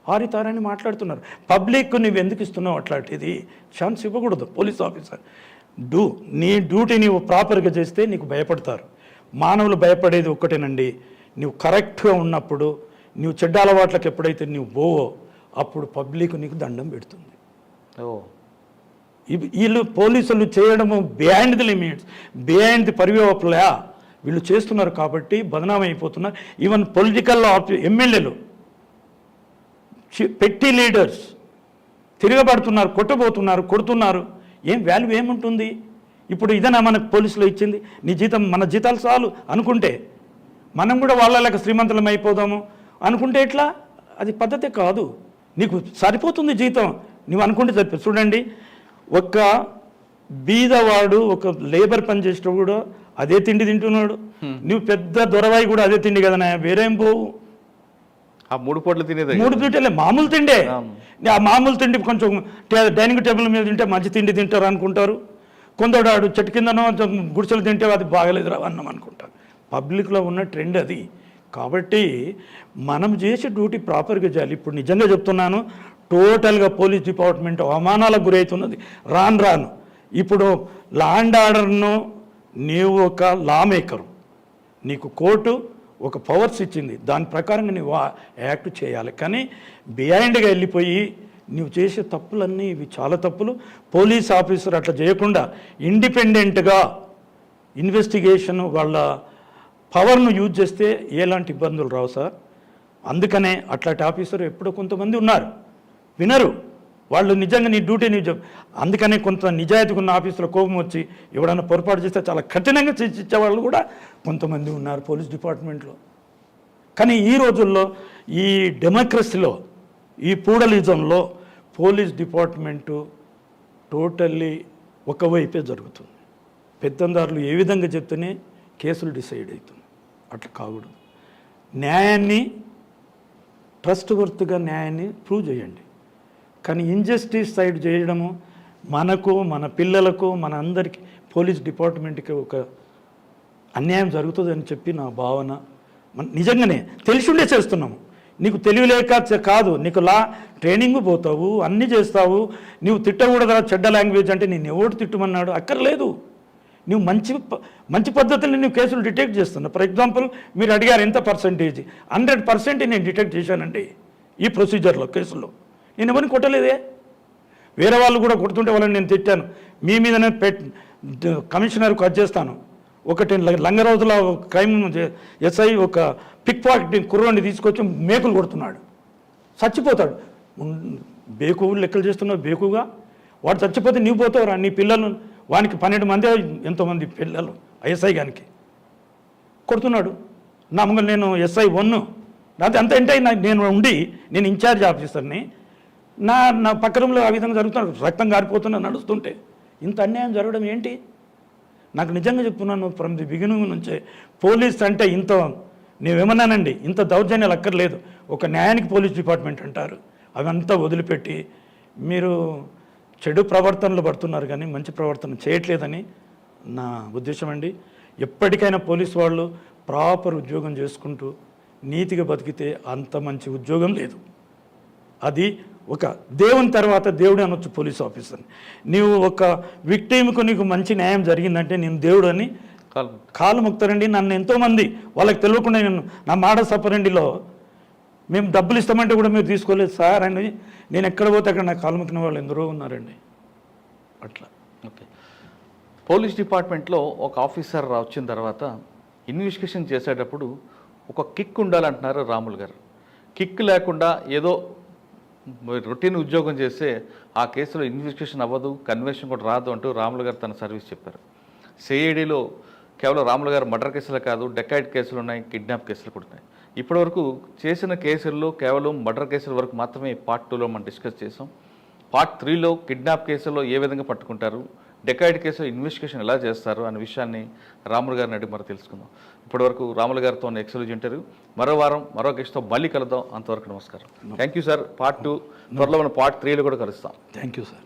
ఆరితారని మాట్లాడుతున్నారు. పబ్లిక్ నువ్వు ఎందుకు ఇస్తున్నావు అట్లాంటిది? ఛాన్స్ ఇవ్వకూడదు. పోలీస్ ఆఫీసర్ నీ డ్యూటీ నీవు ప్రాపర్గా చేస్తే నీకు భయపడతారు. మానవులు భయపడేది ఒక్కటేనండి, నువ్వు కరెక్ట్గా ఉన్నప్పుడు, నువ్వు చెడ్డ అలవాట్లకు ఎప్పుడైతే నువ్వు పోవో అప్పుడు పబ్లిక్ నీకు దండం పెడుతుంది. వీళ్ళు పోలీసులు చేయడము behind the limits, behind the purview వీళ్ళు చేస్తున్నారు కాబట్టి బదనామీ అయిపోతున్నారు. ఈవెన్ పొలిటికల్ ఎమ్మెల్యేలు, పెట్టి లీడర్స్ తిరగబడుతున్నారు, కొడుతున్నారు. ఏం వాల్యూ ఏముంటుంది? ఇప్పుడు ఇదేనా మనకు పోలీసులో ఇచ్చింది? నీ జీతం, మన జీతాలు చాలు అనుకుంటే మనం కూడా వాళ్ళకి శ్రీమంతులం అయిపోదాము అనుకుంటే ఎట్లా? అది పద్ధతి కాదు. నీకు సరిపోతుంది జీతం, నువ్వు అనుకుంటే సరిపోతుంది. చూడండి, ఒక బీదవాడు ఒక లేబర్ పని చేసిన కూడా అదే తిండి తింటున్నాడు. నువ్వు పెద్ద దొరవాయి కూడా అదే తిండి కదా, వేరేం పోవు. ఆ 3 పూటలు తినేది 3 పూటలే మామూలు తిండే. ఆ మామూలు తిండి కొంచెం డైనింగ్ టేబుల్ మీద తింటే మంచి తిండి తింటారు అనుకుంటారు. కొందరు చెట్టు కిందనో గుడిసెలు తింటే అది బాగలేదురా అన్నం అనుకుంటారు. పబ్లిక్లో ఉన్న ట్రెండ్ అది. కాబట్టి మనం చేసే డ్యూటీ ప్రాపర్గా చేయాలి. ఇప్పుడు నిజంగా చెప్తున్నాను, టోటల్గా పోలీస్ డిపార్ట్మెంట్ అవమానాలకు గురవుతున్నది రాను. ఇప్పుడు లా అండ్ ఆర్డర్ను నీవు ఒక లా మేకరు, నీకు కోర్టు ఒక పవర్స్ ఇచ్చింది, దాని ప్రకారంగా నువ్వు యాక్ట్ చేయాలి. కానీ బిహైండ్గా వెళ్ళిపోయి నువ్వు చేసే తప్పులన్నీ ఇవి చాలా తప్పులు. పోలీస్ ఆఫీసర్ అట్లా చేయకుండా ఇండిపెండెంట్గా ఇన్వెస్టిగేషన్ వాళ్ళ పవర్ను యూజ్ చేస్తే ఎలాంటి ఇబ్బందులు రావు సార్. అందుకనే అట్లాంటి ఆఫీసర్ ఎప్పుడో కొంతమంది ఉన్నారు, వినరు వాళ్ళు. నిజంగా నీ డ్యూటీ అందుకనే కొంత నిజాయితీగా ఉన్న ఆఫీసులో కోపం వచ్చి ఎవడన్నా పొరపాటు చేస్తే చాలా కఠినంగా శిక్షించే వాళ్ళు కూడా కొంతమంది ఉన్నారు పోలీస్ డిపార్ట్మెంట్లో. కానీ ఈ రోజుల్లో ఈ డెమోక్రసీలో, ఈ ప్లూరలిజంలో పోలీస్ డిపార్ట్మెంటు టోటల్లీ ఒకవైపే జరుగుతుంది. పెత్తందారులు ఏ విధంగా చెప్తేనే కేసులు డిసైడ్ అవుతుంది. అట్లా కాకూడదు. న్యాయాన్ని, ట్రస్ట్ వర్త్గా న్యాయాన్ని ప్రూవ్ చేయండి. కానీ ఇంజస్టిస్ సైడ్ చేయడము మనకు, మన పిల్లలకు, మన అందరికీ, పోలీస్ డిపార్ట్మెంట్కి ఒక అన్యాయం జరుగుతుందని చెప్పి నా భావన. నిజంగానే తెలిసి ఉండే చేస్తున్నాము. నీకు తెలియలేక కాదు, నీకు లా ట్రైనింగ్ పోతావు, అన్నీ చేస్తావు. నువ్వు తిట్టకూడదా చెడ్డ లాంగ్వేజ్ అంటే నేను ఎవడు తిట్టమన్నాడు? అక్కర్లేదు. నువ్వు మంచి పద్ధతిని నువ్వు కేసులు డిటెక్ట్ చేస్తున్నావు. ఫర్ ఎగ్జాంపుల్ మీరు అడిగారు ఎంత పర్సెంటేజ్? 100% నేను డిటెక్ట్ చేశానండి ఈ ప్రొసీజర్లో, కేసులో. నేను ఎవరిని కొట్టలేదే. వేరే వాళ్ళు కూడా కొడుతుంటే వాళ్ళని నేను తిట్టాను. మీ మీదనే కమిషనర్కు అది చేస్తాను. ఒకటి లంగరోజుల క్రైమ్ ఎస్ఐ ఒక పిక్ పాకెట్ కుర్రోడిని తీసుకొచ్చి మేకులు కొడుతున్నాడు, చచ్చిపోతాడు. బేకువులు లెక్కలు చేస్తున్నావు, బేకుగా వాడు చచ్చిపోతే నీవు పోతావురా? నీ పిల్లలు, వానికి 12 మంది ఎంతోమంది పిల్లలు, ఎస్ఐ గానికి కొడుతున్నాడు. నా ముంగలు నేను ఎస్ఐ 1 నాది అంత ఏంటై, నేను ఉండి నేను ఇన్ఛార్జ్ ఆఫీసర్ని, నా పక్క రూమ్లో ఆ విధంగా జరుగుతున్నాడు, రక్తం గారిపోతున్నా నడుస్తుంటే. ఇంత అన్యాయం జరగడం ఏంటి? నాకు నిజంగా చెప్తున్నాను, ఫ్రమ్ ది బిగినింగ్ నుంచే పోలీస్ అంటే ఇంత నేనేమన్నానండి, ఇంత దౌర్జన్యాలు అక్కర్లేదు, ఒక న్యాయానికి పోలీస్ డిపార్ట్మెంట్ అంటారు, అవంతా వదిలిపెట్టి మీరు చెడు ప్రవర్తనలు పడుతున్నారు కానీ మంచి ప్రవర్తన చేయట్లేదని నా ఉద్దేశం అండి. ఎప్పటికైనా పోలీసు వాళ్ళు ప్రాపర్ ఉద్యోగం చేసుకుంటూ నీతిగా బతికితే అంత మంచి ఉద్యోగం లేదు. అది ఒక దేవుని తర్వాత దేవుడే అనొచ్చు పోలీస్ ఆఫీసర్ని. నీవు ఒక విక్టిమ్కు నీకు మంచి న్యాయం జరిగిందంటే నేను దేవుడు అని కాలు మొక్తారండి. నన్ను ఎంతోమంది వాళ్ళకి తెలియకుండా నా మాట సపరండిలో మేము డబ్బులు ఇస్తామంటే కూడా మీరు తీసుకోలేదు సార్ అని నేను ఎక్కడ పోతే అక్కడ నా కాలు మొక్కిన వాళ్ళు ఎందరో ఉన్నారండి. అట్లా ఓకే. పోలీస్ డిపార్ట్మెంట్లో ఒక ఆఫీసర్ వచ్చిన తర్వాత ఇన్వెస్టిగేషన్ చేసేటప్పుడు ఒక కిక్ ఉండాలంటున్నారు రాములు గారు. కిక్ లేకుండా ఏదో రొటీన్ ఉద్యోగం చేస్తే ఆ కేసులో ఇన్వెస్టిగేషన్ అవ్వదు, కన్వెన్షన్ కూడా రాదు అంటూ రాములు గారు తన సర్వీస్ చెప్పారు. సిఐడిలో కేవలం రాములు గారు మర్డర్ కేసులు కాదు, డెకాయిట్ కేసులు ఉన్నాయి, కిడ్నాప్ కేసులు కూడా ఉన్నాయి. ఇప్పటివరకు చేసిన కేసుల్లో కేవలం మర్డర్ కేసుల వరకు మాత్రమే పార్ట్ 2లో మనం డిస్కస్ చేసాం. పార్ట్ 3లో కిడ్నాప్ కేసులో ఏ విధంగా పట్టుకుంటారు, డెకాయిట్ కేసులో ఇన్వెస్టిగేషన్ ఎలా చేస్తారు అనే విషయాన్ని రాములు గారిని అడిగి మరి తెలుసుకుందాం. ఇప్పటివరకు రాములు గారితో ఎక్సలెంట్ ఇంటర్వ్యూ. మరో వారం మరో గెస్ట్తో మళ్ళీ కలుద్దాం. అంతవరకు నమస్కారం. Thank you sir. పార్ట్ 2 త్వరలో మనం పార్ట్ 3లో కూడా కలుస్తాం. Thank you sir.